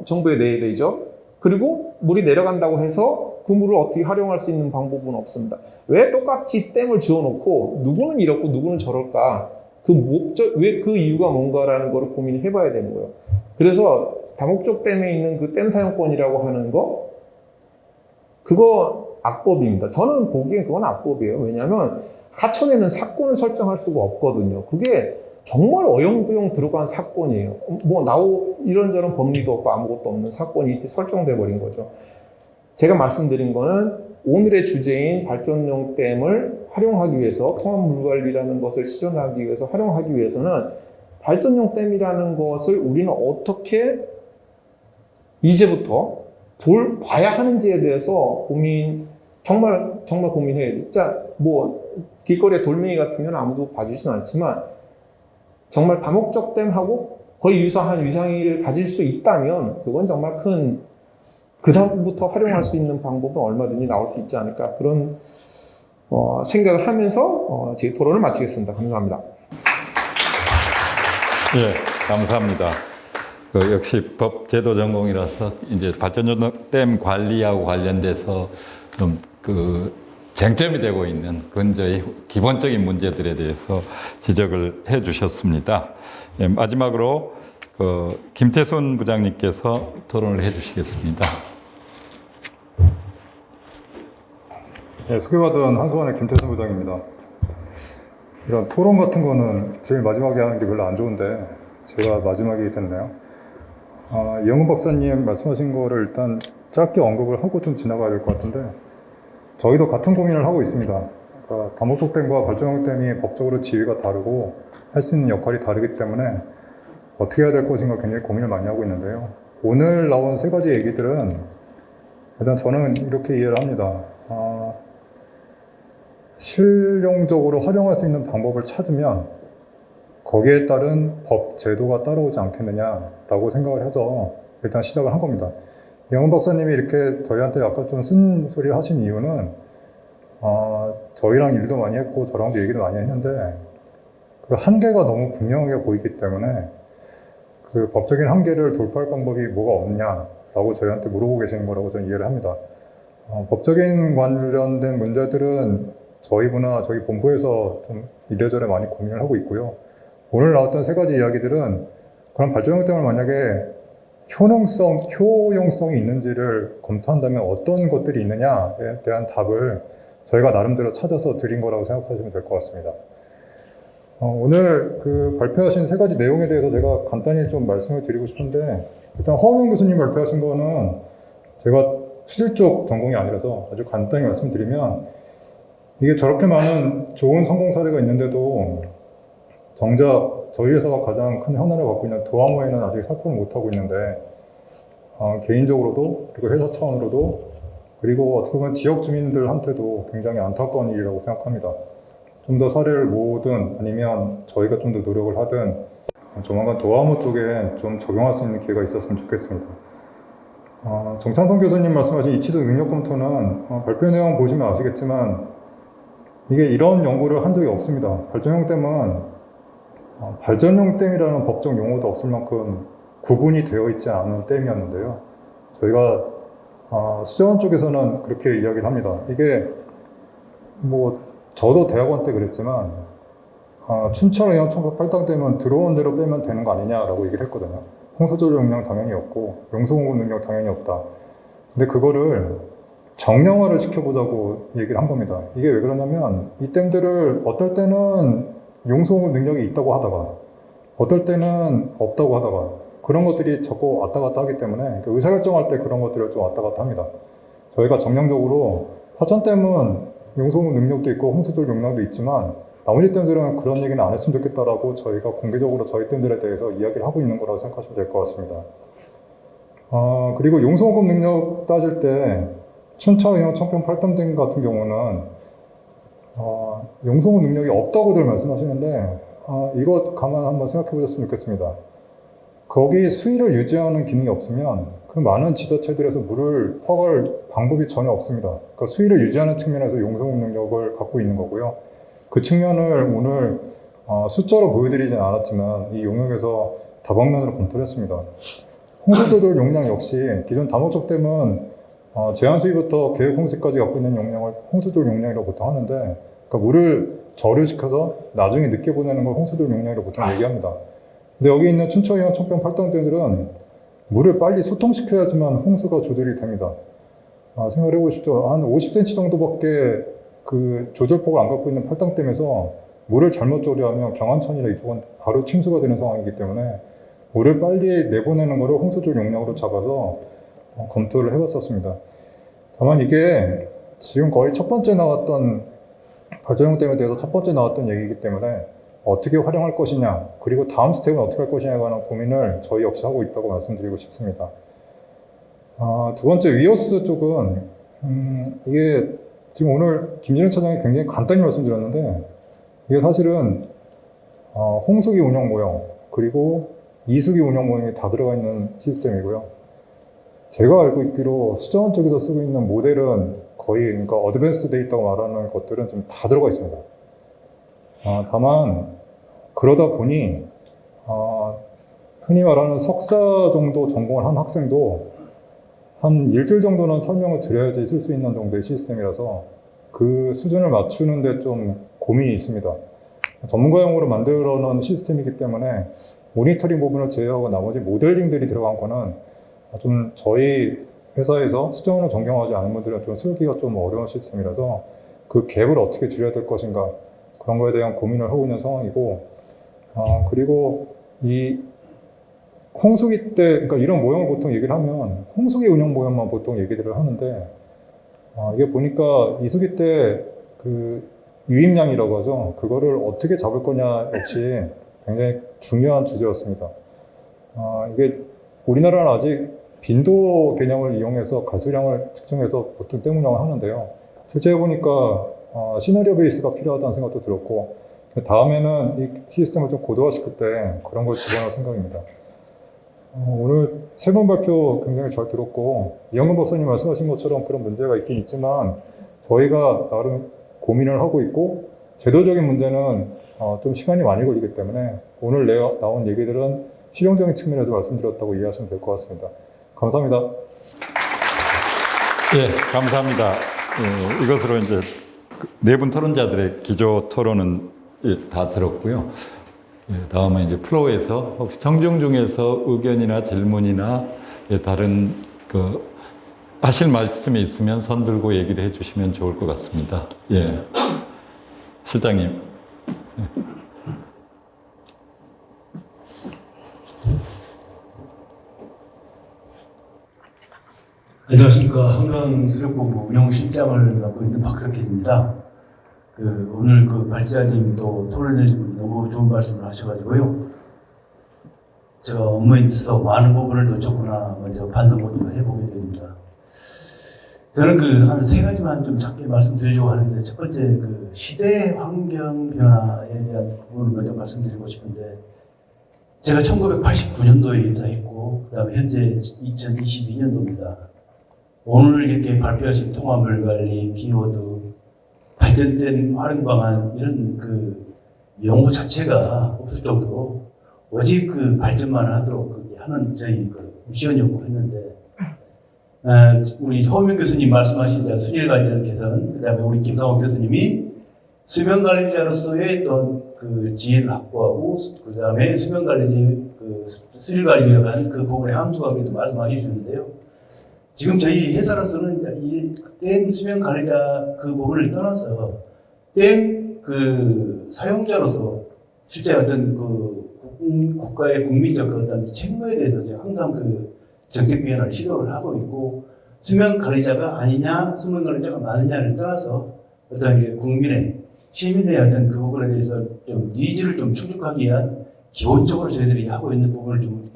정부에 내야 되죠. 그리고 물이 내려간다고 해서 그 물을 어떻게 활용할 수 있는 방법은 없습니다. 왜 똑같이 댐을 지어놓고 누구는 이렇고 누구는 저럴까? 왜 그 이유가 뭔가라는 거를 고민해 봐야 되는 거예요. 그래서 다목적 댐에 있는 그 댐 사용권이라고 하는 거, 그거 악법입니다. 저는 보기엔 그건 악법이에요. 왜냐하면 하천에는 사건을 설정할 수가 없거든요. 그게 정말 어영부영 들어간 사건이에요. 이런저런 법리도 없고 아무것도 없는 사건이 이렇게 설정돼 버린 거죠. 제가 말씀드린 거는 오늘의 주제인 발전용 댐을 활용하기 위해서, 통합물관리라는 것을 실현하기 위해서 활용하기 위해서는 발전용 댐이라는 것을 우리는 어떻게 이제부터 봐야 하는지에 대해서 정말 고민해야 돼. 자, 길거리에 돌멩이 같으면 아무도 봐주진 않지만 정말 다목적 댐하고 거의 유사한 위상을 가질 수 있다면 그건 정말 그 다음부터 활용할 수 있는 방법은 얼마든지 나올 수 있지 않을까, 그런 생각을 하면서 제 토론을 마치겠습니다. 감사합니다. 예, 감사합니다. 역시 법 제도 전공이라서 이제 발전용 댐 관리하고 관련돼서 좀 쟁점이 되고 있는 근저의 기본적인 문제들에 대해서 지적을 해 주셨습니다. 예, 마지막으로 김태손 부장님께서 토론을 해 주시겠습니다. 예, 소개받은 한수원의 김태순 부장입니다. 이런 토론 같은 거는 제일 마지막에 하는 게 별로 안 좋은데 제가 마지막이 됐네요. 이영훈 박사님 말씀하신 거를 일단 짧게 언급을 하고 좀 지나가야 될 것 같은데, 저희도 같은 고민을 하고 있습니다. 그러니까 다목적댐과 발전용댐이 법적으로 지위가 다르고 할 수 있는 역할이 다르기 때문에 어떻게 해야 될 것인가 굉장히 고민을 많이 하고 있는데요. 오늘 나온 세 가지 얘기들은 일단 저는 이렇게 이해를 합니다. 실용적으로 활용할 수 있는 방법을 찾으면 거기에 따른 법, 제도가 따라오지 않겠느냐라고 생각을 해서 일단 시작을 한 겁니다. 영훈 박사님이 이렇게 저희한테 약간 좀 쓴소리를 하신 이유는 저희랑 일도 많이 했고 저랑도 얘기를 많이 했는데 그 한계가 너무 분명하게 보이기 때문에 그 법적인 한계를 돌파할 방법이 뭐가 없냐라고 저희한테 물어보고 계시는 거라고 저는 이해를 합니다. 법적인 관련된 문제들은 저희 부나 저희 본부에서 좀 이래저래 많이 고민을 하고 있고요. 오늘 나왔던 세 가지 이야기들은 그런 발전용댐을 만약에 효용성이 있는지를 검토한다면 어떤 것들이 있느냐에 대한 답을 저희가 나름대로 찾아서 드린 거라고 생각하시면 될 것 같습니다. 오늘 그 발표하신 세 가지 내용에 대해서 제가 간단히 좀 말씀을 드리고 싶은데, 일단 허은영 교수님 발표하신 거는 제가 수질 쪽 전공이 아니라서 아주 간단히 말씀드리면, 이게 저렇게 많은 좋은 성공 사례가 있는데도 정작 저희 회사가 가장 큰 현안을 갖고 있는 도화모에는 아직 살포를 못하고 있는데, 개인적으로도 그리고 회사 차원으로도 그리고 어떻게 보면 지역 주민들한테도 굉장히 안타까운 일이라고 생각합니다. 좀 더 사례를 모으든 아니면 저희가 좀 더 노력을 하든 조만간 도화모 쪽에 좀 적용할 수 있는 기회가 있었으면 좋겠습니다. 정찬성 교수님 말씀하신 이치도 능력 검토는 발표 내용 보시면 아시겠지만 이게 이런 연구를 한 적이 없습니다. 발전용댐은 발전용댐이라는 법적 용어도 없을 만큼 구분이 되어 있지 않은 댐이었는데요. 저희가 수자원 쪽에서는 그렇게 이야기를 합니다. 이게 저도 대학원 때 그랬지만 춘천 의원 청각 팔당댐은 들어온 대로 빼면 되는 거 아니냐라고 얘기를 했거든요. 홍수조절 용량 당연히 없고 용수공급 능력 당연히 없다. 근데 그거를 정량화를 시켜보자고 얘기를 한 겁니다. 이게 왜 그러냐면 이 댐들을 어떨 때는 용수공급 능력이 있다고 하다가 어떨 때는 없다고 하다가 그런 것들이 자꾸 왔다 갔다 하기 때문에 의사결정할 때 그런 것들을 좀 왔다 갔다 합니다. 저희가 정량적으로 화천댐은 용수공급 능력도 있고 홍수조절 용량도 있지만 나머지 댐들은 그런 얘기는 안 했으면 좋겠다라고 저희가 공개적으로 저희 댐들에 대해서 이야기를 하고 있는 거라고 생각하시면 될 것 같습니다. 그리고 용수공급 능력 따질 때 춘천, 의원, 청평, 팔당댐 같은 경우는 용수공급 능력이 없다고들 말씀하시는데 이거 가만 한번 생각해 보셨으면 좋겠습니다. 거기 수위를 유지하는 기능이 없으면 그 많은 지자체들에서 물을 퍼갈 방법이 전혀 없습니다. 그 수위를 유지하는 측면에서 용수공급 능력을 갖고 있는 거고요. 그 측면을 오늘 숫자로 보여드리진 않았지만 이 용역에서 다방면으로 검토를 했습니다. 홍수조절 용량 역시 기존 다목적 댐은 제한 수위부터 계획 홍수까지 갖고 있는 용량을 홍수조절 용량이라고 보통 하는데, 그러니까 물을 절유시켜서 나중에 늦게 보내는 걸 홍수조절 용량이라고 보통 얘기합니다. 근데 여기 있는 춘천이나 청평, 팔당댐들은 물을 빨리 소통시켜야지만 홍수가 조절이 됩니다. 생각을 해보십시오. 한 50cm 정도밖에 그 조절폭을 안 갖고 있는 팔당댐에서 물을 잘못 조류하면 경안천이나 이쪽은 바로 침수가 되는 상황이기 때문에 물을 빨리 내보내는 것을 홍수조절 용량으로 잡아서 검토를 해봤었습니다. 다만 이게 지금 거의 첫 번째 나왔던 발전용댐에 대해서 첫 번째 나왔던 얘기이기 때문에 어떻게 활용할 것이냐, 그리고 다음 스텝은 어떻게 할 것이냐에 관한 고민을 저희 역시 하고 있다고 말씀드리고 싶습니다. 두 번째 위오스 쪽은 이게 지금 오늘 김진현 차장이 굉장히 간단히 말씀드렸는데 이게 사실은 홍수기 운영 모형 그리고 이수기 운영 모형이 다 들어가 있는 시스템이고요. 제가 알고 있기로 수자원 쪽에서 쓰고 있는 모델은 거의 그러니까 어드밴스드 데이터고 말하는 것들은 좀 다 들어가 있습니다. 다만 그러다 보니 흔히 말하는 석사 정도 전공을 한 학생도 한 일주일 정도는 설명을 드려야지 쓸 수 있는 정도의 시스템이라서 그 수준을 맞추는데 좀 고민이 있습니다. 전문가용으로 만들어 놓은 시스템이기 때문에 모니터링 부분을 제외하고 나머지 모델링들이 들어간 거는 좀 저희 회사에서 수정으로 전경하지 않은 분들은 좀 쓰기가 좀 어려운 시스템이라서 그 갭을 어떻게 줄여야 될 것인가 그런 거에 대한 고민을 하고 있는 상황이고, 그리고 이 홍수기 때, 그러니까 이런 모형을 보통 얘기를 하면 홍수기 운영 모형만 보통 얘기들을 하는데, 이게 보니까 이수기 때 그 유입량이라고 하죠. 그거를 어떻게 잡을 거냐 역시 굉장히 중요한 주제였습니다. 이게 우리나라는 아직 빈도 개념을 이용해서 가수량을 측정해서 보통 댐 운영을 하는데요. 실제 해보니까 시나리오 베이스가 필요하다는 생각도 들었고, 다음에는 이 시스템을 좀 고도화시킬 때 그런 걸 집어넣을 생각입니다. 오늘 세 번 발표 굉장히 잘 들었고, 이영근 박사님 말씀하신 것처럼 그런 문제가 있긴 있지만 저희가 나름 고민을 하고 있고, 제도적인 문제는 좀 시간이 많이 걸리기 때문에 오늘 나온 얘기들은 실용적인 측면에서 말씀드렸다고 이해하시면 될 것 같습니다. 감사합니다. 예, 감사합니다. 이것으로 이제 네 분 토론자들의 기조 토론은 다 들었고요. 다음은 이제 플로어에서 혹시 청중 중에서 의견이나 질문이나 다른 하실 말씀이 있으면 손 들고 얘기를 해주시면 좋을 것 같습니다. 예, 실장님. 안녕하십니까. 한강수력본부 운영실장을 맡고 있는 박석희입니다. 오늘 발지자님 또 토론해 주고 너무 좋은 말씀을 하셔가지고요. 제가 업무에 있어서 많은 부분을 놓쳤구나 먼저 반성을 해보게 됩니다. 저는 한 세 가지만 좀 작게 말씀드리려고 하는데, 첫 번째 시대 환경 변화에 대한 부분을 먼저 말씀드리고 싶은데, 제가 1989년도에 입사했고, 그 다음에 현재 2022년도입니다. 오늘 이렇게 발표하신 통화물 관리, 키워드, 발전된 활용 방안, 이런 용어 자체가 없을 정도로 오직 발전만 하도록 하는 저희 미션 연구를 했는데, 우리 허명 교수님 말씀하신 수질 관련 개선, 그 다음에 우리 김상호 교수님이 수면 관리자로서의 어떤 지혜를 확보하고, 그 다음에 수면 관리, 수질 관리에 관한 부분의 함수관계도 말씀해 주셨는데요. 지금 저희 회사로서는 이 댐 수면 관리자 부분을 떠나서 댐 사용자로서 실제 어떤 국가의 국민적 어떤 책무에 대해서 항상 정책 변화를 시도를 하고 있고, 수면 관리자가 아니냐, 수면 관리자가 많으냐를 떠나서 어떤 국민의, 시민의 어떤 부분에 대해서 좀 니즈를 좀 충족하기 위한 기본적으로 저희들이 하고 있는 부분을 좀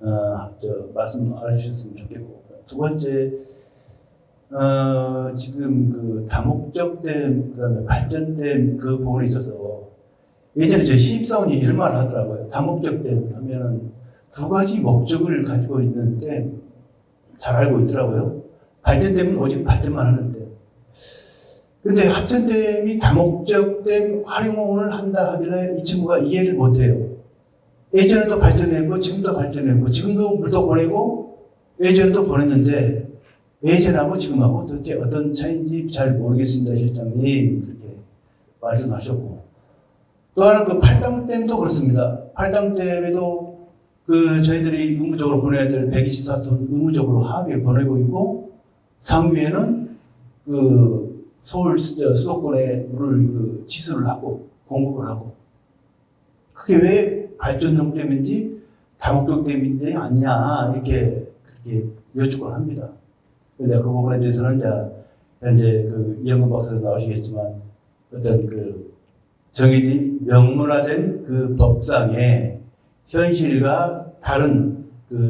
이렇게 말씀 알려주셨으면 좋겠고, 두 번째, 지금 다목적댐, 그 다음에 발전댐 부분에 있어서 예전에 저희 신입사원이 이런 말을 하더라고요. 다목적댐 하면은 두 가지 목적을 가지고 있는 댐, 잘 알고 있더라고요. 발전댐은 오직 발전만 하는 댐. 근데 하천댐이 다목적댐 활용을 한다 하길래 이 친구가 이해를 못해요. 예전에도 발전했고, 지금도 발전했고, 지금도 물도 보내고, 예전에도 보냈는데, 예전하고 지금하고 도대체 어떤 차이인지 잘 모르겠습니다, 실장님. 그렇게 말씀하셨고. 또 하나 팔당댐도 그렇습니다. 팔당댐에도 저희들이 의무적으로 보내야 될 124톤 의무적으로 하하게 보내고 있고, 상류에는 서울 수도권에 물을 지수를 하고 공급을 하고, 그게 왜 발전용 댐인지 다목적 댐인지 아니냐 이렇게 그렇게 여쭙곤 합니다. 근데 그 부분에 대해서는 현재 이영근 박사도 나오시겠지만 어떤 정해진 명문화된 법상의 현실과 다른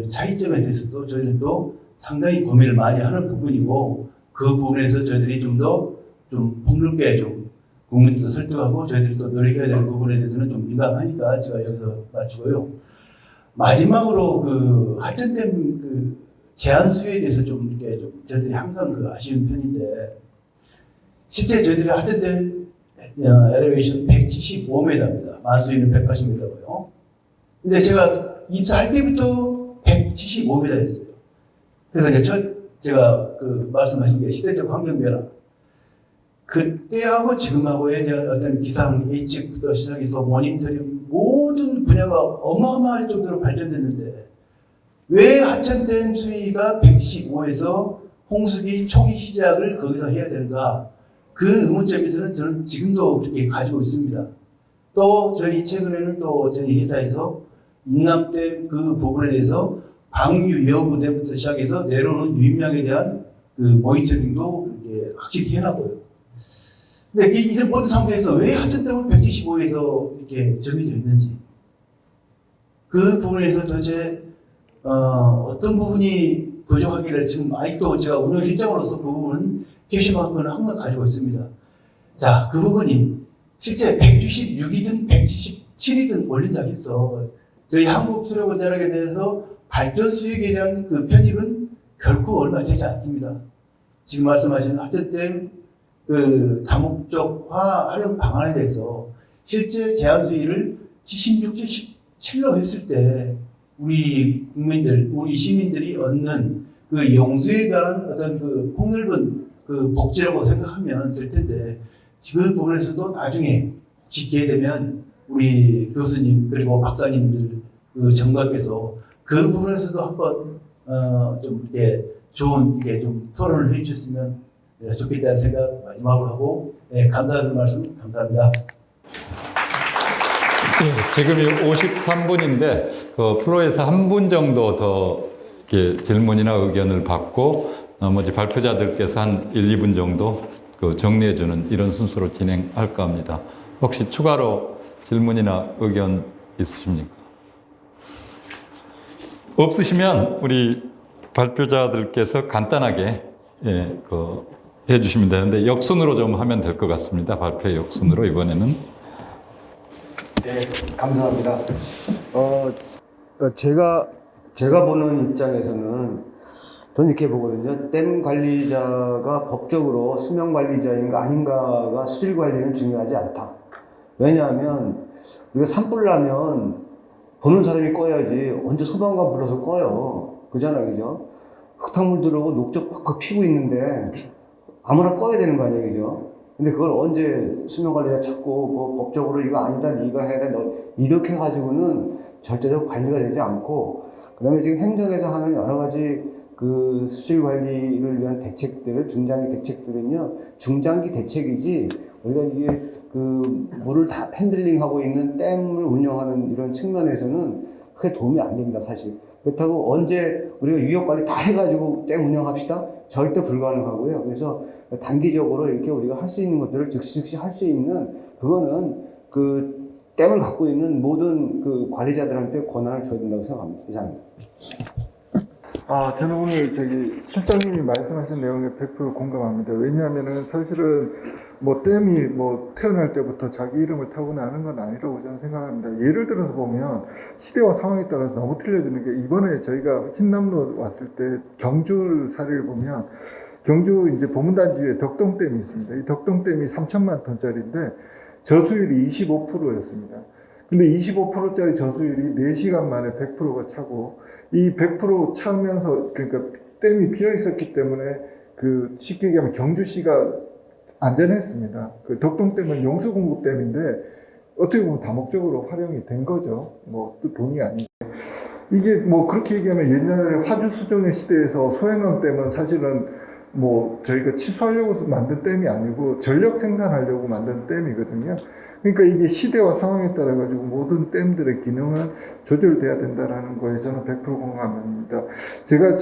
차이점에 대해서도 저희들도 상당히 고민을 많이 하는 부분이고, 그 부분에서 저희들이 좀 더 폭넓게 국민들도 설득하고 저희들이 또 노력해야 되는 부분에 대해서는 좀 민감하니까 제가 여기서 마치고요. 마지막으로 하천댐 제한 수에 대해서 이렇게 저희들이 항상 아쉬운 편인데, 실제 저희들이 하천댐 엘리베이션 175m입니다. 만수위는 180m고요. 근데 제가 입사할 때부터 175m였어요. 그래서 제가 말씀하신 게 시대적 환경 변화. 그때하고 지금하고의 대한 어떤 기상 예측부터 시작해서 모니터링 모든 분야가 어마어마할 정도로 발전됐는데, 왜 하천댐 수위가 175에서 홍수기 초기 시작을 거기서 해야 되는가? 그 의문점에서는 저는 지금도 그렇게 가지고 있습니다. 또 저희 최근에는 또 저희 회사에서 인납된 그 부분에 대해서 방류 여부대부터 시작해서 내려오는 유입량에 대한 그 모니터링도 이렇게 확실히 해놨고요. 근데 이런 모든 상태에서 왜 하천댐은 175에서 이렇게 정해져 있는지 그 부분에서 도대체 어떤 부분이 부족하길래 지금 아직도 제가 운영실장으로서 그 부분은 개심하거나 항상 가지고 있습니다. 자, 그 부분이 실제 166이든 177이든 올린 적이 있어. 저희 한국수력원자력에 대해서 발전 수익에 대한 그 편입은 결코 얼마 되지 않습니다. 지금 말씀하신 하천댐 그 다목적화 활용 방안에 대해서 실제 제한 수익을 76, 77로 했을 때 우리 국민들, 우리 시민들이 얻는 그 용수에 대한 어떤 그 폭넓은 그 복지라고 생각하면 될 텐데 그 부분에서도 나중에 혹시 기회 되면 우리 교수님 그리고 박사님들 그 전가께서 그 부분에서도 한번 좀 이렇게 좋은 이렇게 좀 토론을 해주셨으면 좋겠다는 생각 마지막으로 하고 감사하는 말씀 감사합니다. 지금이 53분인데 그 플로에서 한 분 정도 더 이렇게 질문이나 의견을 받고 나머지 발표자들께서 한 1, 2분 정도 그 정리해주는 이런 순서로 진행할까 합니다. 혹시 추가로 질문이나 의견 있으십니까? 없으시면 우리 발표자들께서 간단하게 해주시면 되는데 역순으로 좀 하면 될 것 같습니다. 발표 역순으로 이번에는. 네, 감사합니다. 제가 보는 입장에서는 저는 이렇게 보거든요. 댐 관리자가 법적으로 수명 관리자인가 아닌가가 수질 관리는 중요하지 않다. 왜냐하면 우리가 산불 나면 보는 사람이 꺼야지 언제 소방관 불러서 꺼요. 그잖아요, 그죠? 흙탕물 들어오고 녹적 팍팍 피고 있는데 아무나 꺼야 되는 거 아니에요, 그죠? 근데 그걸 언제 수명관리자 찾고 뭐 법적으로 이거 아니다, 네가 해야 돼, 너 이렇게 해가지고는 절대적으로 관리가 되지 않고, 그 다음에 지금 행정에서 하는 여러 가지 그 수질 관리를 위한 대책들, 중장기 대책들은요, 중장기 대책이지, 우리가 이게 그 물을 다 핸들링하고 있는 댐을 운영하는 이런 측면에서는 크게 도움이 안 됩니다, 사실. 그렇다고 언제 우리가 유역관리 다 해가지고 댐 운영합시다? 절대 불가능하고요. 그래서 단기적으로 이렇게 우리가 할 수 있는 것들을 즉시 할 수 있는 그거는 그 댐을 갖고 있는 모든 그 관리자들한테 권한을 줘야 된다고 생각합니다. 이상입니다. 저는 오늘 실장님이 말씀하신 내용에 100% 공감합니다. 왜냐하면은 사실은 뭐 댐이 뭐 태어날 때부터 자기 이름을 타고 나는 건 아니라고 저는 생각합니다. 예를 들어서 보면 시대와 상황에 따라서 너무 틀려지는 게 이번에 저희가 흰남로 왔을 때 경주 사례를 보면 경주 이제 보문단지 위에 덕동댐이 있습니다. 이 덕동댐이 3천만 톤짜리인데 저수율이 25%였습니다. 근데 25%짜리 저수율이 4시간 만에 100%가 차고 이 100% 차면서 그러니까 댐이 비어 있었기 때문에 그 쉽게 얘기하면 경주시가 안전했습니다. 그 덕동댐은 용수공급댐인데 어떻게 보면 다목적으로 활용이 된 거죠. 뭐 또 돈이 아니고. 이게 뭐 그렇게 얘기하면 옛날에 화주수정의 시대에서 소행강댐은 사실은 뭐 저희가 취소하려고 만든 댐이 아니고 전력 생산하려고 만든 댐이거든요. 그러니까 이게 시대와 상황에 따라 가지고 모든 댐들의 기능은 조절돼야 된다라는 거에 저는 100% 공감합니다. 제가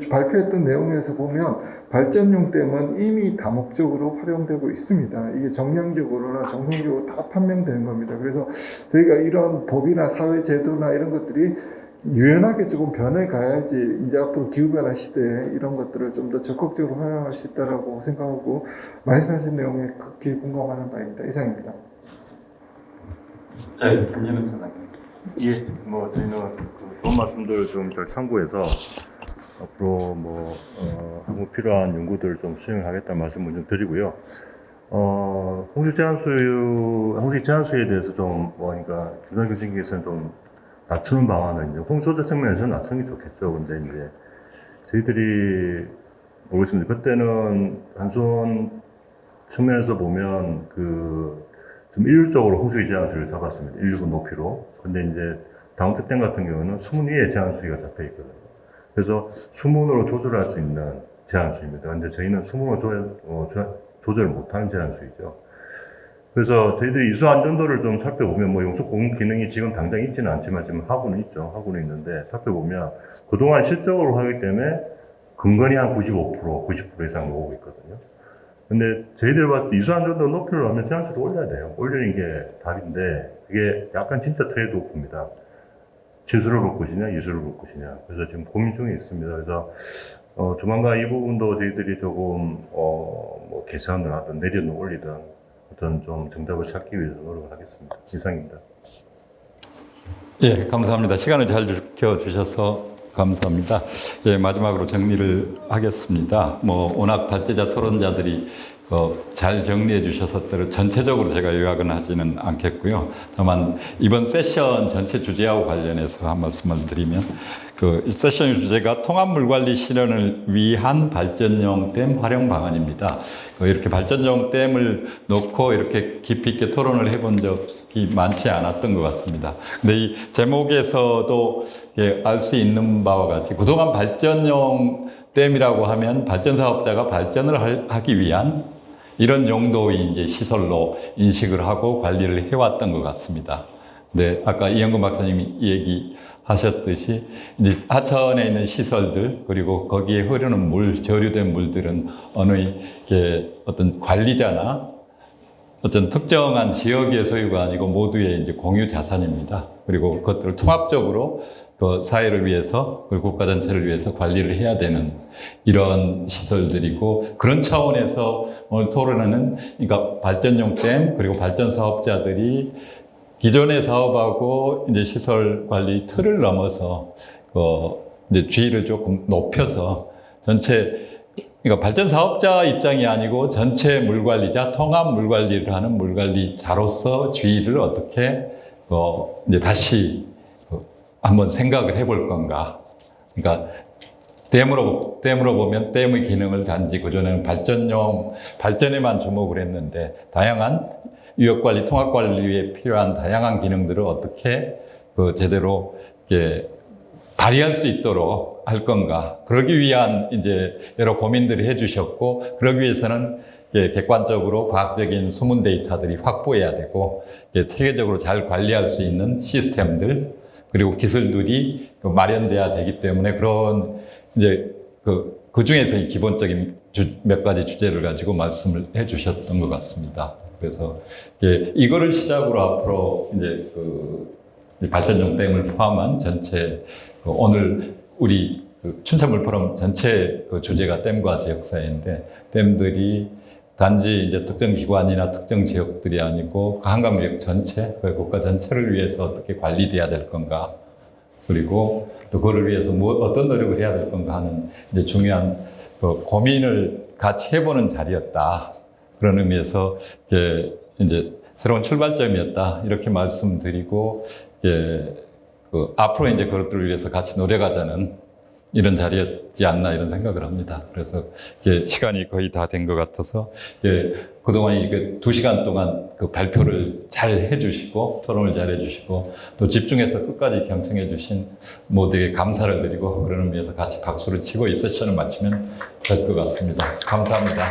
발표했던 내용에서 보면 발전용 댐은 이미 다목적으로 활용되고 있습니다. 이게 정량적으로나 정성적으로 다 판명되는 겁니다. 그래서 저희가 이런 법이나 사회 제도나 이런 것들이 유연하게 조금 변해가야지 이제 앞으로 기후변화 시대에 이런 것들을 좀 더 적극적으로 활용할 수 있다고 생각하고 말씀하신 내용에 극히 공감하는 바입니다. 이상입니다. 네, 김현우 차장님. 예, 뭐 저희는 그 좋은 말씀들 좀 잘 참고해서 앞으로 뭐 한국 필요한 연구들을 좀 수행하겠다는 말씀을 좀 드리고요. 홍수 제한수에 대해서 좀 그러니까 김선 교수님께서는 좀 낮추는 방안은 이제 홍수조 측면에서는 낮추는 게 좋겠죠. 근데 이제 저희들이 모르겠습니다. 그때는 단순 측면에서 보면 좀 일률적으로 홍수기 제한수를 잡았습니다. 119 높이로. 근데 이제 다운택댐 같은 경우는 수문 위에 제한수기가 잡혀 있거든요. 그래서 수문으로 조절할 수 있는 제한수입니다. 근데 저희는 수문으로 조절을 못하는 제한수위죠. 그래서 저희들이 이수 안전도를 좀 살펴보면 뭐 용수 공급 기능이 지금 당장 있지는 않지만 지금 하고는 있죠. 하고는 있는데 살펴보면 그동안 실적으로 하기 때문에 근거리 한 95%, 90% 이상 오고 있거든요. 근데 저희들 봤을 때 이수 안전도 높이려면 제한수를 올려야 돼요. 올리는 게 답인데 그게 약간 진짜 트레이드 오프입니다. 지수를 볼 것이냐, 이수를 볼 것이냐. 그래서 지금 고민 중에 있습니다. 그래서 조만간 이 부분도 저희들이 조금 뭐 개선을 하든 내려는 올리든 어떤 좀 정답을 찾기 위해서 노력을 하겠습니다. 이상입니다. 예, 감사합니다. 시간을 잘 지켜주셔서 감사합니다. 예, 마지막으로 정리를 하겠습니다. 뭐 워낙 발제자 토론자들이 잘 정리해 주셔서 전체적으로 제가 요약은 하지는 않겠고요. 다만 이번 세션 전체 주제하고 관련해서 한 말씀을 드리면 이 세션 주제가 통합물관리 실현을 위한 발전용 댐 활용 방안입니다. 이렇게 발전용 댐을 놓고 이렇게 깊이 있게 토론을 해본 적이 많지 않았던 것 같습니다. 근데 이 제목에서도 알 수 있는 바와 같이 그동안 발전용 댐이라고 하면 발전 사업자가 발전을 하기 위한 이런 용도의 이제 시설로 인식을 하고 관리를 해왔던 것 같습니다. 네, 아까 이영근 박사님이 얘기하셨듯이 이제 하천에 있는 시설들 그리고 거기에 흐르는 물, 저류된 물들은 어느 어떤 관리자나 어떤 특정한 지역의 소유가 아니고 모두의 이제 공유 자산입니다. 그리고 그것들을 통합적으로 그 사회를 위해서 그리고 국가 전체를 위해서 관리를 해야 되는 이런 시설들이고 그런 차원에서 오늘 토론회는 그러니까 발전용 댐 그리고 발전 사업자들이 기존의 사업하고 이제 시설 관리 틀을 넘어서 이제 주의를 조금 높여서 전체 그러니까 발전 사업자 입장이 아니고 전체 물관리자, 통합 물관리를 하는 물관리자로서 주의를 어떻게 이제 다시 한번 생각을 해볼 건가. 그러니까 댐으로 보면 댐의 기능을 단지 그전에는 발전에만 주목을 했는데 다양한 유역관리, 통합관리에 필요한 다양한 기능들을 어떻게 제대로 발휘할 수 있도록 할 건가. 그러기 위한 이제 여러 고민들을 해주셨고, 그러기 위해서는 객관적으로 과학적인 수문 데이터들이 확보해야 되고, 체계적으로 잘 관리할 수 있는 시스템들, 그리고 기술들이 마련돼야 되기 때문에 그런 이제 그 중에서 이 기본적인 몇 가지 주제를 가지고 말씀을 해주셨던 것 같습니다. 그래서 이거를 시작으로 앞으로 이제 발전용 댐을 포함한 전체 오늘 우리 춘천물 포럼 전체 주제가 댐과 지역사회인데 댐들이 단지 이제 특정 기관이나 특정 지역들이 아니고 한강유역 전체, 국가 전체를 위해서 어떻게 관리돼야 될 건가, 그리고 또 그걸 위해서 어떤 노력을 해야 될 건가 하는 이제 중요한 고민을 같이 해보는 자리였다. 그런 의미에서 이제 새로운 출발점이었다. 이렇게 말씀드리고 앞으로 이제 그것들을 위해서 같이 노력하자는 이런 자리였지 않나 이런 생각을 합니다. 그래서 시간이 거의 다 된 것 같아서 그동안 이게 2시간 동안 그 발표를 잘 해주시고 토론을 잘 해주시고 또 집중해서 끝까지 경청해 주신 모두에게 감사를 드리고 그런 의미에서 같이 박수를 치고 이 세션을 마치면 될 것 같습니다. 감사합니다.